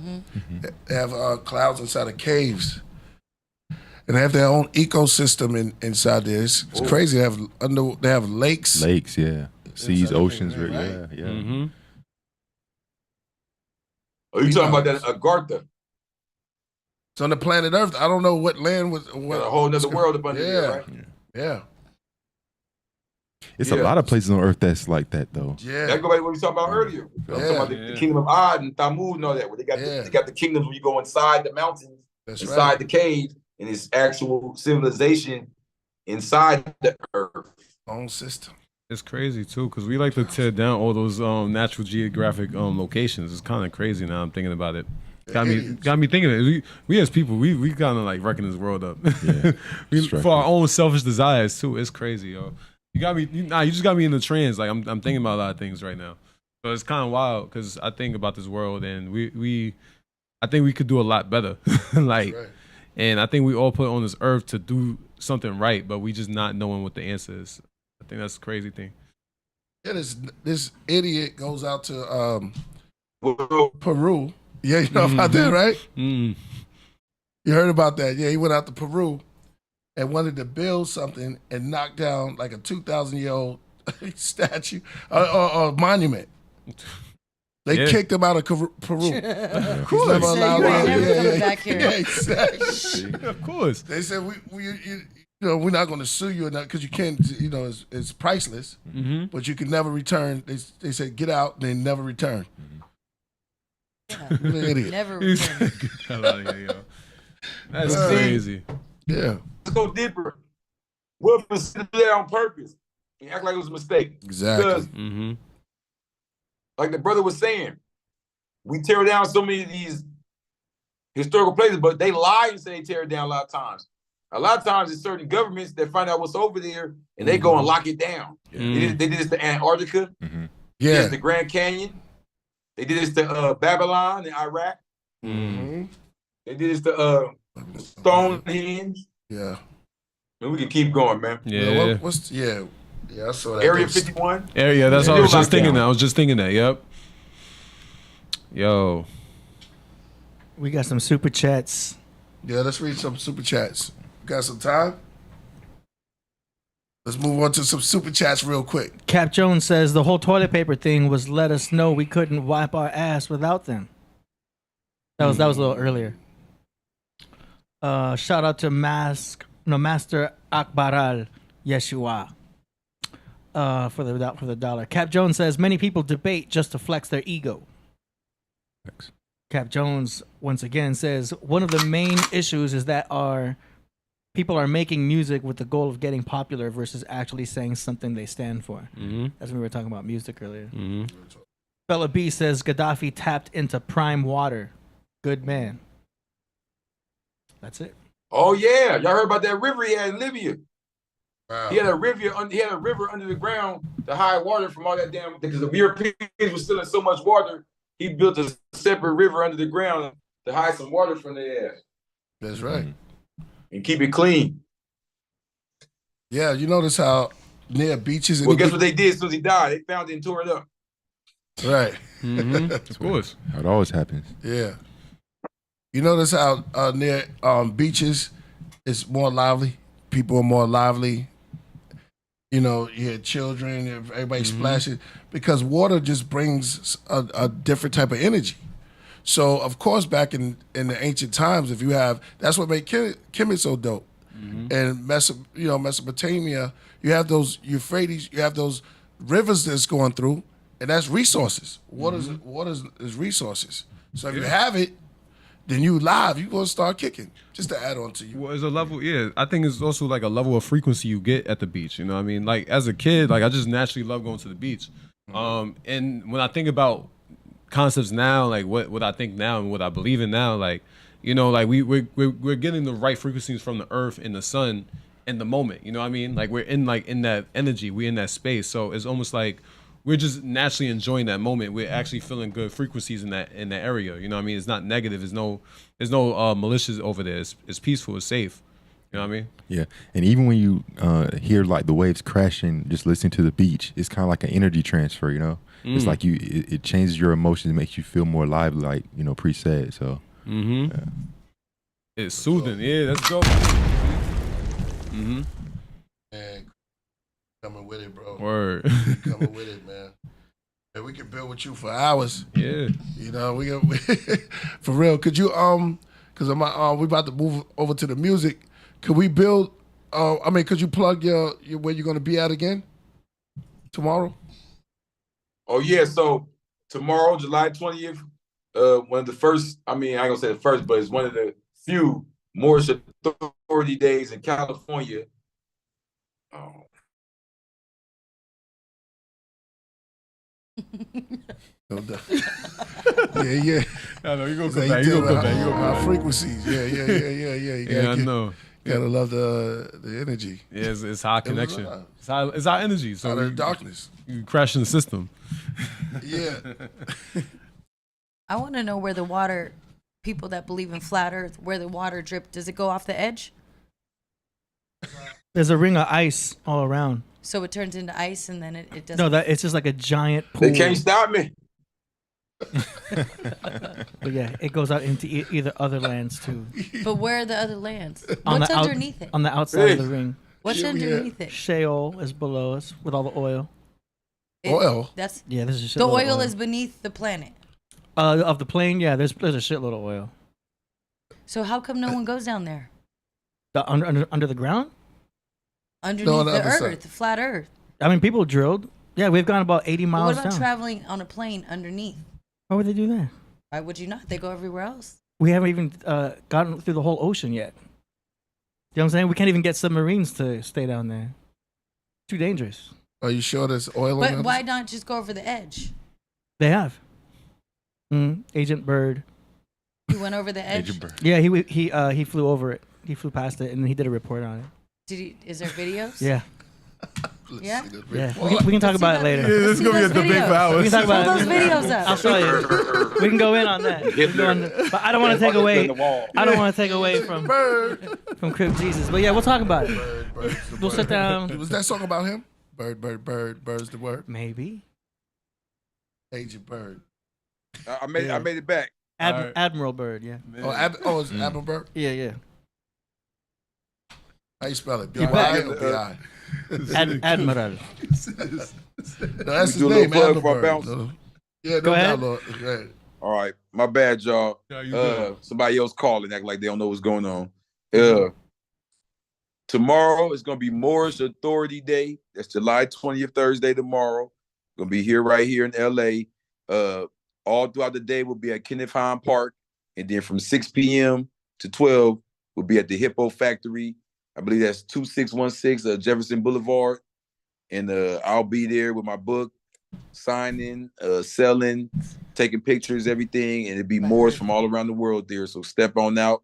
they have clouds inside of caves, and they have their own ecosystem inside there. It's crazy. They have lakes. Lakes, yeah. Seas, oceans, right? Yeah. Oh, you talking about that Agartha? It's on the planet Earth. I don't know what land was. A whole nother world up under there, right? Yeah. It's a lot of places on Earth that's like that, though. Yeah. That go back to what we talking about earlier. I'm talking about the kingdom of Ad and Thamud and all that. Where they got the kingdoms where you go inside the mountains, inside the cave, and it's actual civilization inside the earth. Own system. It's crazy too, because we like to tear down all those natural geographic locations. It's kind of crazy now. I'm thinking about it. Got me thinking of it. We as people, we kind of like wrecking this world up. For our own selfish desires too. It's crazy, yo. You got me. You just got me in the trance. Like I'm thinking about a lot of things right now. So it's kind of wild because I think about this world and I think we could do a lot better. Like, and I think we all put on this earth to do something right, but we just not knowing what the answer is. I think that's the crazy thing. Yeah, this idiot goes out to Peru. Yeah, you know about that, right? You heard about that? Yeah, he went out to Peru and wanted to build something and knock down like a 2,000-year-old statue or monument. They kicked him out of Peru. Of course. You ain't never coming back here. Yeah, exactly. Of course. They said we're not going to sue you because you can't. It's priceless. But you can never return. They said get out. And they never return. Yeah. What an idiot. Never return. Hell out of here, yo. That's crazy. Yeah. Let's go deeper. What if it's there on purpose and act like it was a mistake? Exactly. Because, like the brother was saying, we tear down so many of these historical places, but they lie and say they tear it down a lot of times. A lot of times it's certain governments that find out what's over there and they go and lock it down. They did this to Antarctica. They did this to Grand Canyon. They did this to Babylon in Iraq. They did this to Stonehenge. Yeah. And we can keep going, man. Yeah. I saw that. Area 51. Area, that's what I was just thinking that. I was just thinking that, yep. Yo. We got some super chats. Yeah, let's read some super chats. Got some time? Let's move on to some super chats real quick. Cap Jones says the whole toilet paper thing was let us know we couldn't wipe our ass without them. That was a little earlier. Shout out to Master Akbaral Yeshua for the dollar. Cap Jones says many people debate just to flex their ego. Thanks. Cap Jones once again says one of the main issues is that people are making music with the goal of getting popular versus actually saying something they stand for. That's when we were talking about music earlier. Fella B says Gaddafi tapped into prime water. Good man. That's it. Oh yeah, y'all heard about that river he had in Libya? Wow. He had a river under the ground to hide water from all that damn. Because the Europeans were stealing so much water, he built a separate river under the ground to hide some water from their ass. That's right. And keep it clean. Yeah, you notice how near beaches. Well, guess what they did as soon as he died? They found it and tore it up. Right. Of course. How it always happens. Yeah. You notice how near beaches it's more lively. People are more lively. You know, you hear children, everybody splashing because water just brings a different type of energy. So, of course, back in the ancient times, if you have, that's what made Kemet so dope. And Mesopotamia, you have those Euphrates, you have those rivers that's going through, and that's resources. Water is resources. So if you have it, then you live, you're going to start kicking. Just to add on to you. Well, it's a level, I think it's also like a level of frequency you get at the beach. You know what I mean? Like as a kid, like I just naturally love going to the beach. And when I think about concepts now, like what I think now and what I believe in now, like, you know, like we're getting the right frequencies from the earth and the sun in the moment. You know what I mean? Like we're in that energy, we're in that space. So it's almost like we're just naturally enjoying that moment. We're actually feeling good frequencies in that area. You know what I mean? It's not negative. There's no malicious over there. It's peaceful. It's safe. You know what I mean? Yeah. And even when you hear like the waves crashing, just listening to the beach, it's kind of like an energy transfer, you know? It's like it changes your emotions, it makes you feel more lively, like, you know, Priest said. So yeah. It's soothing. Yeah, that's dope. Man, coming with it, bro. Word. Coming with it, man. And we can build with you for hours. Yeah. You know, we for real. Could you because we about to move over to the music. Could we build? Could you plug your where you're gonna be at again? tomorrow? Oh yeah, so tomorrow, July 20th, one of the first, I ain't gonna say the first, but it's one of the few Moorish Authority days in California. Oh. No doubt. Yeah. I know you gonna So come back. You gonna come back. You gonna come High back. frequencies. Yeah. You Yeah, I know. Gotta love the energy. Yeah, it's high connection. love. It's high energy. So Out of the you, darkness. you crash in the system. Yeah. I want to know where the water, people that believe in flat Earth, where the water drip. Does it go off the edge? There's a ring of ice all around. So it turns into ice and then it doesn't. No, that it's just like a giant pool. They can't stop me. But yeah, it goes out into either other lands too. But where are the other lands? On What's the out- underneath it? On the outside of the Hey. ring. What's Yeah, we underneath it? Sheol is below us with all the oil. Oil? That's Yeah, this is a the shitload of oil is beneath the planet. of the plane. Yeah, there's a shitload of oil. So how come no one goes down there? The under the ground. Underneath on the the other Earth, side. the flat Earth. I mean, people drilled. Yeah, we've gone about 80 But miles what about down. traveling on a plane underneath? Why would they do that? Why would you not? They go everywhere else. We haven't even gotten through the whole ocean yet. You know what I'm saying? We can't even get submarines to stay down there. Too dangerous. Are you sure there's oil on But the why other not just go over the edge? They have. Agent Bird. You went over the edge. Agent Bird. Yeah, he flew over it. He flew past it, and then he did a report on it. Did he? Is there videos? Yeah, Let's Yeah? see the yeah. report. We can talk Let's see about it that. later. Yeah, this is see gonna be a those debate for videos. hours. We can talk Pull about those it. videos up. I'll show you. We can go in on that. We can go on the- but I don't want to take away. I don't want to take away from Crip Jesus. But yeah, we'll talk about it. Bird's the We'll word. sit down. Was that song about him? Bird's the word. Maybe. Agent Bird. I made it back. Alright. Admiral Bird. Yeah. It's Admiral Bird. Yeah. How you spell it? You bet. B-I or B-I? Admiral. No, that's his do a name, little plug Admiral for our Bird. bounce? No. Yeah, Go no ahead. doubt, Lord. Go ahead. All right, my bad, y'all. Yeah, you good. Somebody else calling, act like they don't know what's going on. Tomorrow is gonna be Moorish Authority Day. That's July 20th, Thursday. Tomorrow, gonna be right here in LA. All throughout the day, we'll be at Kenneth Hahn Park, and then from 6 p.m. to 12, we'll be at the Hippo Factory. I believe that's 2616 Jefferson Boulevard, and I'll be there with my book, signing, selling, taking pictures, everything, and it'd be Moors from all around the world there. So step on out,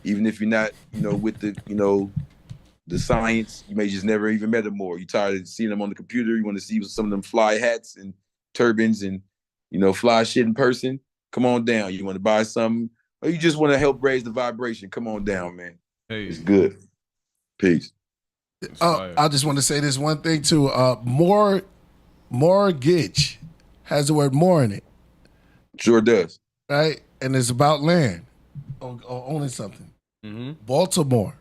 even if you're not, with the science, you may just never even met a Moor. You're tired of seeing them on the computer. You want to see some of them fly hats and turbans and fly shit in person. Come on down. You want to buy something, or you just want to help raise the vibration. Come on down, man. Hey, It's good. Peace. fire. I just want to say this one thing too. Mortgage has the word more in it, Sure does. right? And it's about land or owning something. Baltimore.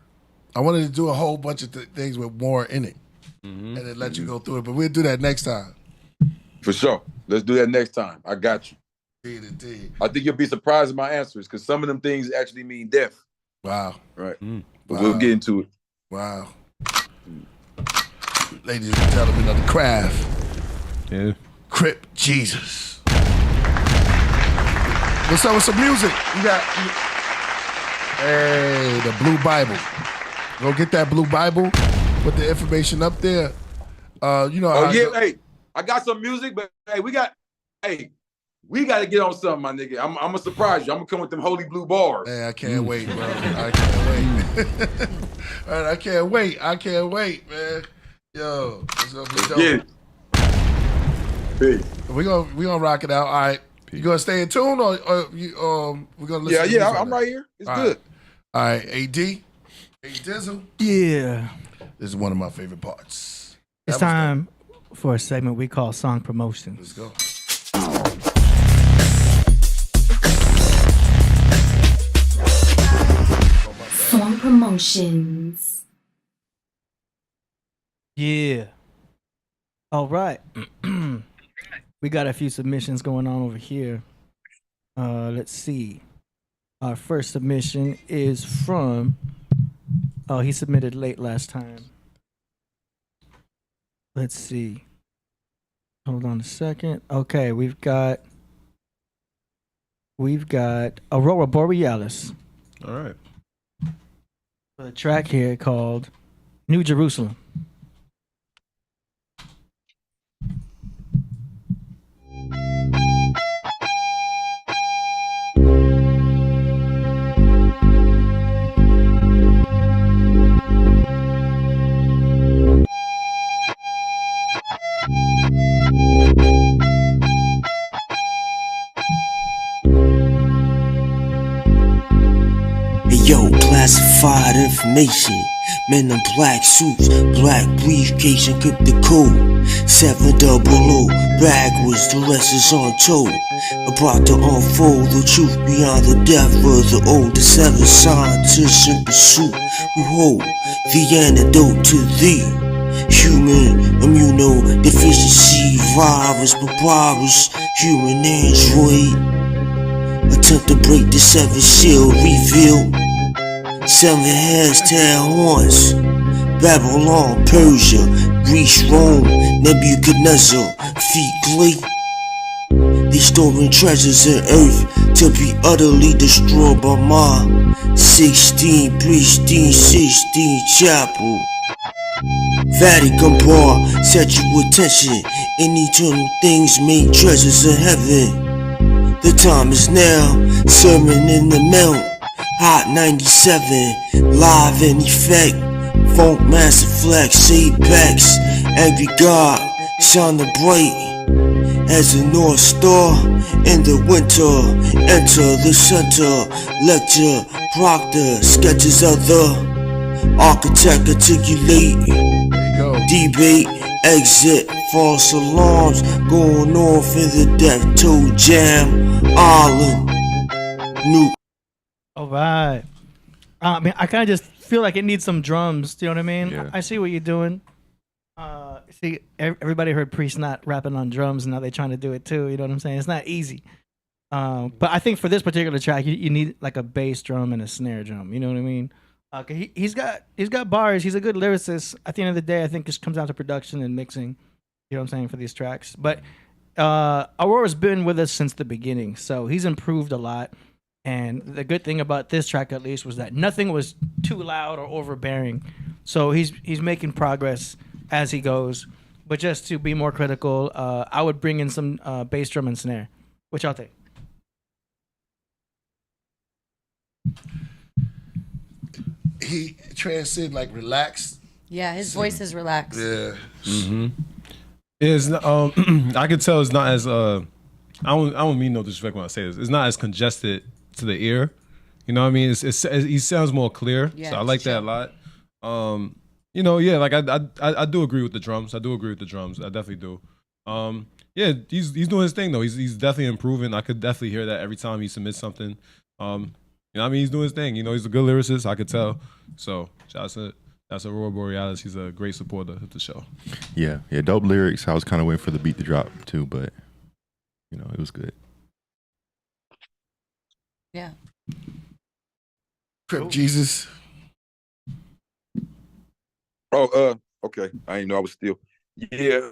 I wanted to do a whole bunch of things with more in it, and then let you go through it. But we'll do that next time. For sure. Let's do that next time. I got you. Indeed. I think you'll be surprised at my answers because some of them things actually mean death. Wow. Right. Mm. But Wow. we'll get into it. Wow. Ladies and gentlemen of the craft, Yeah. Crip Jesus. What's up with some music? Hey, the Blue Bible. Go get that Blue Bible. Put the information up there. Oh yeah, hey, I got some music, but hey, we got to get on something, my nigga. I'm gonna surprise you. I'm gonna come with them holy blue bars. Hey, I can't wait, bro. I can't wait. All right, I can't wait, man. Yo, it's gonna be dope. Yeah. Peace. We gonna rock it out. All right. You gonna stay in tune or you we're gonna listen to Yeah, music I'm right here. It's All good. All right, AD Dizzle. Yeah. This is one of my favorite parts. It's That was time for a segment we call song promotion. Let's go. Song promotions. Yeah. All right. We got a few submissions going on over here. Let's see. Our first submission is from. Oh, he submitted late last time. Let's see. Hold on a second. Okay, we've got Aurora Borealis All right. with a track here called New Jerusalem. Yo, classified information. Men in black suits, black briefcase, and Crip the code. 700, backwards, the rest is on tow. About to unfold the truth beyond the death of the older 7 scientists in pursuit who hold the antidote to the human immunodeficiency virus, barbarous human android. Attempt to break the 7 shield, reveal 7 heads, 10 horns. Babylon, Persia, Greece, Rome, Nebuchadnezzar, feet clay. They storing treasures in earth to be utterly destroyed by my 16 pristine, 16 chapel. Vatican bar, sexual attention, and eternal things made treasures in heaven. The time is now, Sermon in the Mount, Hot 97, live in effect, Funk Master Flex, Apex, Angry God, shine the bright as a North Star in the winter. Enter the center, lecture, proctor, sketches of the architect, articulate, debate, exit, false alarms, going off in the death toe jam, island, new. All right. I mean, I kind of just feel like it needs some drums. Do you know what I mean? Yeah. I see what you're doing. See, everybody heard Priest not rapping on drums, and now they're trying to do it too. You know what I'm saying? It's not easy. But I think for this particular track, you need like a bass drum and a snare drum. You know what I mean? He's got bars. He's a good lyricist. At the end of the day, I think it just comes down to production and mixing. You know what I'm saying, for these tracks. But Aurora's been with us since the beginning, so he's improved a lot. And the good thing about this track, at least, was that nothing was too loud or overbearing. So he's making progress as he goes. But just to be more critical, I would bring in some bass drum and snare. What y'all think? He transcend like relaxed. Yeah, his voice is relaxed. Yeah. Mm-hmm. It's I could tell it's not as I don't mean no disrespect when I say this. It's not as congested to the ear. You know what I mean? He sounds more clear. Yeah, so I like that a lot. Yeah, like I do agree with the drums. I definitely do. Yeah, he's doing his thing though. He's definitely improving. I could definitely hear that every time he submits something. You know what I mean? He's doing his thing. You know, he's a good lyricist. I could tell. So shout out to Aurora Borealis. He's a great supporter of the show. Yeah, dope lyrics. I was kind of waiting for the beat to drop too, but you know, it was good. Yeah. Crip Jesus. Oh, okay. I didn't know I was still. Yeah,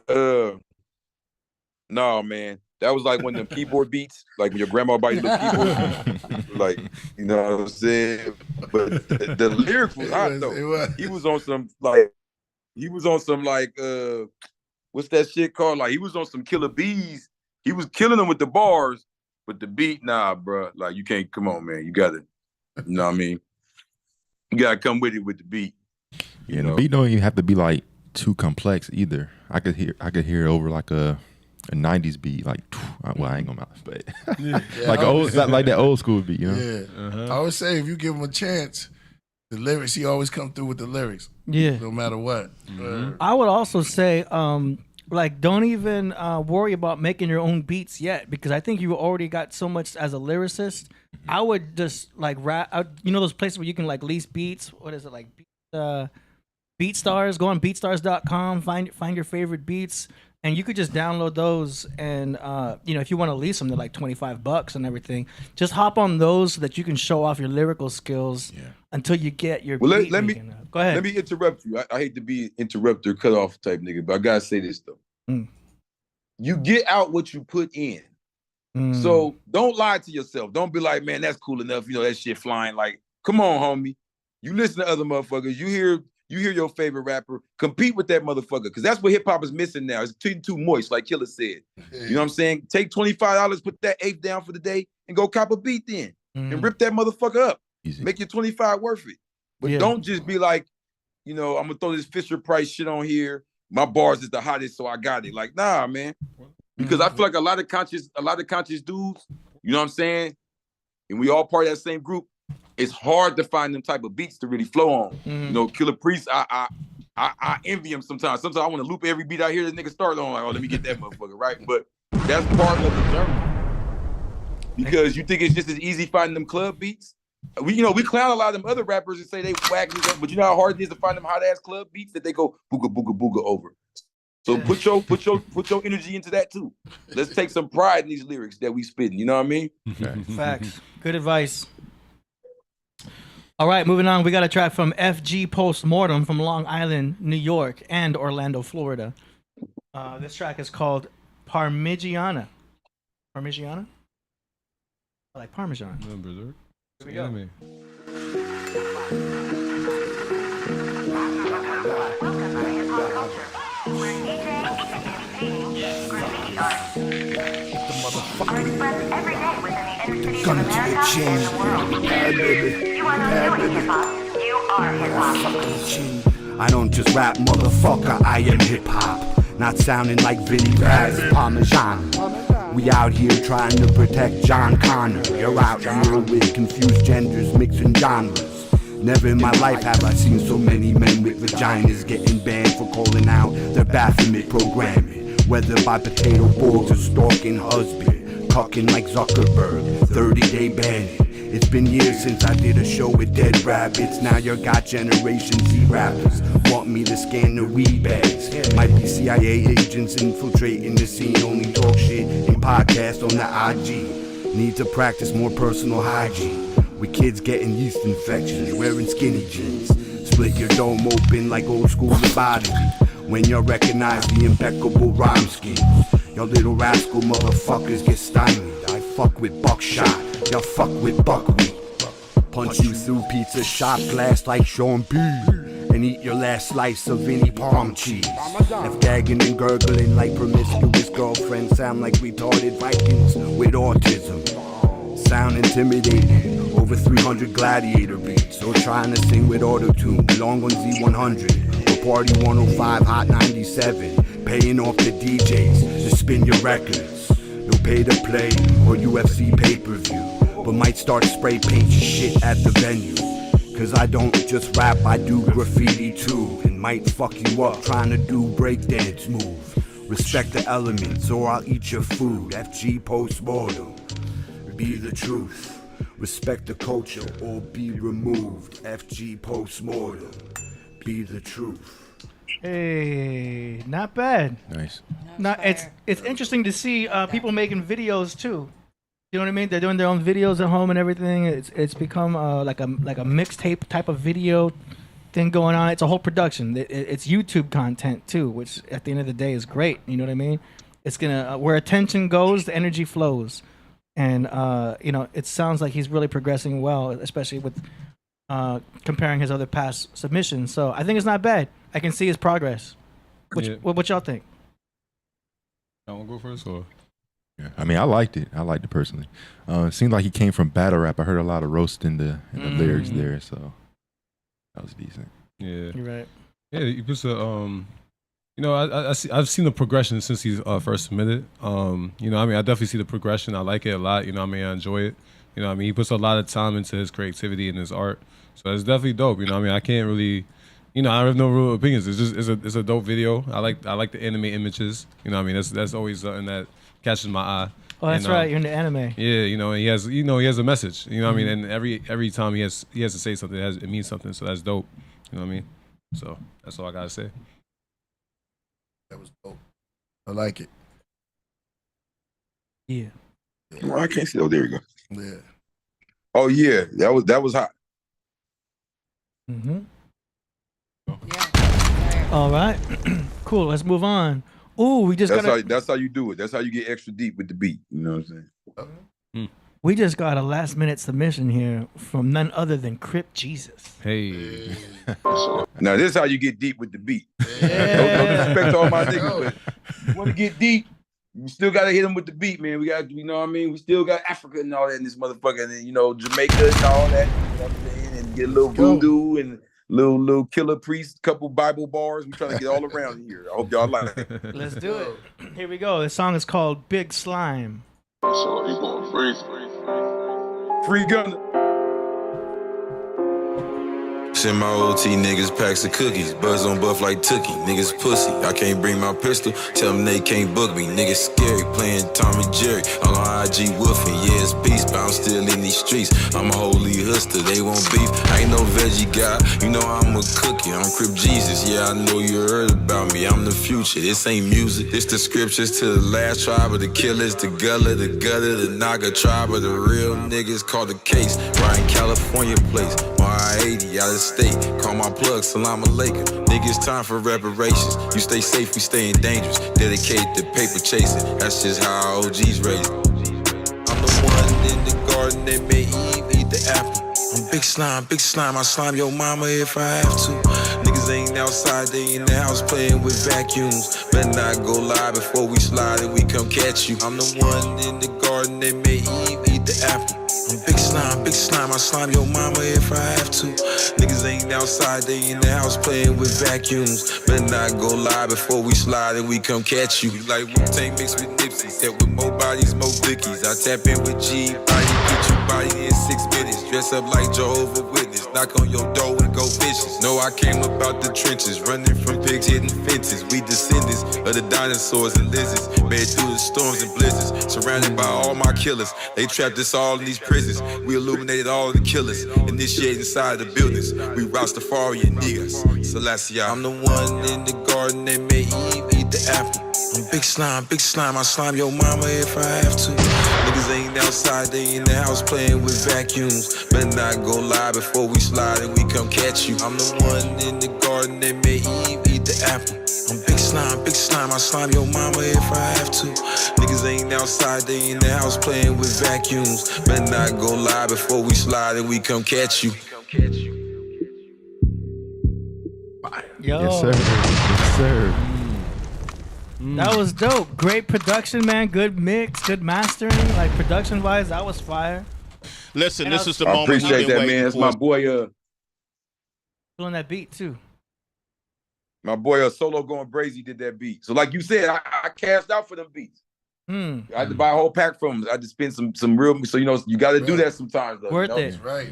no, man. That was like one of them keyboard beats, like when your grandma buy you the keyboard. Like, you know what I'm saying? But the lyrics was hot though. He was on some like what's that shit called? Like he was on some Killer Bees. He was killing them with the bars, but the beat, nah, bro. Like you can't, come on, man. You gotta, you know what I mean? You gotta come with it with the beat. Yeah, the beat don't even have to be like too complex either. I could hear it over like a 90s beat, like, well, I ain't gonna mouth, but like that old school beat, you know? Yeah. I would say if you give him a chance, the lyrics, he always come through with the lyrics. Yeah. No matter what. I would also say, like, don't even worry about making your own beats yet, because I think you already got so much as a lyricist. I would just like rap. You know those places where you can like lease beats. What is it, like? BeatStars. Go on BeatStars.com. Find your favorite beats, and you could just download those. And you know, if you want to lease them, they're like $25 and everything. Just hop on those so that you can show off your lyrical skills until you get your. Well, beat let me go ahead. Let me interrupt you. I hate to be interrupter, cut off type nigga, but I gotta say this though. you get out what you put in. So don't lie to yourself. Don't be like, man, that's cool enough. You know, that shit flying. Like, come on, homie. You listen to other motherfuckers. You hear your favorite rapper. Compete with that motherfucker. Because that's what hip hop is missing now. It's too moist, like Killah said. You know what I'm saying? Take $25, put that 8 down for the day, and go cop a beat then. And rip that motherfucker up. Easy. Make your 25 worth it. But don't just be like, you know, I'm gonna throw this Fisher Price shit on here. My bars is the hottest, so I got it. Like, nah, man. Because I feel like a lot of conscious dudes, you know what I'm saying? And we all part of that same group. It's hard to find them type of beats to really flow on. You know, Killah Priest, I envy him sometimes. Sometimes I want to loop every beat I hear this nigga start on. Like, oh, let me get that motherfucker, right? But that's part of the journey. Because you think it's just as easy finding them club beats. We clown a lot of them other rappers and say they whack, but you know how hard it is to find them hot ass club beats that they go booga booga booga over. So put your energy into that too. Let's take some pride in these lyrics that we spitting. You know what I mean? Facts. Good advice. All right, moving on. We got a track from FG Postmortem from Long Island, New York, and Orlando, Florida. This track is called Parmigiana. Parmigiana? I like Parmesan. No, berserk. Here we go. Anime. Gun to your chin. Bad baby. Bad baby. I don't just rap, motherfucker, I am hip-hop. Not sounding like Vinny Raz, Parmesan. We out here trying to protect John Connor. You're out here with confused genders, mixing genres. Never in my life have I seen so many men with vaginas getting banned for calling out their Baphomet programming. Whether by potato balls or stalking husband, cucking like Zuckerberg, 30-day banning. It's been years since I did a show with dead rabbits. Now you got Generation Z rappers want me to scan the weed bags. Might be CIA agents infiltrating the scene. Only talk shit in podcasts on the IG. Need to practice more personal hygiene. With kids getting yeast infections, wearing skinny jeans. Split your dome open like old school lobotomy. When you recognize the impeccable rhyme schemes. Your little rascal motherfuckers get stymied. I fuck with buckshot. Y'all fuck with buckwheat. Punch you through pizza shot glass like Sean P. And eat your last slice of any palm cheese. Left gagging and gurgling like promiscuous girlfriends. Sound like retarded Vikings with autism. Sound intimidating. Over 300 gladiator beats. Or trying to sing with auto-tune. Long on Z100. Or Party 105 Hot 97. Paying off the DJs to spin your records. You'll pay to play or UFC pay-per-view, but might start spray paint shit at the venue. Cause I don't just rap, I do graffiti too. And might fuck you up trying to do breakdance move. Respect the elements or I'll eat your food. FG Postmortem, be the truth. Respect the culture or be removed. FG Postmortem, be the truth. Hey, not bad. Nice. It's interesting to see people making videos too. You know what I mean? They're doing their own videos at home and everything. It's become like a mixtape type of video thing going on. It's a whole production. It's YouTube content too, which at the end of the day is great. You know what I mean? It's gonna where attention goes, the energy flows, and it sounds like he's really progressing well, especially with comparing his other past submissions. So I think it's not bad. I can see his progress. What y'all think? I want to go first, or? Yeah, I mean, I liked it. I liked it personally. It seemed like he came from battle rap. I heard a lot of roast in the lyrics there, so that was decent. Yeah, you're right. Yeah, he puts a I've seen the progression since he's first submitted. I definitely see the progression. I like it a lot. I enjoy it. He puts a lot of time into his creativity and his art, so it's definitely dope. I can't really. I have no real opinions. It's a dope video. I like the anime images. That's always something that catches my eye. Oh, that's right. You're in the anime. Yeah, and he has a message. And every time he has to say something, it means something. So that's dope. You know what I mean? So that's all I gotta say. That was dope. I like it. Yeah. Well, I can't see. Oh, there you go. Yeah. Oh yeah, that was hot. All right. Cool. Let's move on. Ooh, we just That's how you do it. That's how you get extra deep with the beat. You know what I'm saying? We just got a last minute submission here from none other than Crip Jesus. Hey. Now this is how you get deep with the beat. No disrespect to all my niggas, but you want to get deep, you still got to hit them with the beat, man. We got, you know what I mean? We still got Africa and all that in this motherfucker, and then, you know, Jamaica and all that. You know what I'm saying? And get a little voodoo and little Killah Priest, couple Bible bars. We trying to get all around here. I hope y'all like it. Let's do it. Here we go. This song is called Big Slime. So he going Free gunner. Send my OT niggas packs of cookies, buzz on buff like Tookie. Niggas pussy, I can't bring my pistol, tell them they can't book me. Niggas scary, playing Tom and Jerry, all on IG woofing. Yeah, it's peace, but I'm still in these streets. I'm a holy huster, they want beef. I ain't no veggie guy, you know I'm a cookie. I'm Crip Jesus, yeah, I know you heard about me. I'm the future, this ain't music. This the scriptures to the last tribe of the killers, the gutter, the Naga tribe of the real niggas called the case. Right in California place, Y80 out of state. Call my plug, salam alaikum. Niggas, time for reparations. You stay safe, we staying dangerous. Dedicated to paper chasing. That's just how our OGs raised. I'm the one in the garden that made Eve eat the apple. I'm big slime, I slime your mama if I have to. Niggas ain't outside, they in the house playing with vacuums. Better not go live before we slide and we come catch you. I'm the one in the garden that made Eve eat the apple. I'm big slime, I slime your mama if I have to. Niggas ain't outside, they in the house playing with vacuums. Better not go live before we slide and we come catch you. Like Wu-Tang mixed with Nipsey, set with more bodies, more blickies. I tap in with G, body, get you body in 6 minutes. Dress up like Jehovah's Witness, knock on your door and go vicious. No, I came up out the trenches, running from pigs, hitting fences. We descendants of the dinosaurs and lizards, made through the storms and blizzards. Surrounded by all my killers, they trapped us all in these prisons. We illuminated all of the killers, initiate inside the buildings. We Rastafari and niggas. Selassie, I'm the one in the garden that made Eve eat the apple. I'm big slime, I slime your mama if I have to. Niggas ain't outside, they in the house playing with vacuums. Better not go live before we slide and we come catch you. I'm the one in the garden that made Eve eat the apple. I'm big slime, I slime your mama if I have to. Niggas ain't outside, they in the house playing with vacuums. Better not go live before we slide and we come catch you. Yo. Yes, sir. Yes, sir. That was dope. Great production, man. Good mix, good mastering. Like production-wise, that was fire. Listen, And this is the I moment. appreciate that, man. It's my boy, Feeling that beat too. Solo Going Brazy did that beat. So like you said, I cashed out for them beats. I had to buy a whole pack from them. I had to spend some real, so you know, you got to do that sometimes though. Worth you know? it. Right.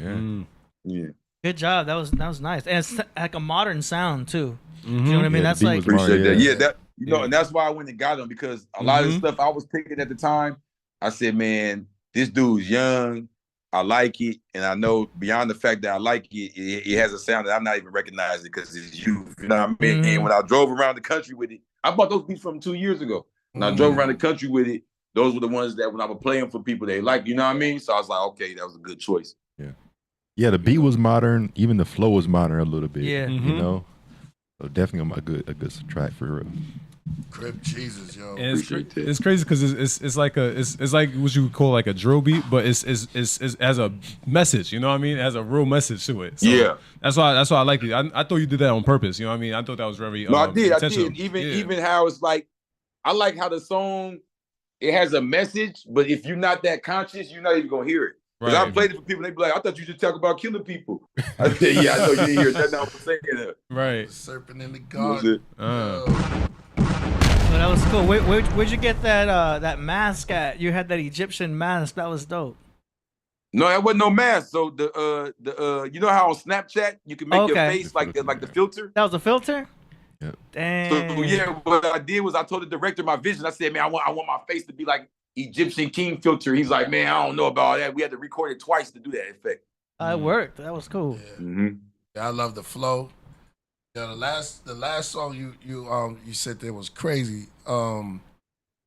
Yeah. Good job. That was nice. And it's like a modern sound too. You know what I mean? That's like Appreciate that. Yeah, that you know, and that's why I went and got them, because a lot of the stuff I was picking at the time, I said, man, this dude's young. I like it, and I know beyond the fact that I like it, it has a sound that I'm not even recognizing because it's youth. You know what I mean? And when I drove around the country with it, I bought those beats from 2 years ago. When I drove around the country with it, those were the ones that when I would play them for people they like. You know what I mean? So I was like, okay, that was a good choice. Yeah, the beat was modern. Even the flow was modern a little bit. Yeah. You know? So definitely a good track for real. Crip Jesus, yo. And it's crazy because it's like what you would call like a drill beat, but it's as a message. You know what I mean? It has a real message to it. So Yeah. That's why I like it. I thought you did that on purpose. You know what I mean? I thought that was very No, I did. intentional. Even how it's like, I like how the song, it has a message, but if you're not that conscious, you're not even gonna hear it. Because I played it for people, they be like, I thought you just talk about killing people. I said, yeah, I know you didn't hear that. Now I'm saying that. Right. The serpent in the garden. But that was cool. Where'd you get that mask at? You had that Egyptian mask. That was dope. No, that wasn't no mask. So the you know how on Snapchat you can make your face like the filter? That was a filter? Yep. Dang. So yeah, what I did was I told the director my vision. I said, man, I want my face to be like Egyptian king filter. He's like, man, I don't know about that. We had to record it twice to do that effect. It worked. That was cool. Yeah, I love the flow. Yeah, the last song you said there was crazy.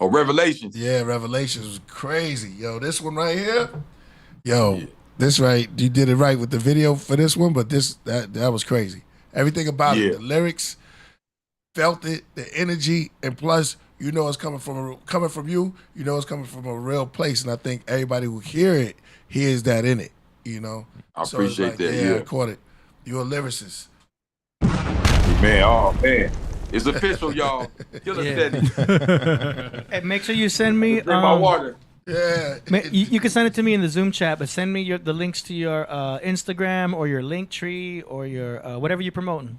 Revelations. Yeah, Revelations was crazy. Yo, this one right here. Yo, this right, you did it right with the video for this one, but that was crazy. Everything about it, the lyrics, felt it, the energy, and plus you know it's coming from you. You know it's coming from a real place, and I think everybody who hear it hears that in it. You know, I appreciate that. Yeah, I caught it. You're a lyricist, man. Oh man, it's official, y'all. Killah steady. Hey, make sure you send me Drink my water. Yeah, you can send it to me in the Zoom chat, but send me the links to your Instagram or your link tree or your whatever you're promoting.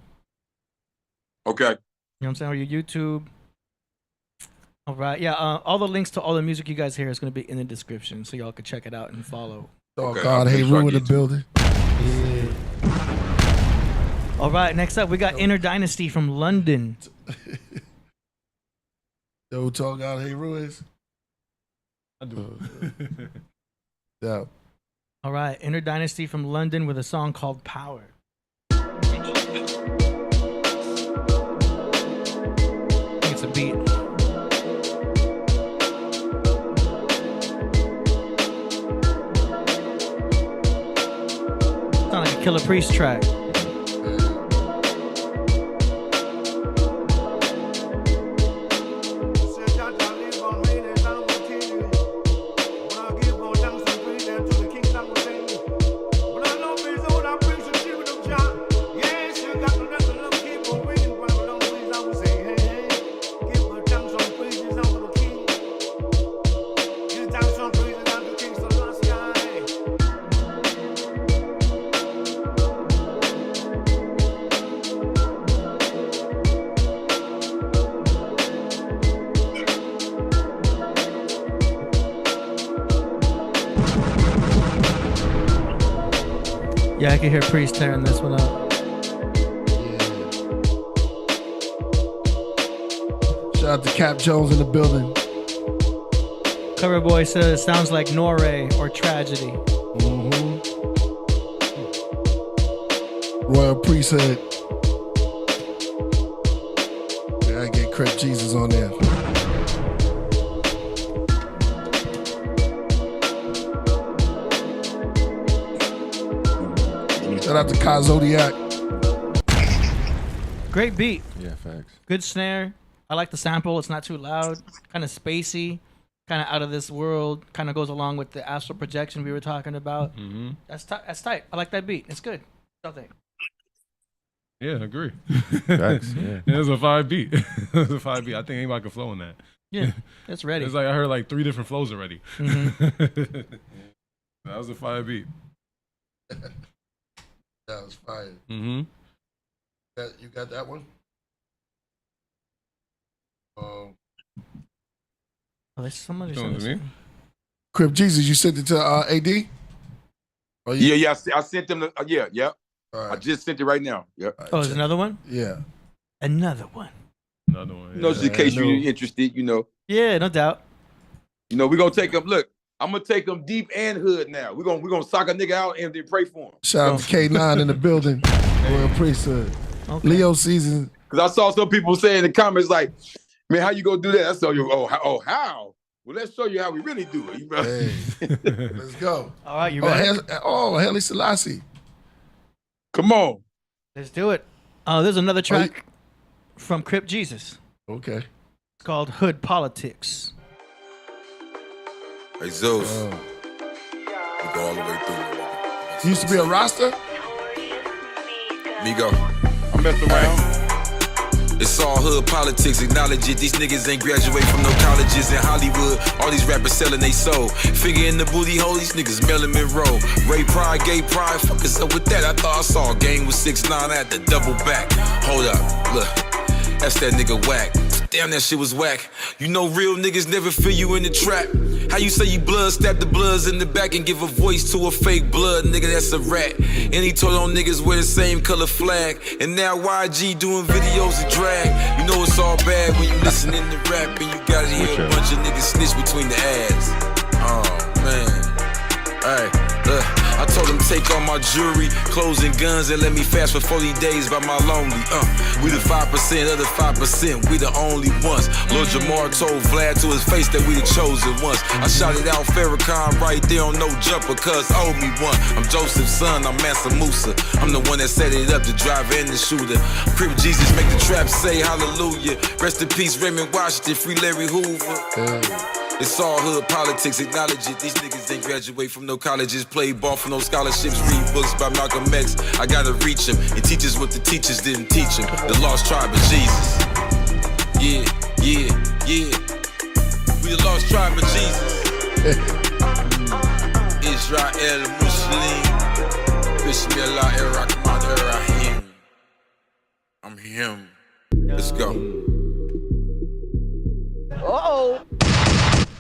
Okay. You know what I'm saying? Or your YouTube. All right. Yeah. All the links to all the music you guys hear is going to be in the description, so y'all can check it out and follow. Oh God, hey, Rue in the building. Yeah. All right. Next up, we got Inner Dynasty from London. Yo, talk God, hey, Rue is. I do. Yeah. All right. Inner Dynasty from London with a song called Power. I think it's a beat. Sound like a Killah Priest track. Yeah, I can hear Priest tearing this one up. Yeah. Shout out to Cap Jones in the building. Cover Boy says sounds like Norway or Tragedy. Royal Priesthood. Yeah, I get Crip Jesus on there. Shout out to Kai Zodiac. Great beat. Yeah, facts. Good snare. I like the sample. It's not too loud. Kind of spacey. Kind of out of this world. Kind of goes along with the astral projection we were talking about. Mm-hmm. That's tight. I like that beat. It's good. What do you think? Yeah, I agree. Facts, yeah. It was a 5 beat. It was a 5 beat. I think anybody can flow in that. Yeah, it's ready. It's like I heard like 3 different flows already. Mm-hmm. That was a 5 beat. That was fire. Mm-hmm. You got that one? Oh, there's somebody Doing sent to me? Crip Jesus, you sent it to AD? Yeah, I sent them. Yeah. All right. I just sent it right now. Yep. Oh, there's another one? Yeah. Another one. Another one. You know, just in case you're interested, you know. Yeah, no doubt. You know, we're gonna take them. Look, I'm gonna take them deep and hood now. We're gonna sock a nigga out and then pray for him. Shout out to K9 in the building. Royal Priesthood. Okay. Leo season. Because I saw some people say in the comments like, man, how you gonna do that? I saw you. Oh, how? Well, let's show you how we really do it. Hey, let's go. All right, you ready? Haile Selassie. Come on. Let's do it. There's another track from Crip Jesus. Okay. It's called Hood Politics. Hey, Zeus. We go all the way through. You used to be a roster? Migo. I messed around. It's all hood politics, acknowledge it. These niggas ain't graduate from no colleges in Hollywood. All these rappers selling they soul. Finger in the booty hole, these niggas Marilyn Monroe. Ray Pride, gay pride, fuck us up with that. I thought I saw a gang with 6ix9ine, I had to double back. Hold up, look, that's that nigga whack. Damn, that shit was whack. You know real niggas never feel you in the trap. How you say you blood, stab the bloods in the back and give a voice to a fake blood, nigga, that's a rat. And he told on niggas wear the same color flag. And now YG doing videos of drag. You know it's all bad when you listening to rap and you gotta hear a bunch of niggas snitch between the ads. Oh, man. Hey, look, I told him take all my jewelry, clothes and guns, and let me fast for 40 days by my lonely. We the 5% of the 5%, we the only ones. Lord Jamar told Vlad to his face that we the chosen ones. I shouted out Farrakhan right there on No Jumper, cuz owe me one. I'm Joseph's son, I'm Mansa Musa. I'm the one that set it up, the driver and the shooter. Crip Jesus make the trap say hallelujah. Rest in peace, Raymond Washington, free Larry Hoover. It's all hood politics, acknowledge it. These niggas ain't graduate from no colleges, play ball for no scholarships, read books by Malcolm X. I gotta reach him and teach us what the teachers didn't teach him. The lost tribe of Jesus. Yeah, yeah, yeah. We the lost tribe of Jesus. Israel Muslim. Bismillah ar-Rahman ar-Rahim. I'm him. Let's go. Uh-oh.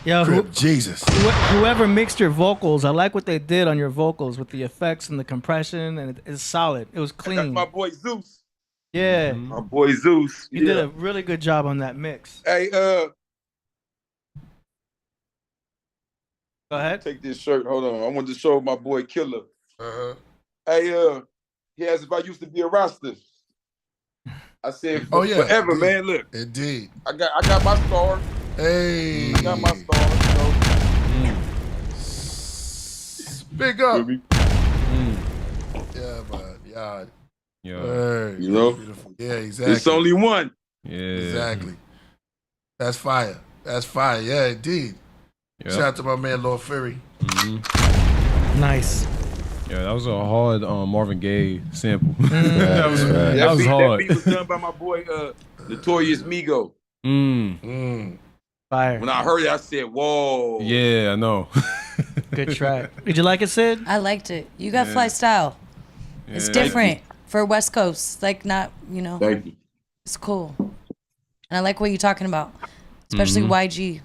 Yo, Jesus. Whoever mixed your vocals, I like what they did on your vocals with the effects and the compression, and it's solid. It was clean. That's my boy Zeus. Yeah. My boy Zeus. You did a really good job on that mix. Hey, go ahead. Take this shirt. Hold on. I want to show my boy Killah. Hey, he asked if I used to be a Rasta. I said, forever, indeed. man. Look, indeed. I got my star. Hey, I got my star. Big up. Yeah, man. Yeah. Yeah. You know? Beautiful. Yeah, exactly. It's only one. Yeah. Exactly. That's fire. That's fire. Yeah, indeed. Yep. Shout out to my man Lord Fury. Nice. Yeah, that was a hard Marvin Gaye sample. that was hard. That beat was done by my boy Notorious Migo. Fire. When I heard it, I said, whoa. Yeah, I know. Good track. Did you like it, Sid? I liked it. You got fly style. It's different for West Coast. Like not, you know. Thank you. It's cool. And I like what you're talking about. Especially YG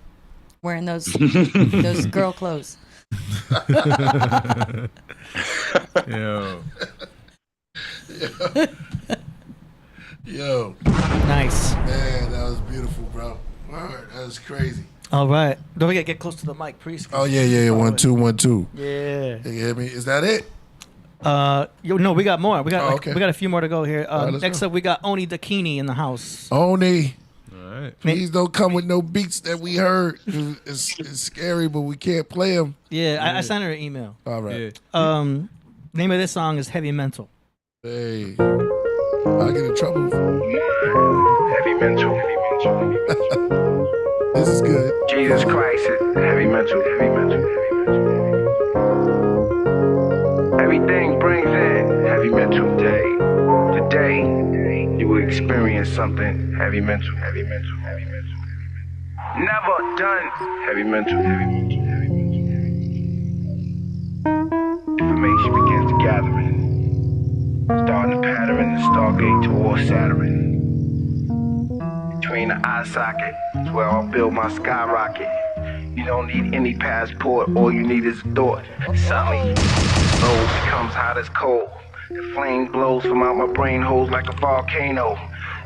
wearing those girl clothes. Yo. Nice. Man, that was beautiful, bro. Word, that was crazy. All right. Don't forget, get close to the mic, Priest. Oh, yeah. 1, 2, 1, 2. Yeah. You hear me? Is that it? No, we got more. We got okay. we got a few more to go here. right, Next up, we got Oni Dakini in the house. Oni. All right. Please don't come with no beats that we heard. It's scary, but we can't play them. Yeah, I sent her an email. All right. Name of this song is Heavy Mental. Hey. I get in trouble. Heavy mental. This is good. Jesus Christ, heavy mental. Everything brings in heavy mental day. Today, you will experience something heavy mental. Never done heavy mental. Information begins to gather in. Starting a pattern in the Stargate towards Saturn. Between the eye socket is where I'll build my skyrocket. You don't need any passport, all you need is a thought. Suddenly, soul becomes hot as coal. The flame blows from out my brain holes like a volcano.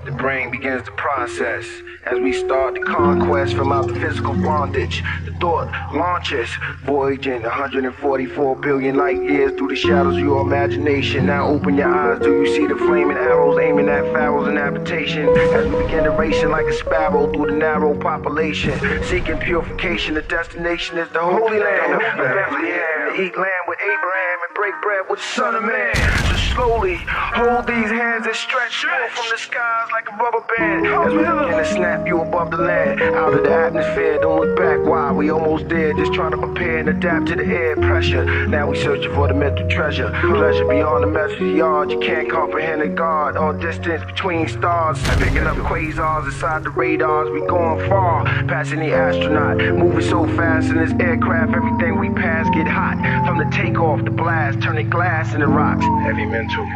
The brain begins to process as we start the conquest from out the physical bondage. The thought launches, voyaging 144 billion light years through the shadows of your imagination. Now open your eyes, do you see the flaming arrows aiming at pharaohs and habitation? As we begin to racing like a sparrow through the narrow population, seeking purification, the destination is the Holy Land of Bethlehem. To eat lamb with Abraham and break bread with the Son of Man. So slowly hold these hands and stretch forth from the skies like a rubber band as we begin to snap you above the land, out of the atmosphere. Don't look back, why? We almost there, just trying to prepare and adapt to the air pressure. Now we searching for the mental treasure, pleasure beyond the measured yard. You can't comprehend a God or distance between stars. Picking up quasars inside the radars. We going far, passing the astronaut, moving so fast in this aircraft. Everything we pass get hot, from the takeoff, the blast, turning glass into rocks. Heavy mental.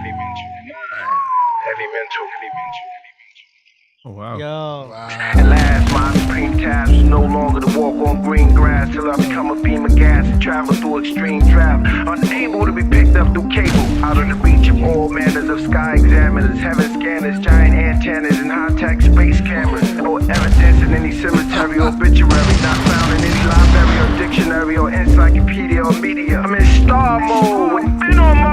Oh, wow. Yo. At last, my supreme task was no longer to walk on green grass till I become a beam of gas and travel through extreme draft, unable to be picked up through cable, out of the reach of all manners of sky examiners, heaven scanners, giant antennas, and high-tech space cameras. No evidence in any cemetery or obituary, not found in any library or dictionary or encyclopedia or media. I'm in star mode, with fin on my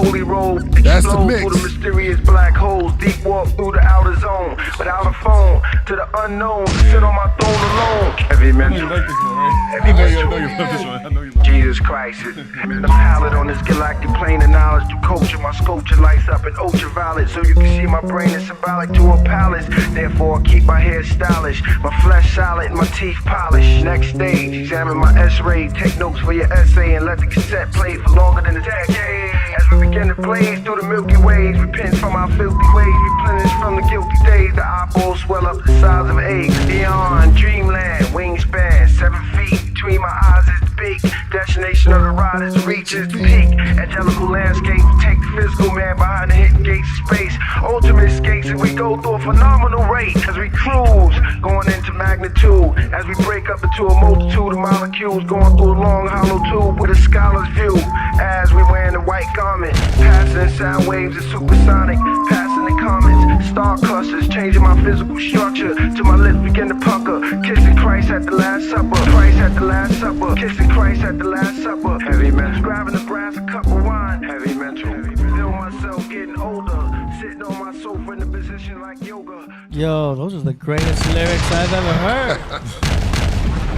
holy robe. That's the Explode mix. through the mysterious black holes. Deep walk through the outer zone. Without a phone, to the unknown. Sit on my throne alone. Heavy mental. Heavy mental. Jesus Christ. The palette on this galactic plane of knowledge. Through culture, my sculpture lights up in ultraviolet. So you can see my brain is symbolic to a palace. Therefore, I keep my hair stylish. My flesh solid and my teeth polished. Next stage, examine my S-ray. Take notes for your essay and let the cassette play for longer than a decade. As we begin to blaze through the Milky Ways, repent from our filthy ways, replenish from the guilty days. The eyeballs swell up the size of eggs. Beyond dreamland, wingspan, 7 feet between my eyes is the peak. Destination of the riders reaches the peak. Angelical landscapes take the physical man behind the hidden gates of space. Ultimate escapes and we go through a phenomenal rate as we cruise, going into magnitude. As we break up into a multitude of molecules, going through a long hollow tube with a scholar's view. As we wearing a white garment, passing sound waves of supersonic, passing the comments, star clusters, changing my physical structure. To my lips begin to pucker, kissing Christ at the Last Supper. Christ at the Last Supper, kissing Christ at the Last Supper. Heavy mental, grabbing the brass, a cup of wine. Heavy mental, feel myself getting older, sitting on my sofa in a position like yoga. Yo, those are the greatest lyrics I've ever heard.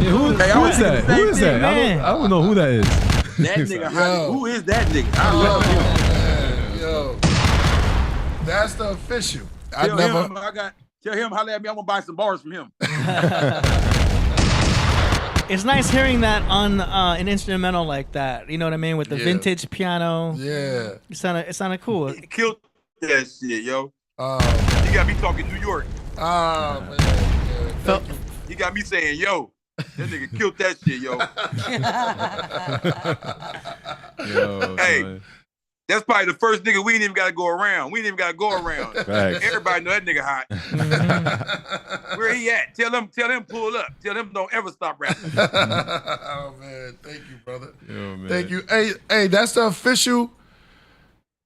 Yeah, who is that? Who is that? I don't know who that is. That nigga, who is that nigga? I love him. Yo, that's the official. Tell him, holla at me. I'm gonna buy some bars from him. It's nice hearing that on an instrumental like that. You know what I mean? With the vintage piano. Yeah. It sounded cool. He killed that shit, yo. He got me talking New York. Man. He got me saying, yo. That nigga killed that shit, yo. Yo, hey, man. that's probably the first nigga we ain't even got to go around. We ain't even got to go around. Facts. Everybody know that nigga hot. Where he at? Tell him pull up. Tell him don't ever stop rapping. Oh man, thank you, brother. Yo, man. Thank you. Hey, that's the official.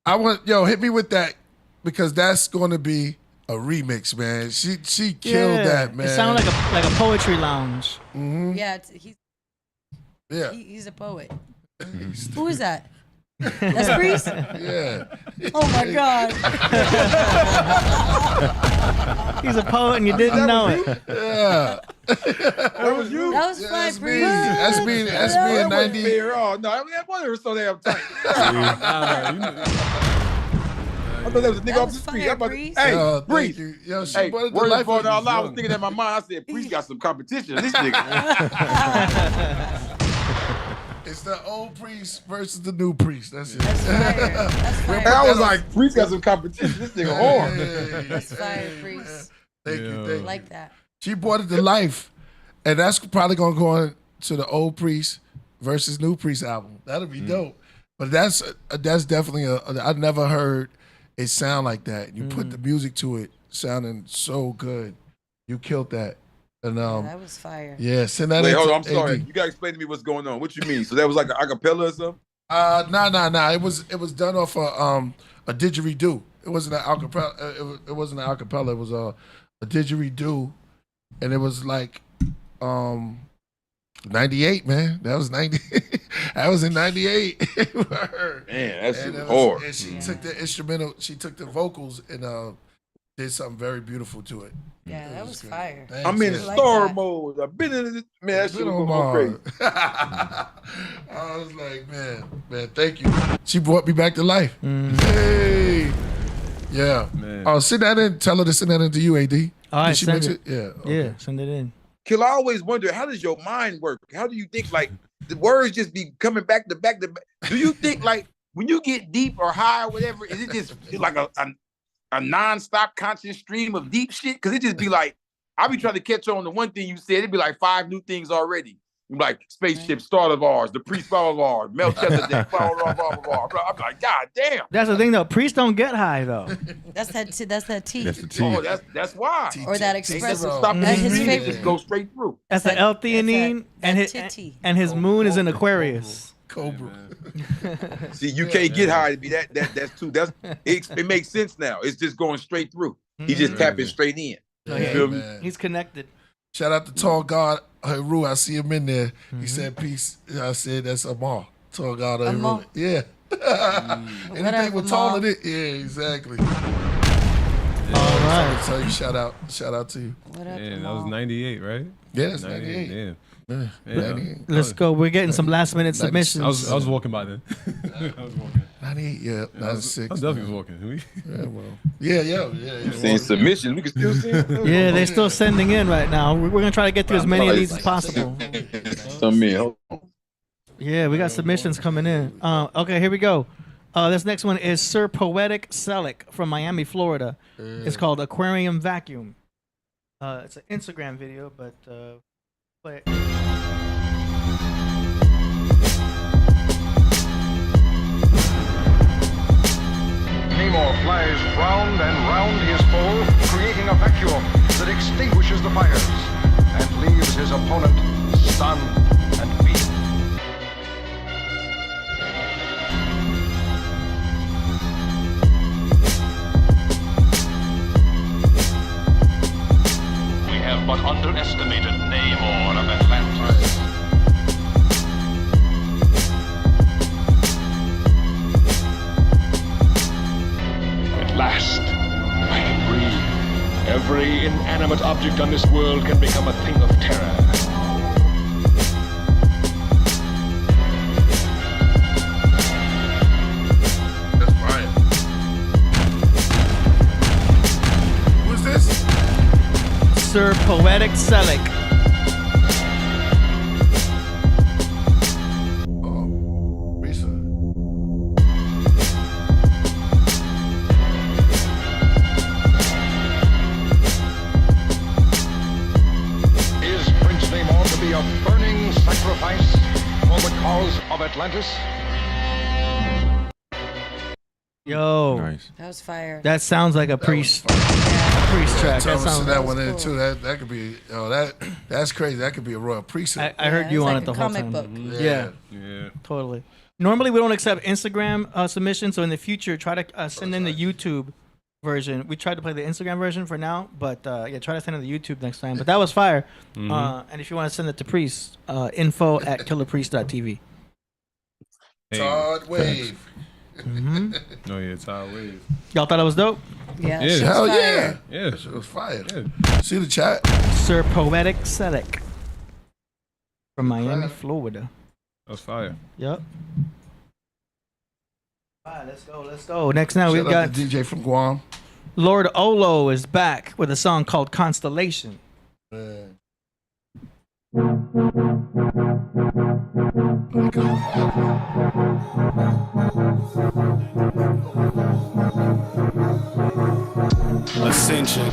Hit me with that because that's going to be a remix, man. She killed that, man. It sounded like a poetry lounge. Mm-hmm. Yeah, he's a poet. Who is that? That's Priest? Yeah. Oh my God. He's a poet and you didn't know it. Yeah. That was you? That was fine, Priest. That's me in 90. Oh, no, that wasn't so damn tight. I thought that was a nigga off the street. Hey, Priest. Yo, hey, word word life for now, was I was thinking in my mind, I said, Priest got some competition. This nigga. It's the old priest versus the new priest. That's it. That's fire. That's fire. I was like, Priest got some competition. This nigga hard. That's fire, Priest. Thank you. I like that. She brought it to life. And that's probably going to go on to the old priest versus new priest album. That'll be dope. But that's definitely I've never heard it sound like that. You put the music to it sounding so good. You killed that. And that was fire. Yeah, send that. Wait, in hold to on. I'm sorry. AD. You gotta explain to me what's going on. What you mean? So that was like an acapella or something? No. It was done off a didgeridoo. It wasn't an acapella. It wasn't an acapella. It was a didgeridoo, and it was like 98, man. That was 90. That was in 98. Man, that shit was hard. And she took the instrumental. She took the vocals and did something very beautiful to it. Yeah, that was fire. Thanks, I'm in yeah. star mode. I've been in this. Man, that shit was going crazy. I was like, man, thank you. She brought me back to life. Hey. Yeah. Man. Oh, send that in. Tell her to send that in to you, AD. All right, Did she send mention it. Yeah. Okay. Yeah, send it in. Killah, I always wonder, how does your mind work? How do you think, like, the words just be coming back to back to back? Do you think, like, when you get deep or high or whatever, is it just like a non-stop conscious stream of deep shit? Because it just be like, I be trying to catch on to one thing you said, it'd be like 5 new things already. Like spaceship, Star of ours, the priest, blah, blah, blah, Melchizedek, blah, blah, blah, blah, blah. I'm like, God damn. That's the thing, though. Priests don't get high, though. That's that T. That's the T. Oh, that's why. Or that They express. never stop That's his his favorite. just go straight through. That's the L-theanine, and his moon is in Aquarius. Cobra. See, you can't get high to be that's too. It makes sense now. It's just going straight through. He just tapping straight in. You feel me? He's connected. Shout out to Tall God Heru. I see him in there. He said peace. I said that's Amar. Tall God Heru. Amar. Yeah. Anything Whatever, with taller Mom. than it. Yeah, exactly. All right. So you shout out to you. Whatever. Yeah, that was 98, right? Yeah, that's 98. Yeah. Yeah, Yeah. 98. Let's go. We're getting some last minute submissions. I was walking by then. I was walking. 98, yeah, 96. I definitely was walking. Yeah, well. Yeah. Seeing submissions, we can still see. Yeah, they're still sending in right now. We're gonna try to get through as many of these as possible. Some men. Yeah, we got submissions coming in. Okay, here we go. This next one is Sir Poetik Selleck from Miami, Florida. It's called Aquarium Vacuum. It's an Instagram video, but play it. Namor flies round and round his foe, creating a vacuum that extinguishes the fires and leaves his opponent stunned and beaten. We have but underestimated Namor of Atlantis. At last, I can breathe. Every inanimate object on this world can become a thing of terror. That's Brian. Who is this? Sir Poetik Selleck. Risa. Is Prince Namor to be a burning sacrifice for the cause of Atlantis? Yo, Nice. That was fire. that sounds like a priest. A priest track. Tell That me sounds. that one in too. That could be. That's crazy. That could be a royal priesthood. I heard Yeah, you it's on like it the a whole comic time. book. Yeah, Yeah. totally. Normally we don't accept Instagram submissions, so in the future try to send in the YouTube version. We tried to play the Instagram version for now, but yeah, try to send in the YouTube next time. But that was fire. And if you want to send it to Priest, info@killerpriest.tv. Hey. Todd Wave. Oh yeah, Todd Wave. Y'all thought it was dope? Yeah. Yeah. she was Hell fire. yeah. Yeah. That shit was fire. Yeah. See the chat? Sir Poetik Selleck from Miami, Florida. That was fire. Yep. All right, let's go. Next now we've Shout out got to DJ from Guam. Lord OLO is back with a song called Constelation. Ascension.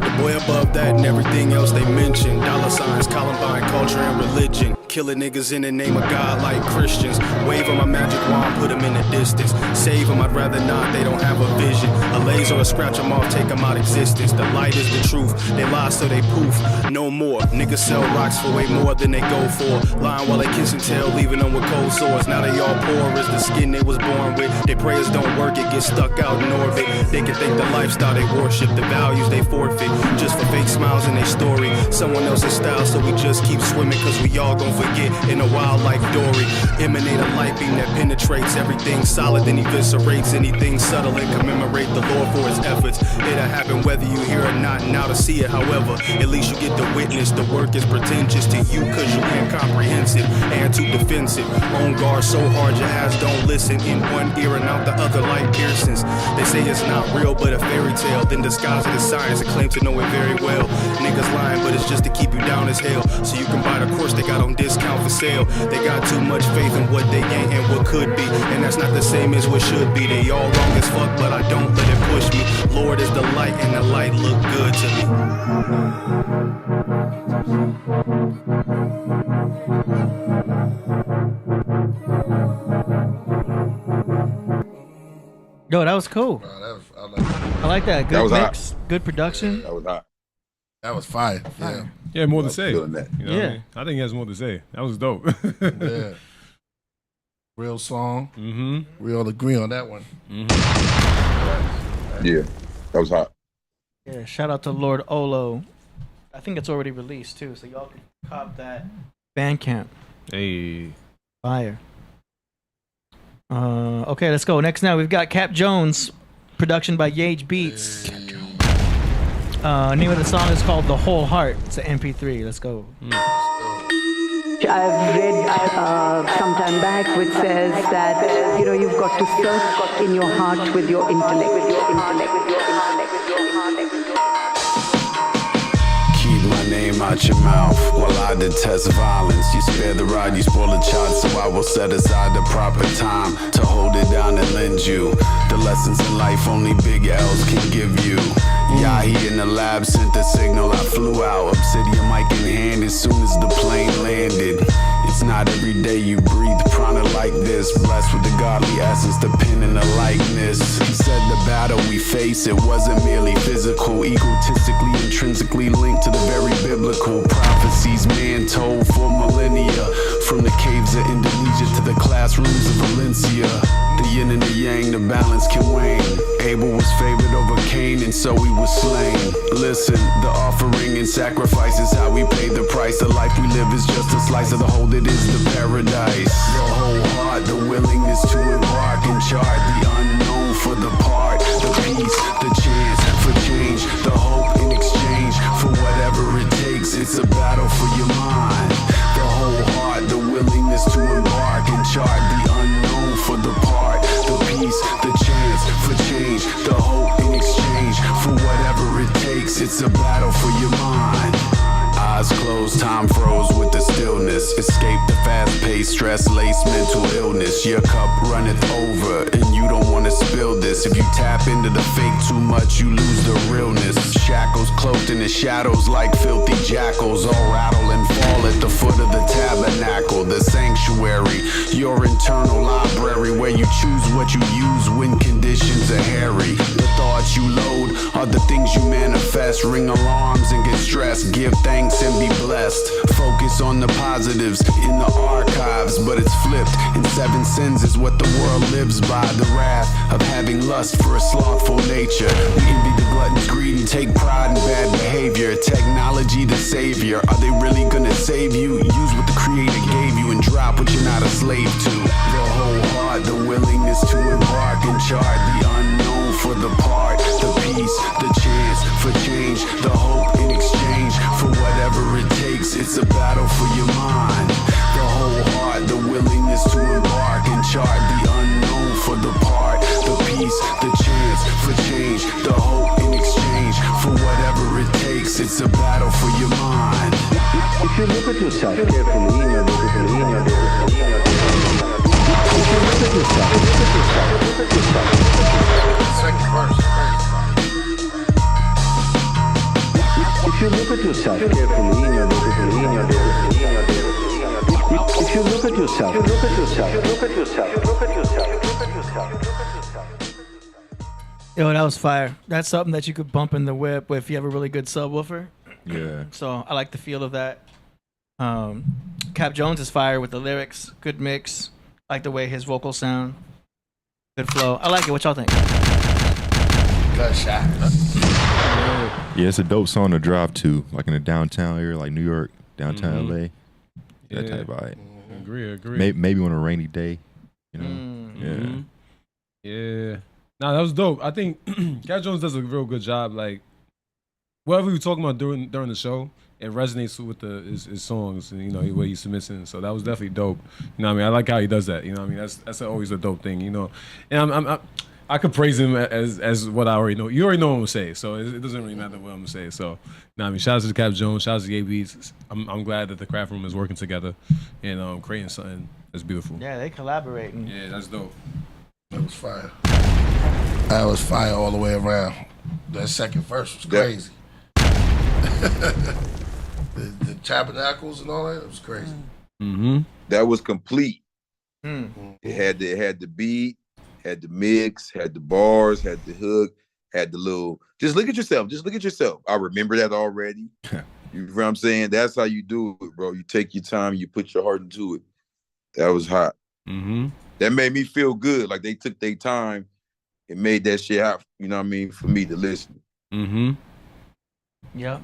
The boy above that and everything else they mention. Dollar signs, Columbine, culture, and religion. Killing niggas in the name of God like Christians. Wave on my magic wand, put them in the distance. Save them, I'd rather not, they don't have a vision. A laser or scratch them off, take them out existence. The light is the truth, they lie so they poof. No more, niggas sell rocks for way more than they go for. Lying while they kiss and tell, leaving them with cold sores. Now they all poor as the skin they was born with. Their prayers don't work, it gets stuck out in orbit. They can think the lifestyle they worship, the values they forfeit. Just for fake smiles in their story. Someone else's style, so we just keep swimming. Cause we all gon' forget in a while like Dory. Emanate a light beam that penetrates everything solid, then eviscerates anything subtle and commemorate the Lord for his efforts. It'll happen whether you hear or not, now to see it. However, at least you get the witness. The work is pretentious to you cause you incomprehensive and too defensive. On guard so hard your ass don't listen. In one ear and out the other like Pearsons. They say it's not real but a fairy tale, then disguise it as science and claim to know it very well. Niggas lying but it's just to keep you down as hell, so you can buy the course they got on discount for sale. They got too much faith in what they ain't and what could be, and that's not the same as what should be. They all wrong as fuck but I don't let it push me. Lord is the light and the light look good to me. Yo, that was cool. I like that. Good That was mix, good production. That was hot. That was fire. Yeah. Yeah, more to say. feeling that. You know what I Yeah. mean? I think he has more to say. That was dope. Yeah. Real song. Mm-hmm. We all agree on that one. Yeah, that was hot. Yeah, shout out to Lord OLO. I think it's already released too, so y'all can cop that Bandcamp. Hey. Fire. Okay, let's go. Next now, we've got Cap Jones, production by Yage Beats. Name of the song is called The Whole Heart. It's an MP3. Let's go. I've read some time back which says that, you know, you've got to search in your heart with your intellect. Keep my name out your mouth while I detest violence. You spare the rod, you spoil the child, so I will set aside the proper time to hold it down and lend you the lessons in life only big L's can give you. Yahi in the lab sent the signal, I flew out, obsidian mic in hand as soon as the plane landed. It's not every day you breathe prana like this, blessed with the godly essence, the pen and the likeness. He said the battle we face, it wasn't merely physical, egotistically, intrinsically linked to the very biblical prophecies man told for millennia, from the caves of Indonesia to the classrooms of Valencia. The yin and the yang, the balance can wane. Abel was favored over Cain, and so he was slain. Listen, the offering and sacrifice is how we pay the price. The life we live is just a slice of the whole that is the paradise. The whole heart, the willingness to embark and chart the unknown for the part, the peace, the chance for change, the hope in exchange for whatever it takes. It's a battle for your mind. The whole heart, the willingness to embark and chart the unknown for the part, the peace, the chance for change, the hope in exchange for whatever it takes. It's a battle for your mind. Eyes closed, time froze with the stillness. Escape the fast-paced, stress-laced mental illness. Your cup runneth over, and you don't want to spill this. If you tap into the fake too much, you lose the realness. Shackles cloaked in the shadows like filthy jackals, all rattle and fall at the foot of the tabernacle, the sanctuary, your internal library where you choose what you use when conditions are hairy. The thoughts you load are the things you manifest. Ring alarms and get stressed. Give thanks and be blessed. Focus on the positives in the archives, but it's flipped. And 7 sins is what the world lives by. The wrath of having lust for a slothful nature. We envy the gluttons, greedy, take pride in bad behavior. Technology the savior. Are they really gonna save you? Use what the creator gave you and drop what you're not a slave to. The whole heart, the willingness to embark and chart the unknown for the part, the peace, the chance for change, the hope in exchange for whatever it takes. It's a battle for your mind. The whole heart, the willingness to embark and chart the unknown for the part, the peace, the chance for change, the hope in exchange for whatever it takes. It's a battle for your mind. If you look at yourself carefully in your if you look at yourself, Second verse. if you look at yourself carefully in your if you look at yourself. Yo, that was fire. That's something that you could bump in the whip if you have a really good subwoofer. Yeah. So I like the feel of that. Cap Jones is fire with the lyrics. Good mix. I like the way his vocals sound. Good flow. I like it. What y'all think? Good shot. Yeah, it's a dope song to drive to, like in the downtown area, like New York, downtown LA. That type of vibe. Agree. Maybe on a rainy day, you know. Yeah. Nah, that was dope. I think Cap Jones does a real good job. Like whatever we were talking about during the show, it resonates with his songs and, you know, the way he submits in. So that was definitely dope. You know what I mean? I like how he does that. You know what I mean? That's always a dope thing, you know. And I could praise him as what I already know. You already know what I'm gonna say, so it doesn't really matter what I'm gonna say. So, nah, I mean, shout out to Cap Jones, shout out to ABs. I'm glad that the craft room is working together and creating something that's beautiful. Yeah, they collaborating. Yeah, that's dope. That was fire. That was fire all the way around. That second verse was crazy. the tabernacles and all that, it was crazy. That was complete. Mm. It had the beat, had the mix, had the bars, had the hook, had the little. Just look at yourself. Just look at yourself. I remember that already. You know what I'm saying? That's how you do it, bro. You take your time, you put your heart into it. That was hot. That made me feel good. Like they took their time and made that shit happen. You know what I mean? For me to listen. Yeah.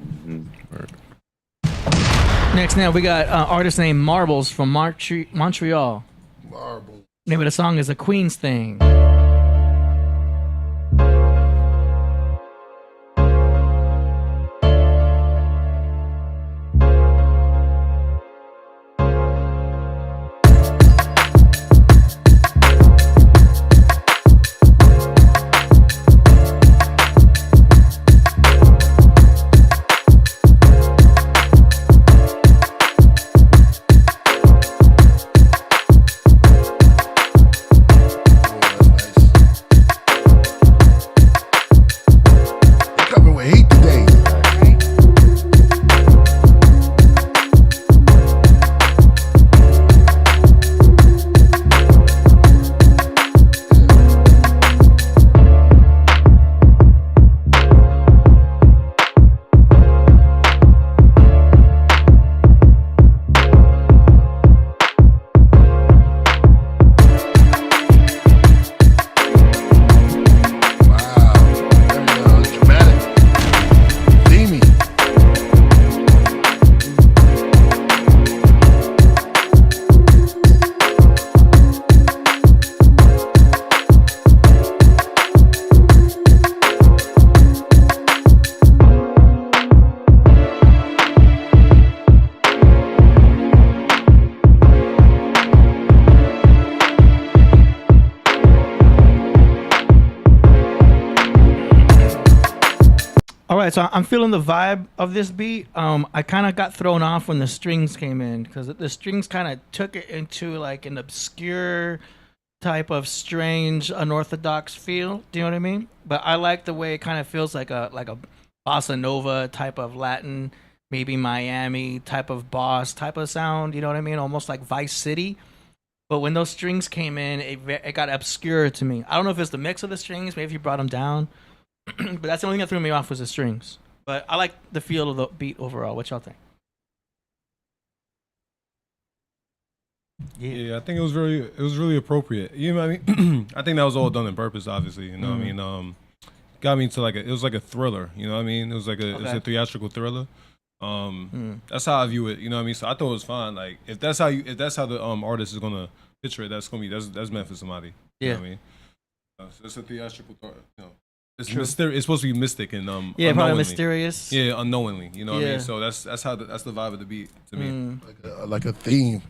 Next, now we got artist named Marbles from Montreal. Marble. Name of the song is A Queen's Thing. So I'm feeling the vibe of this beat. I kind of got thrown off when the strings came in because the strings kind of took it into like an obscure type of strange, unorthodox feel. Do you know what I mean? But I like the way it kind of feels like a bossa nova type of Latin, maybe Miami type of boss type of sound. You know what I mean? Almost like Vice City. But when those strings came in, it got obscure to me. I don't know if it's the mix of the strings. Maybe if you brought them down. But that's the only thing that threw me off was the strings. But I like the feel of the beat overall. What y'all think? Yeah, I think it was really appropriate. You know what I mean? I think that was all done on purpose, obviously. You know what I mean? Got me to it was like a thriller. You know what I mean? It was like it was a theatrical thriller. That's how I view it. You know what I mean? So I thought it was fine. Like if that's how the artist is gonna picture it, that's meant for somebody. You know what I mean? So it's a theatrical, you know. It's mysterious. It's supposed to be mystic and probably mysterious. Yeah, unknowingly. You know what I mean? So that's the vibe of the beat to me. Like a theme.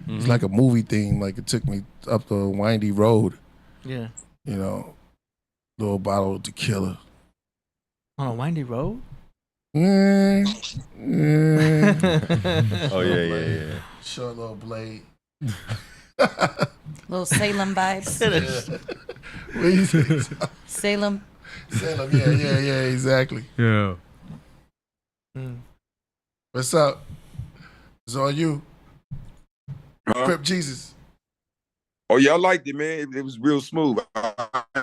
It's like a movie theme. Like it took me up the windy road. Yeah. You know, little bottle of tequila. On a windy road? Oh yeah. Short little blade. Little Salem vibes. Salem. Salem, yeah, exactly. Yeah. What's up? It's on you. Crip Jesus. Oh yeah, I liked it, man. It was real smooth. I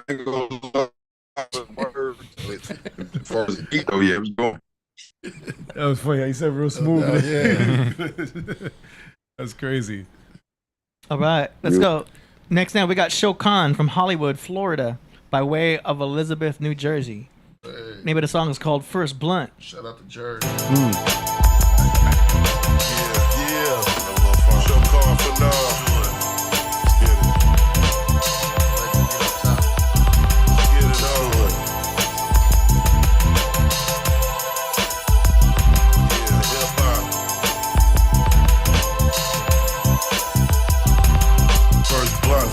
ain't gonna lie. As far as the beat, oh yeah, it was going. That was funny. He said real smooth. Yeah. That's crazy. All right, let's go. Next now we got Shokan from Hollywood, Florida, by way of Elizabeth, New Jersey. Hey. Name of the song is called First Blunt. Shout out to Jersey. Yeah. Shokan for now.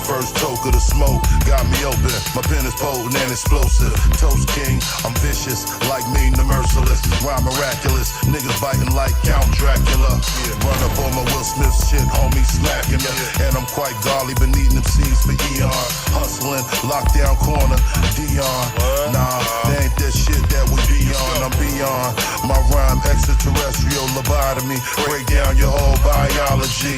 First toke of the smoke got me open. My pen is potent and explosive. Toast king, I'm vicious, like mean the merciless. Rhyme miraculous, niggas biting like Count Dracula. Run up on my Will Smith shit, homie slacking ya. And I'm quite golly, been eating them seeds for eons. Hustling, lockdown corner, Dion. Nah, they ain't that shit that we be on. I'm beyond. My rhyme extraterrestrial lobotomy. Break down your whole biology.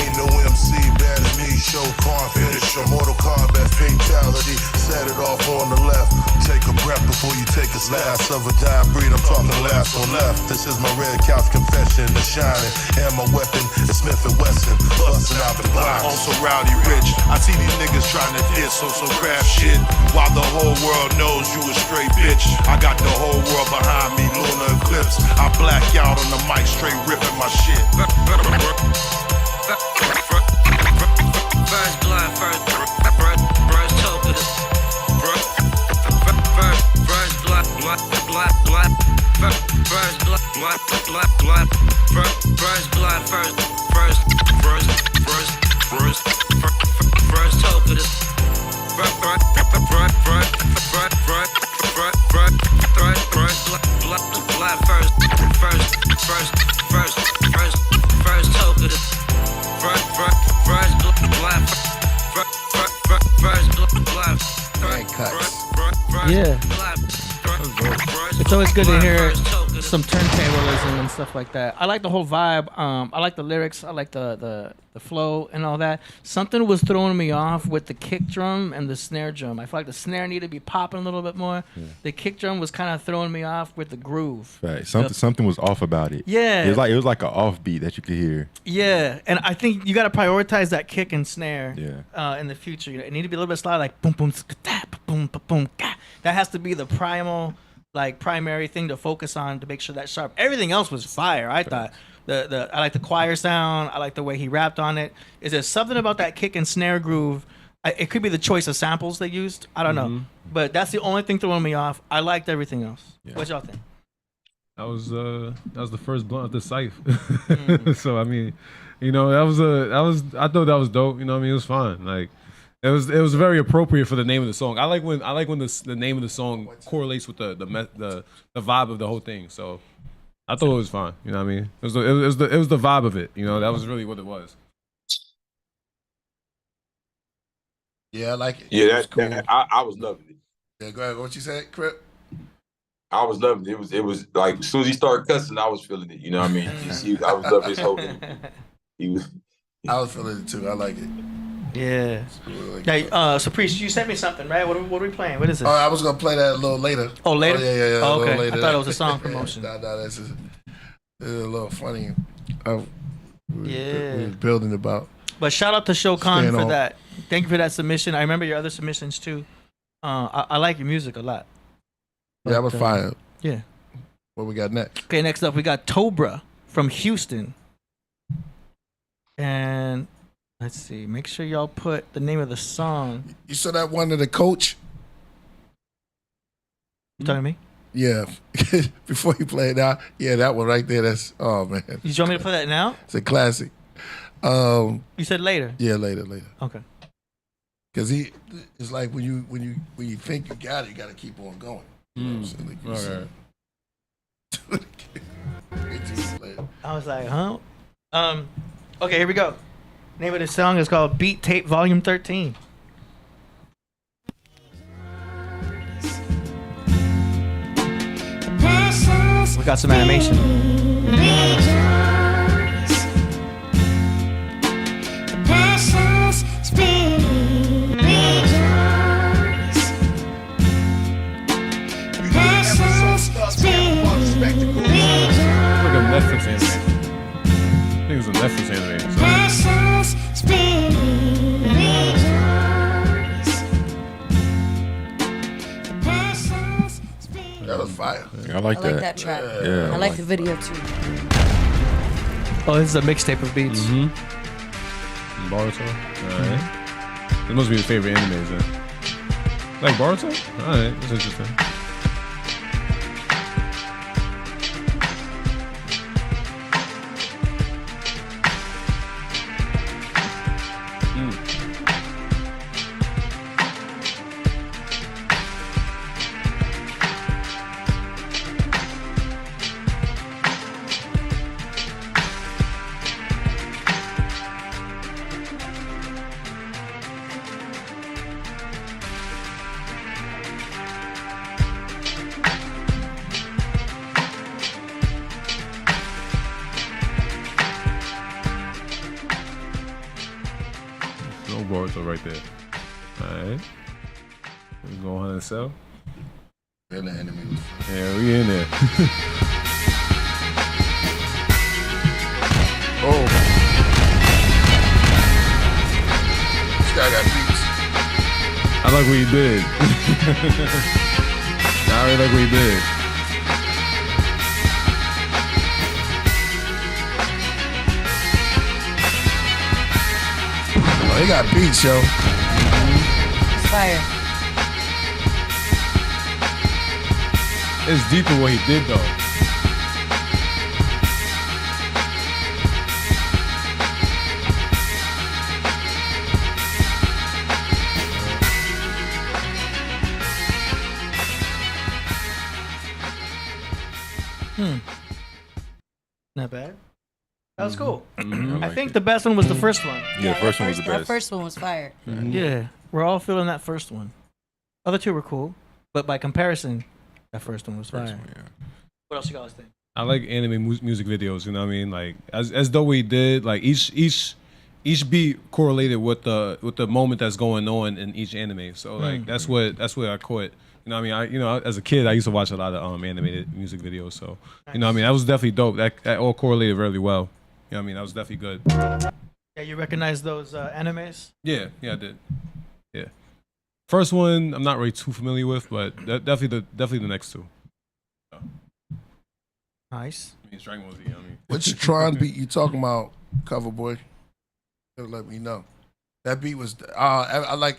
Ain't no MC better than me. Show car finish your Mortal Kombat fatality. Set it off on the left. Take a breath before you take a last of a dying breed. I'm talking last on left. This is my red couch confession. The shining and my weapon is Smith & Wesson. Busting out the box. Also rowdy rich. I see these niggas trying to diss so craft shit. While the whole world knows you a straight bitch. I got the whole world behind me. Lunar eclipse. I black out on the mic, straight ripping my shit. First blunt, first First hope of this. Yeah. It's always good to hear some turntablism and stuff like that. I like the whole vibe. I like the lyrics. I like the flow and all that. Something was throwing me off with the kick drum and the snare drum. I feel like the snare needed to be popping a little bit more. Yeah. The kick drum was kind of throwing me off with the groove. Right. Something was off about it. Yeah. It was like an offbeat that you could hear. Yeah, and I think you got to prioritize that kick and snare. Yeah. In the future, it need to be a little bit slow, like boom boom boom boom. That has to be the primary thing to focus on to make sure that's sharp. Everything else was fire. I thought I like the choir sound. I like the way he rapped on it. Is there something about that kick and snare groove? It could be the choice of samples they used. I don't know, but that's the only thing throwing me off. I liked everything else. Yeah. What y'all think? That was the first blunt of the scythe. So I mean, I thought that was dope. You know what I mean? It was fun. Like. It was very appropriate for the name of the song. I like when the name of the song correlates with the vibe of the whole thing. So I thought it was fine. You know what I mean? It was the vibe of it. You know, that was really what it was. Yeah, I like it. Yeah, that's cool. I was loving it. Yeah, go ahead. What you said, Crip? I was loving it. It was like as soon as he started cussing, I was feeling it. You know what I mean? I was loving his whole thing. I was feeling it too. I like it. Yeah. So Priest, you sent me something, right? What are we playing? What is it? I was gonna play that a little later. Oh, later? Yeah. Oh, okay. Later. I thought it was a song promotion. No, that's just, it's a little funny. We were building about. But shout out to Shokan for that. Thank you for that submission. I remember your other submissions too. I like your music a lot. Yeah, that was fire. Yeah. What we got next? Okay, next up we got Tobra from Houston. And let's see. Make sure y'all put the name of the song. You saw that one of the coach? You talking to me? Yeah. Before you play it out, that one right there. That's man. You want me to play that now? It's a classic. You said later. Yeah, later. Okay. Because it's like when you think you got it, you got to keep on going. You know what I'm saying? I was like, huh? Okay, here we go. Name of the song is called Beat Tape Volume 13. We got some animation. Like a Netflix anime. I think it was a Netflix anime. That was fire. I like that. I like that track. Yeah. I like the video too. Oh, this is a mixtape of beats. Boruto. Alright. This must be your favorite animes then. Like Boruto? Alright, that's interesting. No Boruto right there. Alright. We go on and sell. We're in the enemy. Yeah, we in there. This guy got beats. I like what he did. I really like what he did. Oh, he got beats, yo. It's fire. It's deep in what he did though. Not bad. That was cool. I I think the best one was the first one. Yeah, the first one was the That best. first one was fire. Yeah, we're all feeling that first one. Other two were cool, but by comparison, that first one was fire. What else you guys think? I like anime music videos. You know what I mean? Like as though we did like each beat correlated with the moment that's going on in each anime. So like that's what I caught. You know what I mean? As a kid I used to watch a lot of animated music videos. So you know what I mean? That was definitely dope. That all correlated really well. You know what I mean? That was definitely good. Yeah, you recognize those animes? Yeah, I did. Yeah. First one I'm not really too familiar with, but definitely the next two. Nice. I mean, Dragon Ball Z. I mean, Which Tron beat you talking about, Cover Boy? Let me know. That beat was. I like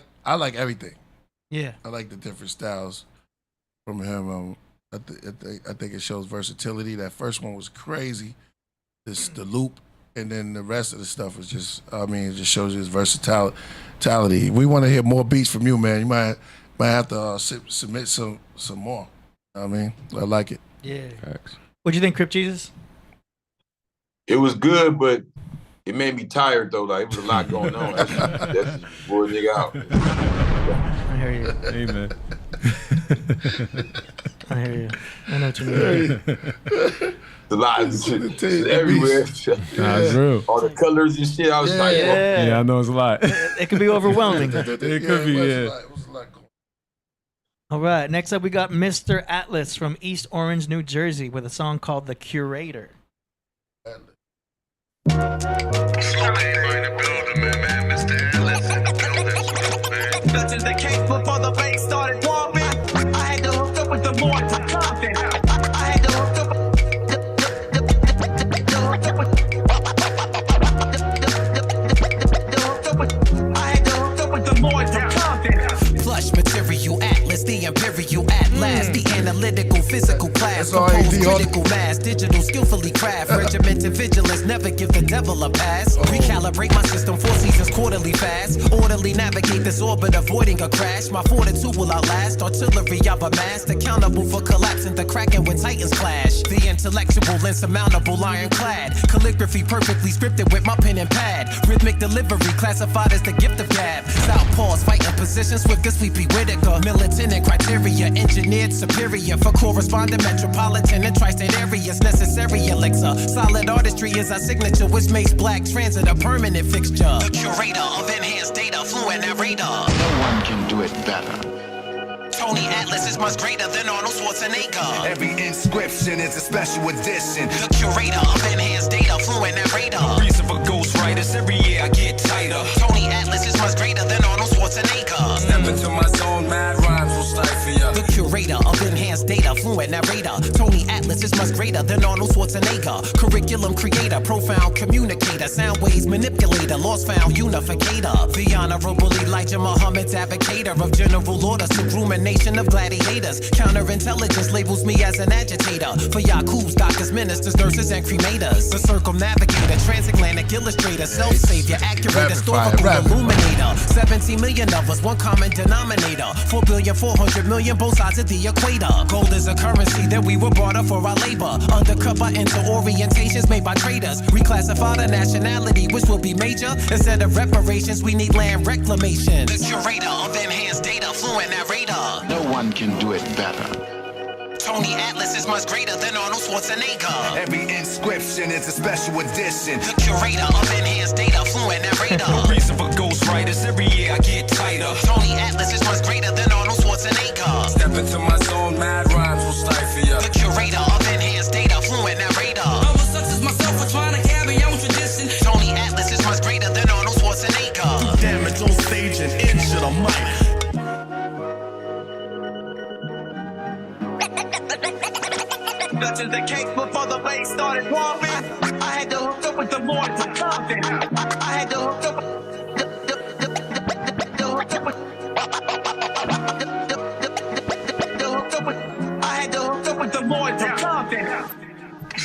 everything. Yeah. I like the different styles from him. I think it shows versatility. That first one was crazy. The loop, and then the rest of the stuff was just. I mean, it just shows you his versatility. We want to hear more beats from you, man. You might have to submit some more. I mean, I like it. Yeah. What'd you think, Crip Jesus? It was good, but it made me tired though. Like it was a lot going on. That's just wore a nigga out. I hear you. Amen. I hear you. I know what you mean. The lot of shit everywhere. Nah, true. All the colors and shit. I was like, Yeah, I know it's a lot. It could be overwhelming. It could be, yeah. All right, next up we got Mr. Atlas from East Orange, New Jersey with a song called The Curator. Touching the cake before the bank started warming. I had to hook up with the more to Compton. I had to hook up with the more to Compton. Plush material atlas, the imperial atlas, the analytical physical class, compose critical mass, digital skillfully craft, regimented vigilance, never give the devil a pass. Recalibrate my system, 4 seasons quarterly fast, orderly navigate this orbit, avoiding a crash. My fortitude will outlast, artillery I've amassed, accountable for collapsing the kraken when titans clash. The intellectual, insurmountable, ironclad, calligraphy perfectly scripted with my pen and pad, rhythmic delivery classified as the gift of gab. Southpaws fighting positions with the sleepy Whitaker, militant and criteria, engineered superior for corresponding metropolitan and tri-state areas. Necessary elixir, solid artistry is our signature, which makes black transit a permanent fixture. The curator of enhanced data, fluent narrator. No one can do it better. Tony Atlas is much greater than Arnold Schwarzenegger. Every inscription is a special edition. The curator of enhanced data, fluent narrator. Reason for ghostwriters, every year I get tighter. Tony Atlas is much greater than Arnold Schwarzenegger. Step into my zone, mad rhymes will stifle ya. The curator of enhanced data, fluent narrator. Tony Atlas is much greater than Arnold Schwarzenegger. Curriculum creator, profound communicator, sound waves manipulator, lost found unificator. The honorable Elijah Muhammad's advocator of general order, rumination of gladiators. Counterintelligence labels me as an agitator for Yakub's doctors, ministers, nurses, and cremators. The circumnavigator, transatlantic illustrator, self-savior, accurate historical illuminator. 17 million of us, one common denominator. 4,400,000,000 both sides of the equator. Gold is a currency that we were brought up for our labor. Undercut by inter-orientations made by traders. Reclassify the nationality, which will be major. Instead of reparations, we need land reclamation. The curator of enhanced data, fluent narrator. No one can do it better. Tony Atlas is much greater than Arnold Schwarzenegger. Every inscription is a special edition. The curator of enhanced data, fluent narrator. Reason for ghostwriters, every year I get tighter. Tony Atlas is much greater than Arnold Schwarzenegger. Step into my zone, mad rhymes will stifle ya. The curator of enhanced data, fluent narrator. I'm a success myself for trying to carry on tradition. Tony Atlas is much greater than Arnold Schwarzenegger. Damage on stage and into the mic. Touching the cake before the bank started warming. I had to hook up with the more to Compton. I had to hook up with the more to Compton.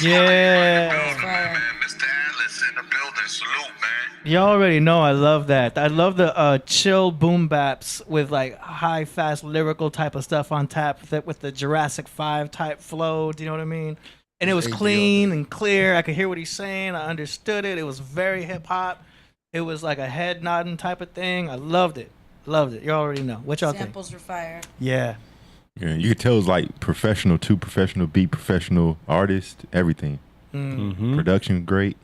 Yeah. Mr. Atlas in the building. Salute, man. You already know I love that. I love the chill boom baps with like high, fast, lyrical type of stuff on tap with the Jurassic 5 type flow. Do you know what I mean? And it was AD clean and clear. I could hear what he's saying. I understood it. It was very hip hop. It was like a head nodding type of thing. I loved it. Loved it. You already know. What y'all think? Samples were fire. Yeah. Yeah, you could tell it's like professional too, professional beat, professional artist, everything. Production great.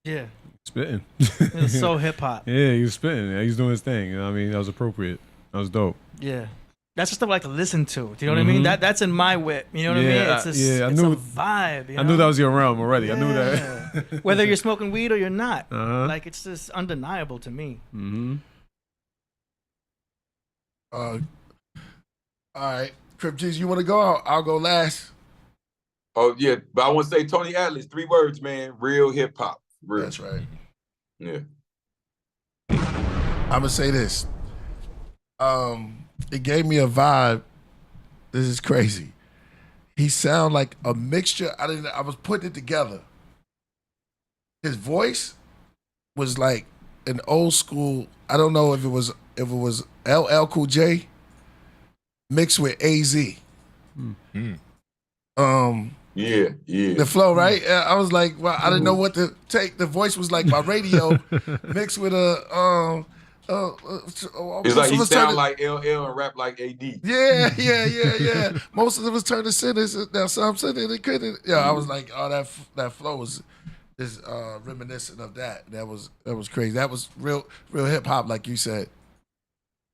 Yeah. Spitting. It was so hip hop. Yeah, he was spitting. Yeah, he was doing his thing. You know what I mean? That was appropriate. That was dope. Yeah. That's just stuff I like to listen to. Do you know what I mean? That's in my whip. You know what I mean? It's just, I it's knew, a vibe. You know? I knew that was your realm already. I knew Yeah. that. Whether you're smoking weed or you're not. Like it's just undeniable to me. All right, Crip G's, you want to go? I'll go last. Oh yeah, but I want to say Tony Atlas, 3 words, man. Real hip hop. Real. That's right. Yeah. I'm gonna say this. It gave me a vibe. This is crazy. He sound like a mixture. I was putting it together. His voice was like an old school. I don't know if it was LL Cool J mixed with AZ. Yeah. The flow, right? I was like, well, I didn't know what to take. The voice was like my radio mixed with a. It's like he sound like LL and rap like AD. Yeah. Most of them was turned to sinners. Now some said they couldn't. Yeah, I was like, oh, that flow was just reminiscent of that. That was crazy. That was real hip hop, like you said,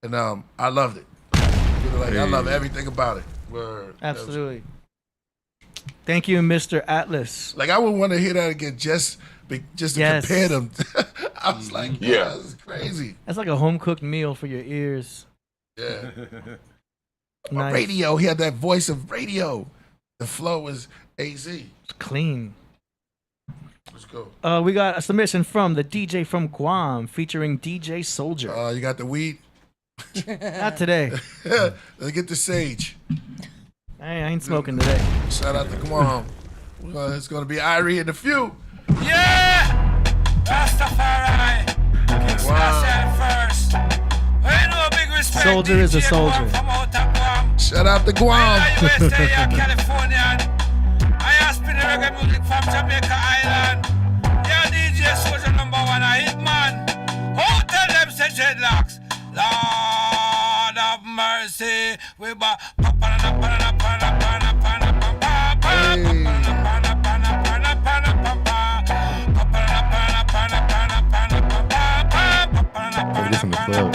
and I loved it. I love everything about it. Word. Absolutely. Thank you, Mr. Atlas. Like I would want to hear that again just to compare them. I was like, yeah, this is crazy. That's like a home cooked meal for your ears. Yeah. Nice. Radio, he had that voice of radio. The flow was AZ. It's clean. Let's go. We got a submission from the DJ from Guam featuring DJ Soldier. You got the weed? Not today. Let's get the sage. I ain't smoking today. Shout out to Guam. It's going to be Irie and the few. Yeah! Rastafari! First. Big respect, Soldier is a soldier. Shout out to Guam. California. I ask the reggae music from Jamaica Island. Yeah, DJ Soldier #1, a hit man. Who tell them say dreadlocks? Lord of mercy. We This in the club.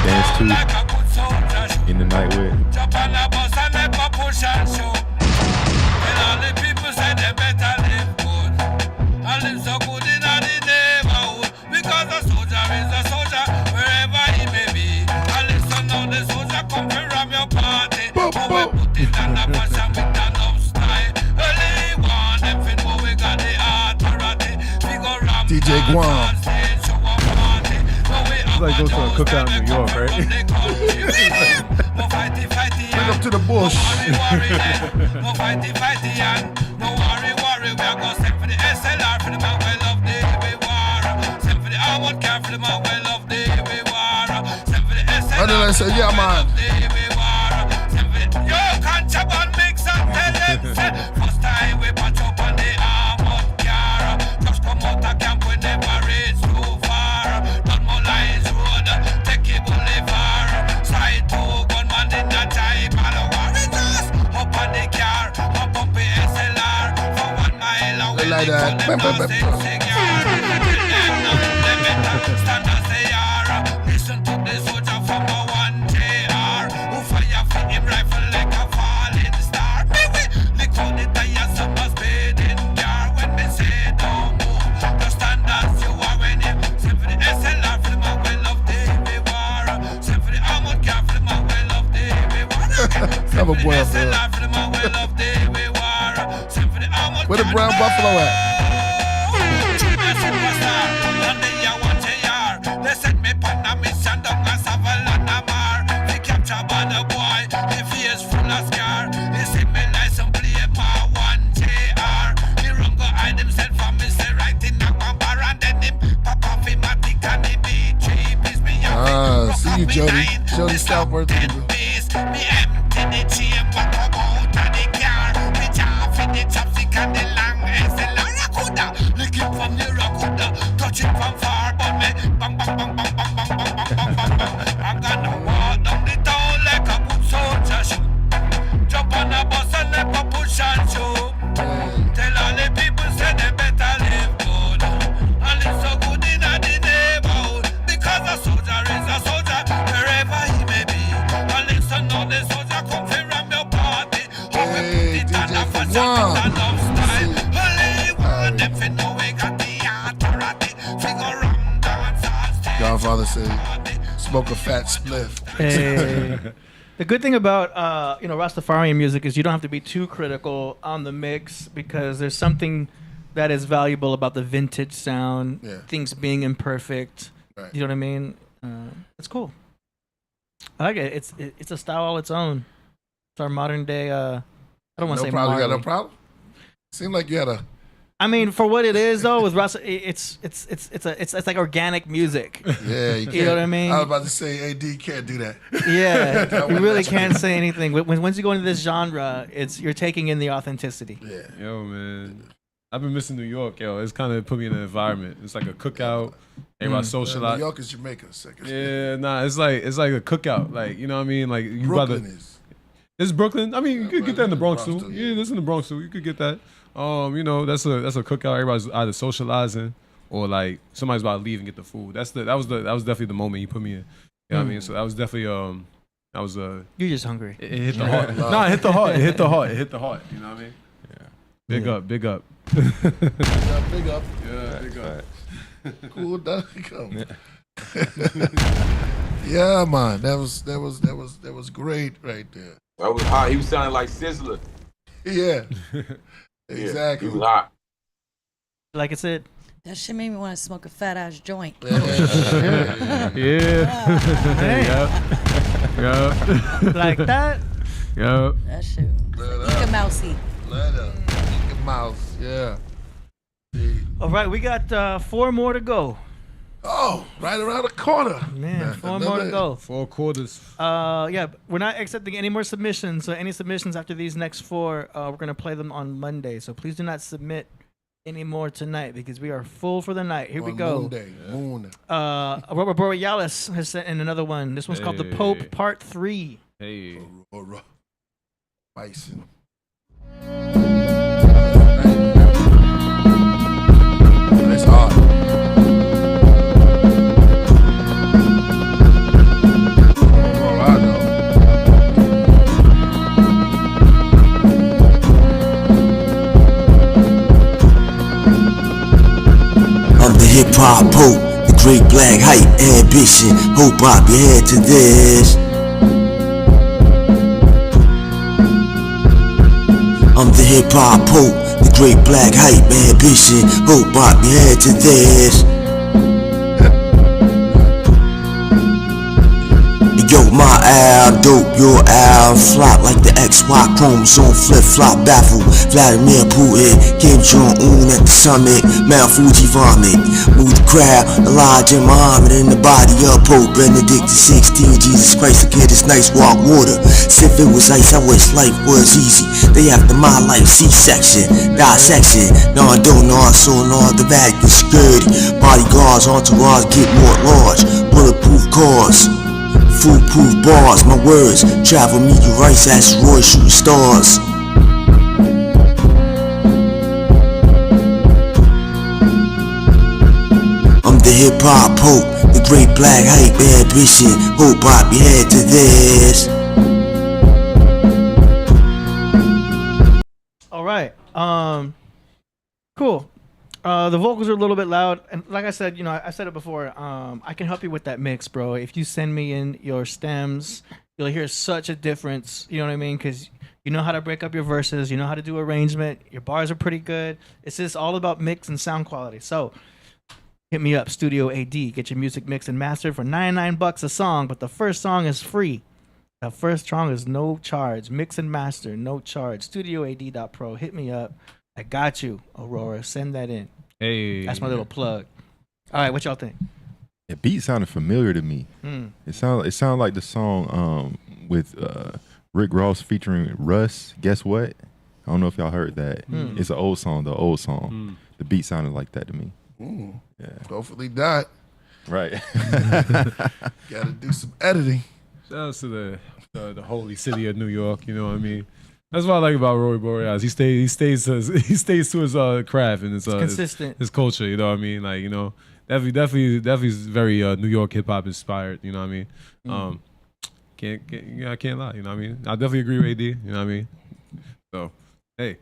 Dance to in the night with. Jump on the bus and never push and show. And all the people say they better live good. And live so good in the neighborhood. Because a soldier is a soldier wherever he may be. And listen now, the soldier come from your party. But we put it on the fashion with an up style. Only one, them fin but we got the authority. We go ram DJ Guam. It's like go to a cookout in New York, right? Bring up to the bush. No fighty and no worry. We are going to send for the SLR for the man we love the we war. Send for the armored car for the man we love the we war. Send for the SLR. And then I said, yeah, man. Send for the yo contraband mix and tell them say first time we patch up on the armored car. Just come out of camp we never reach too far. Done more lines road, take it boulevard. Side 2 gunman in the time. Up on the car, up the SLR for 1 mile away. Like that. Stand as they are. Listen to the soldier from a 1JR who fire for him rifle like a falling star. Me we lick out the tires of a speeding car when me say don't move. Just stand as you are when him. Send for the SLR for the man we love the war. Send for the armored car for the man we love the war. Have a boy up there. Where the brown buffalo at? They sent me on a mission down a Savannah Mar. They capture the boy, the face full of scar. They see me license plate my 1JR. He run go hide himself from me, say right in a bar and then him pop off him a tick and he beat 3 piece me up. See you, Jody. Jody Southworth. Me empty the chamber. say, smoke a fat spliff. Hey. The good thing about Rastafarian music is you don't have to be too critical on the mix because there's something that is valuable about the vintage sound, things being imperfect. Right. You know what I mean? It's cool. I like it. It's a style all its own. It's our modern day. I don't want to say problem. You got Marley. no problem? Seemed like you had a. I mean, for what it is though, with Russ, it's like organic music. Yeah, you know what I mean. I was about to say, AD can't do that. Yeah, you really can't say anything. Once you go into this genre, you're taking in the authenticity. Yeah. Yo, man. I've been missing New York, yo. It's kind of put me in an environment. It's like a cookout. Everybody socialize. New York is Jamaica. Second. Yeah, nah. It's like a cookout. Like, you know what I mean? Like you Brooklyn is. It's Brooklyn. I mean, you could get that in the Bronx too. Yeah, that's in the Bronx too. You could get that. That's a cookout. Everybody's either socializing or like somebody's about to leave and get the food. That was definitely the moment you put me in. You know what I mean? So that was definitely You're just hungry. It hit the heart. Nah, it hit the heart. It hit the heart. It hit the heart. You know what I mean? Yeah. Big up. Big up. Yeah, big up. Cool down. Yeah, man. That was great right there. That was hot. He was sounding like Sizzler. Yeah. Exactly. He was hot. Like I said, that shit made me want to smoke a fat ass joint. Yeah. Yep. Like that. Yep. That shit. Mickey Mousey. Let up. Mickey Mouse. Yeah. All right, we got 4 more to go. Oh, right around the corner. Man, 4 more to go. 4 quarters. Yeah, we're not accepting any more submissions. So any submissions after these next 4, we're gonna play them on Monday. So please do not submit any more tonight because we are full for the night. Here we go. Moon. Robert Borealis has sent in another one. This one's called The Pope Part 3. Hey. Aurora. Bison. It's hard. I'm the hip hop pope, the great black hype, ambition. Hope I be head to this. I'm the hip hop pope, the great black hype, ambition. Hope I be head to this. Yo, my album dope, your album flop like the XY chromosome flip-flop baffle. Vladimir Putin, Kim Jong-un at the summit, Mount Fuji vomit. Move the crowd, Elijah Muhammad in the body of Pope Benedict XVI. Jesus Christ, I get this nice walk water. If it was ice, I wish life was easy. They after my life, C-section, dissection. Non-do, non-so, the Vatican security. Bodyguards, entourage, get more large. Bulletproof cars. Foolproof bars, my words travel meteorites, asteroids, shooting stars. I'm the hip hop pope, the great black hype, ambition. Hope I be head to this. All right. Cool. The vocals are a little bit loud, and like I said, I said it before. I can help you with that mix, bro. If you send me in your stems, you'll hear such a difference. You know what I mean? Because you know how to break up your verses, you know how to do arrangement. Your bars are pretty good. It's just all about mix and sound quality. So hit me up, Studio AD. Get your music mixed and mastered for $99 a song, but the first song is free. The first song is no charge. Mix and master, no charge. StudioAD.pro. Hit me up. I got you, Aurora. Send that in. Hey. That's my little plug. All right, what y'all think? The beat sounded familiar to me. It sounded like the song with Rick Ross featuring Russ. Guess what? I don't know if y'all heard that. It's an old song, The beat sounded like that to me. Yeah. Hopefully not. Right. Gotta do some editing. Shout out to the holy city of New York, you know what I mean? That's what I like about Roy Borealis. He stays to his craft and his consistent. His culture, you know what I mean? Like, definitely is very New York hip hop inspired, you know what I mean? I can't lie, you know what I mean? I definitely agree with AD, you know what I mean? So, hey,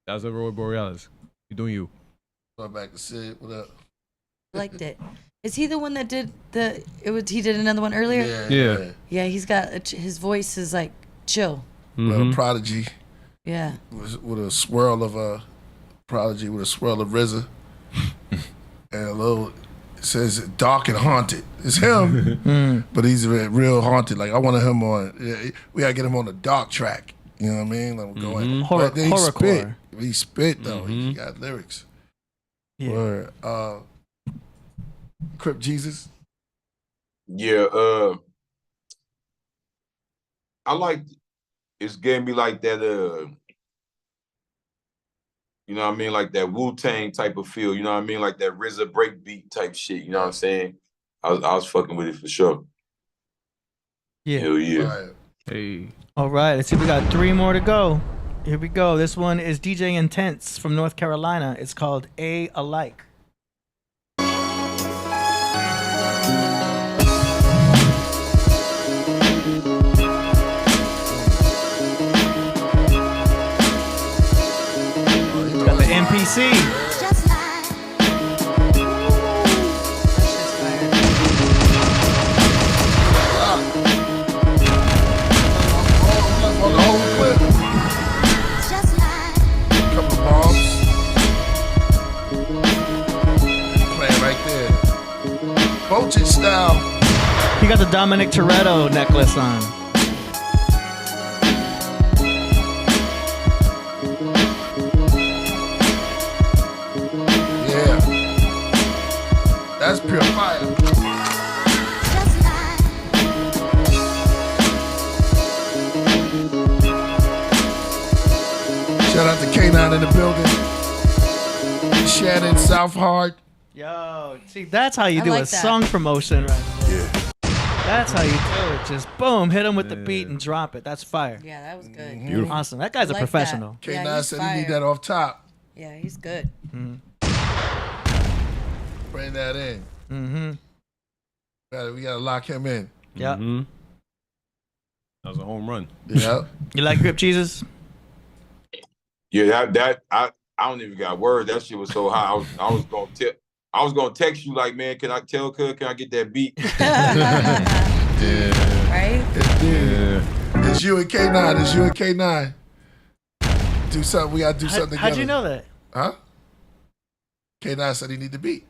that's a Roy Borealis. You doing you. Going back to Sid, what up? Liked it. Is he the one that did the? He did another one earlier. Yeah. Yeah, he's got his voice is like chill. Well, Prodigy. Yeah. With a swirl of Prodigy, with a swirl of RZA, and a little. It says dark and haunted. It's him, but he's real haunted. Like I wanted him on. We gotta get him on the dark track. You know what I mean? Like going Horror, then he spit. horrorcore. He spit though. He got lyrics. Yeah. Word. Crip Jesus. Yeah, I like it's gave me like that you know what I mean, like that Wu-Tang type of feel, you know what I mean, like that RZA breakbeat type shit, you know what I'm saying? I was fucking with it for sure. Yeah. Hell yeah. Right. Hey. All right, let's see. We got 3 more to go. Here we go. This one is DJ Intense from North Carolina. It's called A Alike. Got the MPC. On the whole clip. Couple of bombs. Playing right there. Poetik style. He got the Dominic Toretto necklace on. Yeah. That's pure fire. Shout out to K9 in the building. Shannon, South Hard. Yo, see, that's how you I do like a that. song promotion right there. Yeah. That's how you do it. Just boom, hit him with the beat and drop it. That's fire. Yeah, that was good. Beautiful. Awesome. That guy's a I like professional. that. Yeah, K9 he's said he need fire. that off top. Yeah, he's good. Bring that in. We gotta lock him in. Yep. That was a home run. Yep. You like Grip Jesus? Yeah, that I don't even got words. That shit was so high. I was gonna text you like, man, can I get that beat? Yeah. Right? Yeah. It's you and K9. It's you and K9. Do something. We gotta do something together. How'd you know that? Huh? K9 said he need the beat.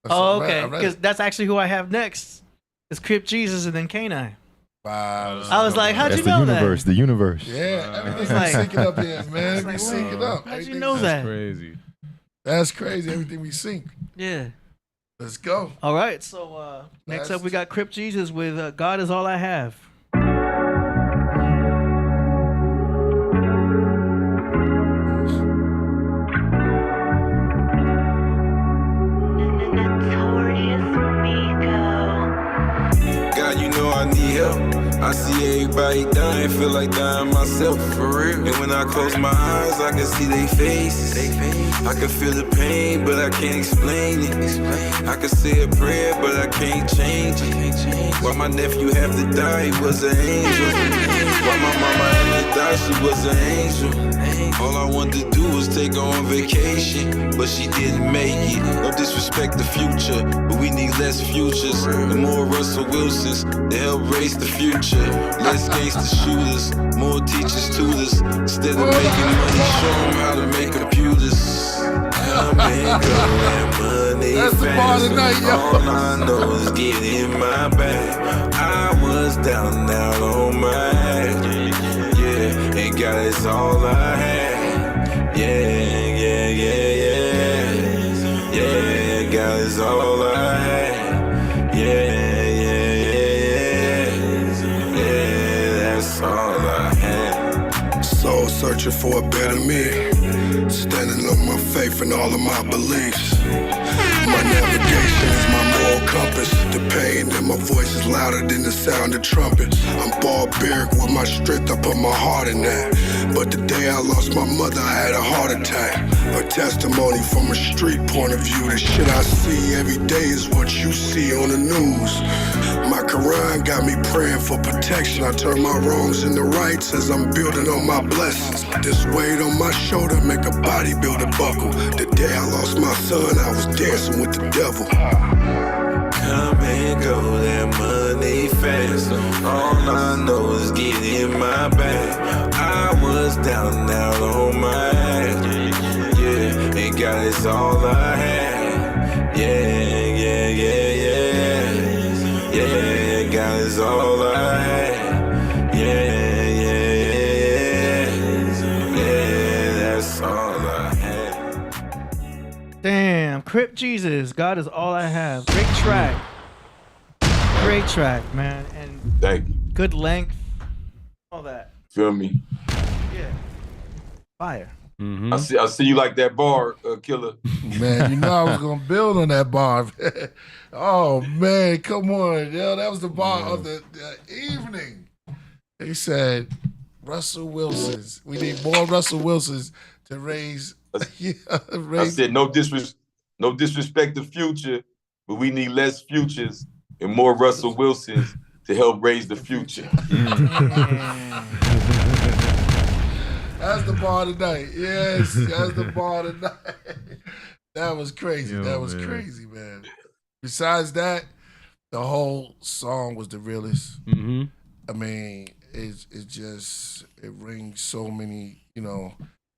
I said, Oh, I okay. read Because it. that's actually who I have next. It's Crip Jesus and then K9. Wow. I was like, how'd That's you the know universe. that? The universe. Yeah, everything's like- syncing up here, man. We like, syncing whoa. up. How'd you Everything's- know that? Crazy. That's crazy. Everything we sync. Yeah. Let's go. All right. So next That's- up, we got Crip Jesus with God Is All I Have. God, you know I need help. I see everybody dying, feel like dying myself. For real. And when I close my eyes, I can see they faces. I can feel the pain, but I can't explain it. I can say a prayer, but I can't change it. Why my nephew have to die, he was an angel. Why my mama had to die, she was an angel. All I wanted to do was take her on vacation, but she didn't make it. No disrespect the future, but we need less futures and more Russell Wilsons to help raise the future. Less gangster shooters, more teachers, tutors. Instead of making money, show them how to make computers. Come and go and money That's the bar fast. tonight, yo. All I know is get in my bag. I was down on my ass. Yeah, and God is all I had. Yeah, yeah, yeah, yeah. Yeah, God is all I had. Yeah, yeah, yeah, yeah. Yeah, that's all I had. Soul searching for a better me. Standing on my faith and all of my beliefs. My navigation is my moral compass. The pain in my voice is louder than the sound of trumpets. I'm barbaric with my strength, I put my heart in that. But the day I lost my mother, I had a heart attack. A testimony from a street point of view. The shit I see every day is what you see on the news. My Quran got me praying for protection. I turn my wrongs into rights as I'm building on my blessings. This weight on my shoulder make a bodybuilder buckle. The day I lost my son, I was dancing with the devil. come and go, that money fast. All I know is get in my bag. I was down on my ass. Yeah, and God is all I had. Yeah, God is all I had. Yeah, that's all I had. Damn, Crip Jesus, God is all I have. Great track. Great track, man. And Thank you. good length. All that. Feel me? Yeah. Fire. I see you like that bar, Killah. Man, you know I was gonna build on that bar. Oh man, come on, yo, that was the bar of the evening. He said, Russell Wilsons. We need more Russell Wilsons to raise. I said no disrespect to Future, but we need less Futures and more Russell Wilsons to help raise the future. That's the bar tonight. Yes, that's the bar tonight. That was crazy. That was crazy, man. Besides that, the whole song was the realest. I mean, it rings so many,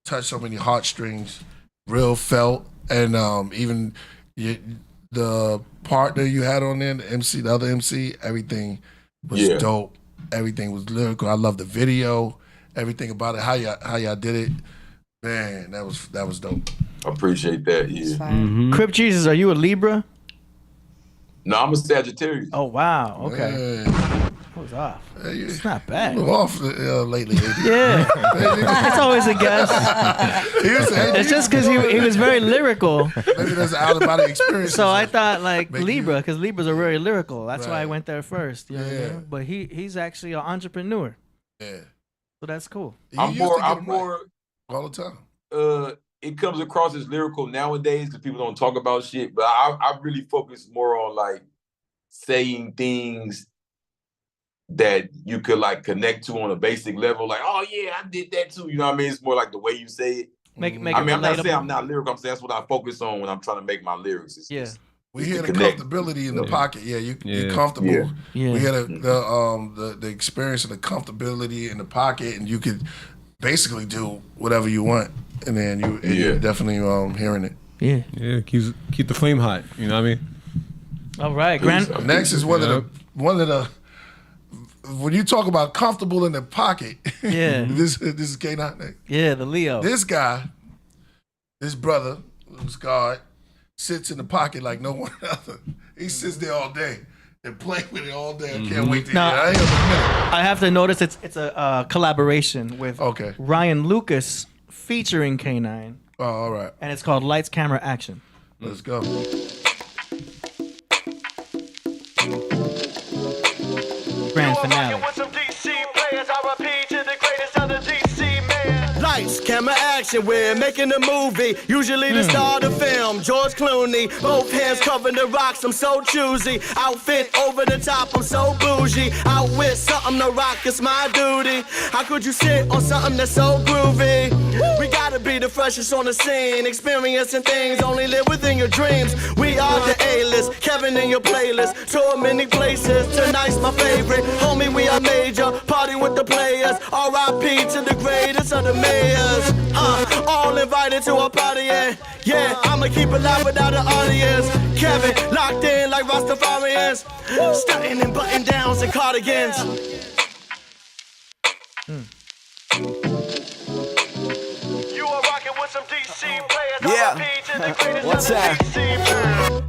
touch so many heartstrings, real felt, and even the partner you had on there, the other MC, everything was dope. Everything was lyrical. I love the video. Everything about it, how y'all did it, man, that was dope. I appreciate that. Yeah. Crip Jesus, are you a Libra? No, I'm a Sagittarius. Oh wow. Okay. Man. I was off. It's not bad. You off lately. Yeah. It's always a guess. It's just because he was very lyrical. Maybe that's an out-of-body experience. So I thought like Libra, because Libras are very lyrical. That's why I went there first. You know what I mean? But he's actually an entrepreneur. Yeah. So that's cool. I'm more all the time. It comes across as lyrical nowadays because people don't talk about shit. But I really focus more on like saying things that you could like connect to on a basic level. Like, oh yeah, I did that too. You know what I mean? It's more like the way you say it. Make I'm not saying I'm not lyrical. I'm saying that's what I focus on when I'm trying to make my lyrics. We hear the comfortability in the pocket. Yeah, you're comfortable. Yeah. We hear the experience of the comfortability in the pocket, and you could basically do whatever you want, and then you're definitely hearing it. Yeah. Keep the flame hot. You know what I mean? All right, Next is one of the. When you talk about comfortable in the pocket, this is K-Not next. Yeah, the Leo. This guy, this brother, who's God, sits in the pocket like no one other. He sits there all day and play with it all day. I can't wait to hear it. I have to notice it's a collaboration with Ryan Lucas featuring K9. Oh, all right. And it's called Lights, Camera, Action. Let's go. Grand finale. Lights, camera, action, we're making a movie. Usually the star of the film, George Clooney. Both hands covering the rocks, I'm so choosy. Outfit over the top, I'm so bougie. Out with something to rock, it's my duty. How could you sit on something that's so groovy? We gotta be the freshest on the scene. Experiencing things only live within your dreams. We are the A-list, Kevin in your playlist. Tour many places, tonight's my favorite. Homie, we are major, party with the players. R.I.P. to the greatest of the mayors. All invited to a party, yeah, I'ma keep it live without an audience. Kevin, locked in like Rastafarians. Stunting in button downs and cardigans. Yeah, one time.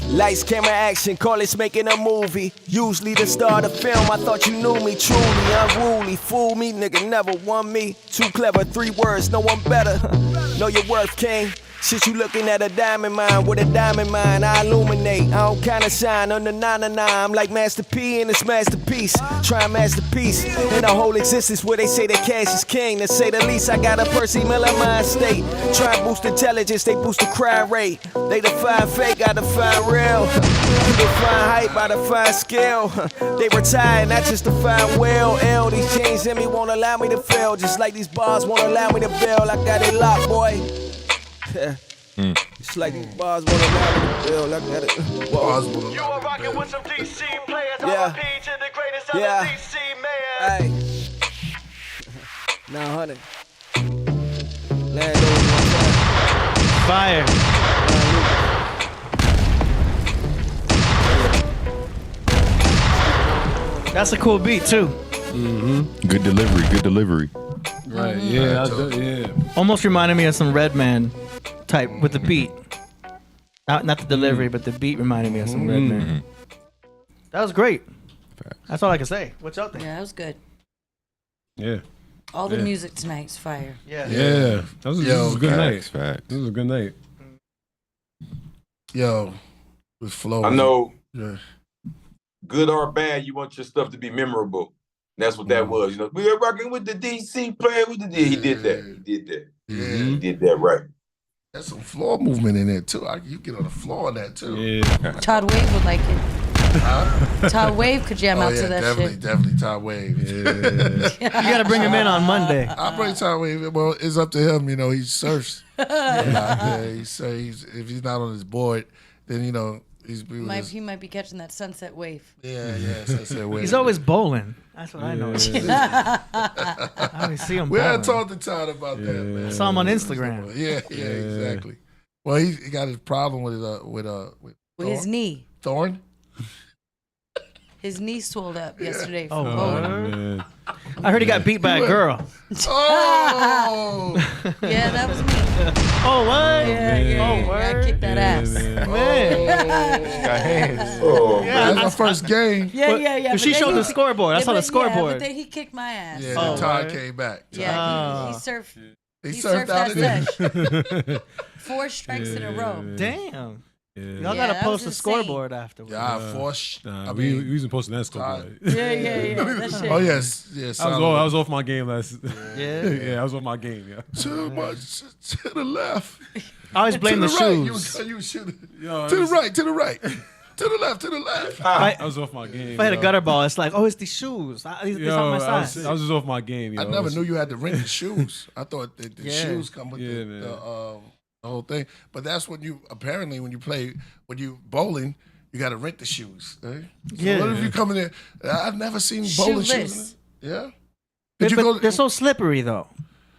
Lights, camera, action, call it making a movie. Usually the star of the film, I thought you knew me. Truly unruly, fool me, nigga never won me. Too clever, 3 words, no one better. Know your worth, king. Shit, you looking at a diamond mine. With a diamond mine, I illuminate. I don't kinda shine on the 999. I'm like Master P in this masterpiece. Try masterpiece in the whole existence where they say that cash is king. To say the least, I got a Percy Miller mind state. Try and boost intelligence, they boost the crime rate. They define fake, I define real. You define hype, I define skill. They retire, not just define well. L, these chains in me won't allow me to fail. Just like these bars won't allow me to bail. I got it locked, boy. It's like these bars wanna rap. Yo, let me have it. Whoa. You are rocking with some DC players. Yeah. RIP to the greatest of Yeah. the DC man. Hey. 900. Land over. Fire. That's a cool beat too. Good delivery. Right. Yeah. Yeah. Almost reminded me of some Redman type with the beat. Not the delivery, but the beat reminded me of some Redman. That was great. That's all I can say. What's out there? Yeah, that was good. Yeah. All the music tonight's fire. Yeah. That was a good night. Facts. This was a good night. Yo, with flow. I know. Yeah. Good or bad, you want your stuff to be memorable. That's what that was. You know, we are rocking with the DC player. He did that. He did that. Yeah. He did that right. There's some floor movement in there too. You get on the floor on that too. Yeah. Todd Wave would like it. Todd Wave could jam out to that shit. Definitely Todd Wave. You gotta bring him in on Monday. I'll bring Todd Wave. Well, it's up to him. You know, he surfs. If he's not on his board, then you know He might be catching that sunset wave. Yeah, sunset wave. He's always bowling. That's what I know. I always see him. We bowling. had talked to Todd about that, man. I saw him on Instagram. Yeah, exactly. Well, he got his problem with His knee. Thorn. His knee swelled up yesterday. Oh, from bowling. Man. I heard he got beat by a girl. Oh, Yeah, that was me. Oh, what? Yeah. Oh, I word. kicked that ass. got hands. Oh, Yeah, that's my first game. Yeah. She showed the scoreboard. I saw the Yeah, scoreboard. but then he kicked my ass. Yeah, Oh, then Todd word. came back. Yeah, he Oh. surfed. He He surfed surfed out that of there. 4 strikes in a row. Damn. Yeah. Y'all Yeah, gotta that post was the insane. scoreboard afterwards. Nah, we wasn't posting that scoreboard. Yeah. That shit. Oh yes. I was off my game last. Yeah. I was off my game. Yeah. Too much to the left. I always blame to the right. shoes. You shooting. Yo, To the right. To the right. To the left. To the left. I was off my game. If I had a yo. gutter ball, it's like, oh, it's the shoes. These Yo, on my I size. was just off my game. Yo. I never knew you had to rent the shoes. I thought the Yeah. shoes come with Yeah, man. the whole thing. But that's when you bowling, you got to rent the shoes. Eh? So Yeah. what if you come in there? I've never seen bowling Shoeless. shoes. Yeah. But Did you go? they're so slippery though.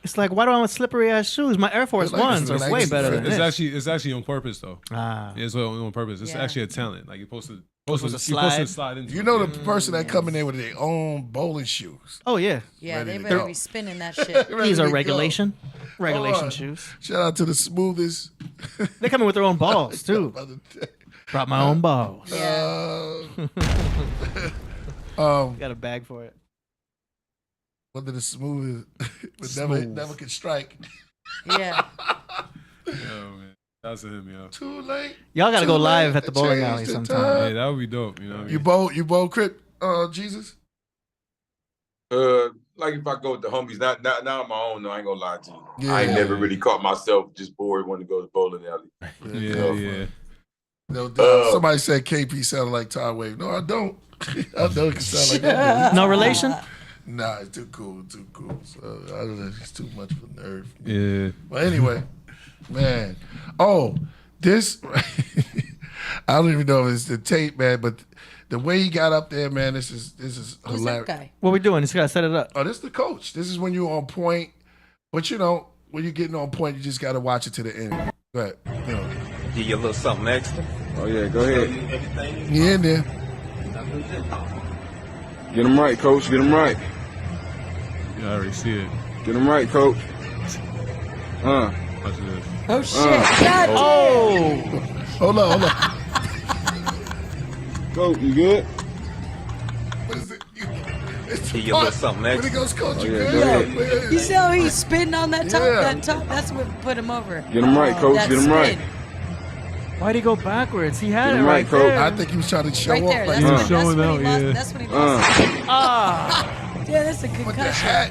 It's like, why do I want slippery ass shoes? My Air Force They're like- Ones are they're way like- better than It's this. actually on purpose though. Ah. It's on purpose. It's Yeah. actually a talent. Like you're supposed to Supposed to slide. into. You it. know the person that come in there with their own bowling shoes. Oh yeah. Yeah, Ready they to better go. be spinning that shit. Ready These to are go. regulation Oh, shoes. Shout out to the smoothest. They come in with their own balls too. Brought my own balls. Got a bag for it. Whether the smoothest, but Smooth. never could strike. Yeah. Yo, man. That's him, yo. Too late. Y'all gotta Too go late. live at the It bowling changed alley the sometime. time. Yeah, that would be dope. You know what I You mean? bowl Crip, Jesus? Like if I go with the homies, not on my own, no, I ain't gonna lie to you. I ain't never really caught myself just bored wanting to go to the bowling alley. Yeah. No, somebody said KP sounded like Todd Wave. No, I don't. I know it can sound like that. No relation? Nah, it's too cool. So I don't know. It's too much of a nerve. Yeah. But anyway, man. Oh, this. I don't even know if it's the tape, man, but the way he got up there, man, this is Who's hilarious. that guy? What we doing? Just gotta set it up. Oh, this is the coach. This is when you're on point. But you know, when you're getting on point, you just gotta watch it to the end. But you know, Give you a little something extra. Oh yeah, go ahead. he in there. Get him right, coach. Get him right. Yeah, I already see it. Get him right, coach. Watch this. Oh shit. God Oh. Hold on. Coach, you good? What is it? Give you a little something When he extra. goes, coach, you yeah, good? go ahead. You see how he's spitting on that top? Yeah. That top. That's what put him over. Get him right, coach. That Get him right. spin. Why'd he go backwards? He had Get it him right right, coach. there. I think he was trying to show Right off. there. Like, That's showing when out, he lost. yeah. That's when he lost. Ah. Yeah, that's a But the concussion. hat,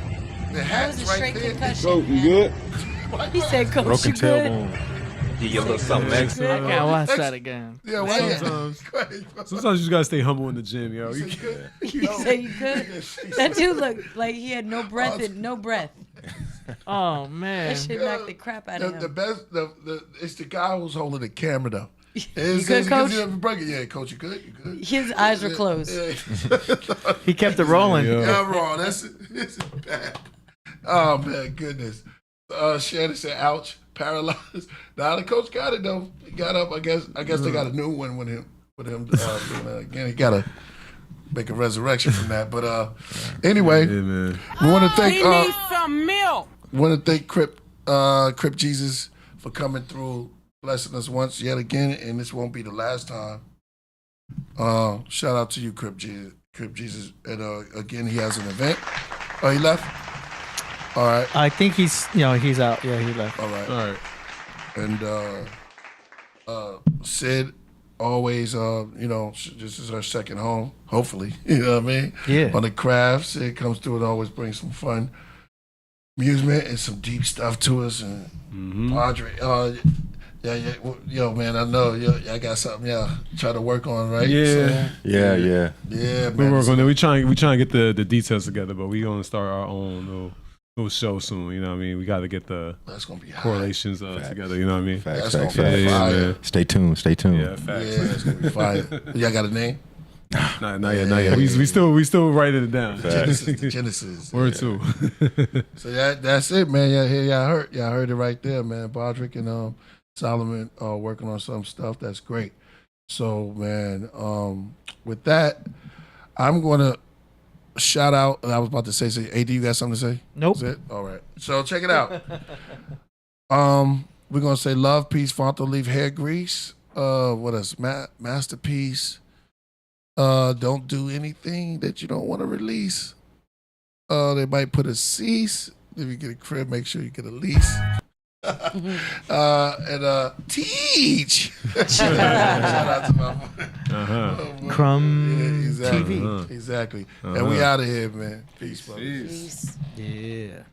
the That hat's was a right straight there. concussion. Coach, you good? He said, "Coach, Broken you good?" tailbone. Give you a little something extra. I can't watch that again. Yeah, why you? Sometimes. Go ahead. Sometimes you just gotta stay humble in the gym, yo. You He can't. said, He said you could. That dude looked like he had no breath. No breath. Oh man, That shit knocked the crap out of him. The best, it's the guy who's holding the camera though. You good, Coach? Yeah, Coach, you good? You good? His eyes were closed. He kept it rolling. Yeah, I'm wrong. This is bad. Oh man, goodness. Shannon said, "Ouch, paralyzed." Now the coach got it though. He got up. I guess they got a new one with him. Again, he got to make a resurrection from that. But anyway, we want to thank. He needs some milk. Want to thank Crip Jesus for coming through, blessing us once yet again, and this won't be the last time. Shout out to you, Crip Jesus. And again, he has an event. Oh, he left? All right. I think he's out. Yeah, he left. All right. And Sid, always, this is her second home, hopefully. You know what I mean? Yeah. On the craft, Sid comes through and always brings some fun amusement and some deep stuff to us. And Padre, yo, man, I know I got something try to work on, right? Yeah. Yeah, We man. work on it. We trying to get the details together, but we gonna start our own little show soon. You know what I mean? We got to get the correlations together. You know what I mean? Facts. Yeah. Stay tuned. Yeah, facts. Yeah, it's gonna be fire. Y'all got a name? Not yet. We still writing it down. Genesis. Word two. So that's it, man. Y'all heard it right there, man. Bodrick and Solomon are working on some stuff that's great. So, man, with that, I'm gonna shout out. I was about to say, AD, you got something to say? Nope. That's it? All right. So check it out. We're gonna say love, peace, Fonto leaf, hair grease. What else? Masterpiece. Don't do anything that you don't want to release. They might put a cease. If you get a crib, make sure you get a lease. And teach. Shout out to my Crumb exactly. TV. Exactly. And we out of here, man. Peace, brother. Peace. Yeah.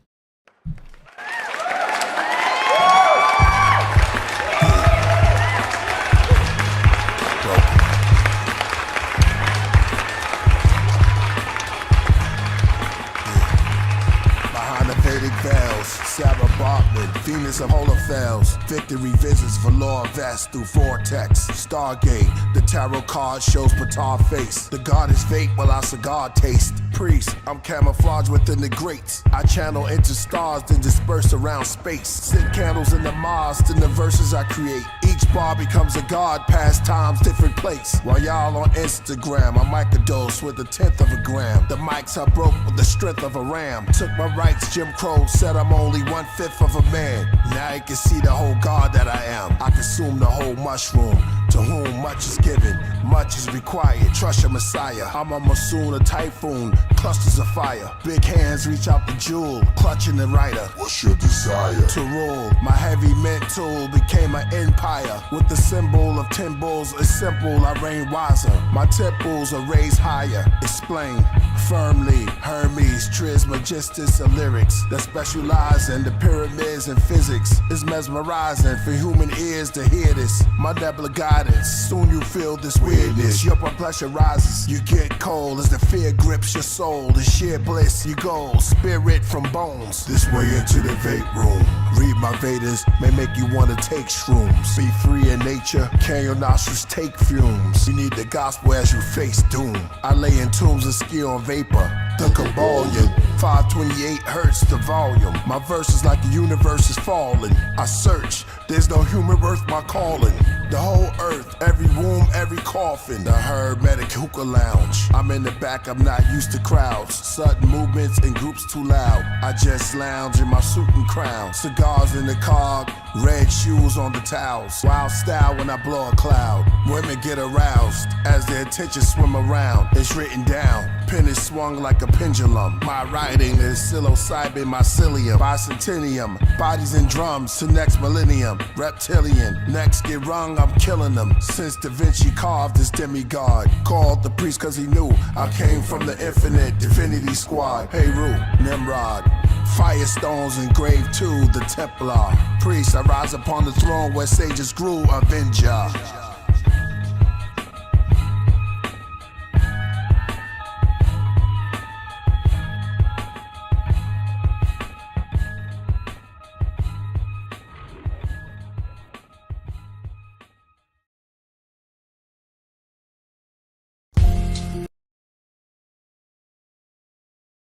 Behind the Vedic veils, Sarah Bartman, Venus of Holophels. Victory visits Valor Vest through Vortex. Stargate, the tarot card shows Patar face. The god is fate while our cigar taste. Priest, I'm camouflaged within the grates. I channel into stars, then disperse around space. Sit candles in the Mars, then the verses I create. Each bar becomes a god, past times, different place. While y'all on Instagram, I microdose with 1/10 of a gram. The mics I broke with the strength of a ram. Took my rights, Jim Crow said I'm only 1/5 of a man. Now you can see the whole god that I am. I consume the whole mushroom. To whom much is given, much is required. Trust your messiah. I'm a monsoon, a typhoon, clusters of fire. Big hands reach out the jewel, clutching the writer. What's your desire? To rule. My heavy mental became an empire. With the symbol of 10 bulls, it's simple, I reign wiser. My temples are raised higher. Explain firmly. Hermes, Trismegistus, and lyrics that specialize in the pyramids and physics. It's mesmerizing for human ears to hear this. My nebula guidance, soon you feel this weirdness. Your blood pressure rises, you get cold as the fear grips your soul. The sheer bliss, you go, spirit from bones. This way into the vape room. Read my Vedas, may make you wanna take shrooms. Be free in nature, can your nostrils take fumes? You need the gospel as you face doom. I lay in tombs and ski on vapor. The Kabbalion, 528 hertz the volume. My verse is like the universe is falling. I search, there's no human worth my calling. The whole earth, every womb, every coffin. The hermetic hookah lounge. I'm in the back, I'm not used to crowds. Sudden movements in groups too loud. I just lounge in my suit and crown. Cigars in the cog, red shoes on the towels. Wild style when I blow a cloud. Women get aroused as their attention swim around. It's written down, pen is swung like a pendulum. My writing is psilocybin mycelium. Bicentennium, bodies and drums to next millennium. Reptilian, next get rung, I'm killing them. Since Da Vinci carved this demigod. Called the priest cause he knew I came from the infinite divinity squad. Heru, Nimrod, firestones engraved to the Templar. Priest, I rise upon the throne where sages grew, Avenger.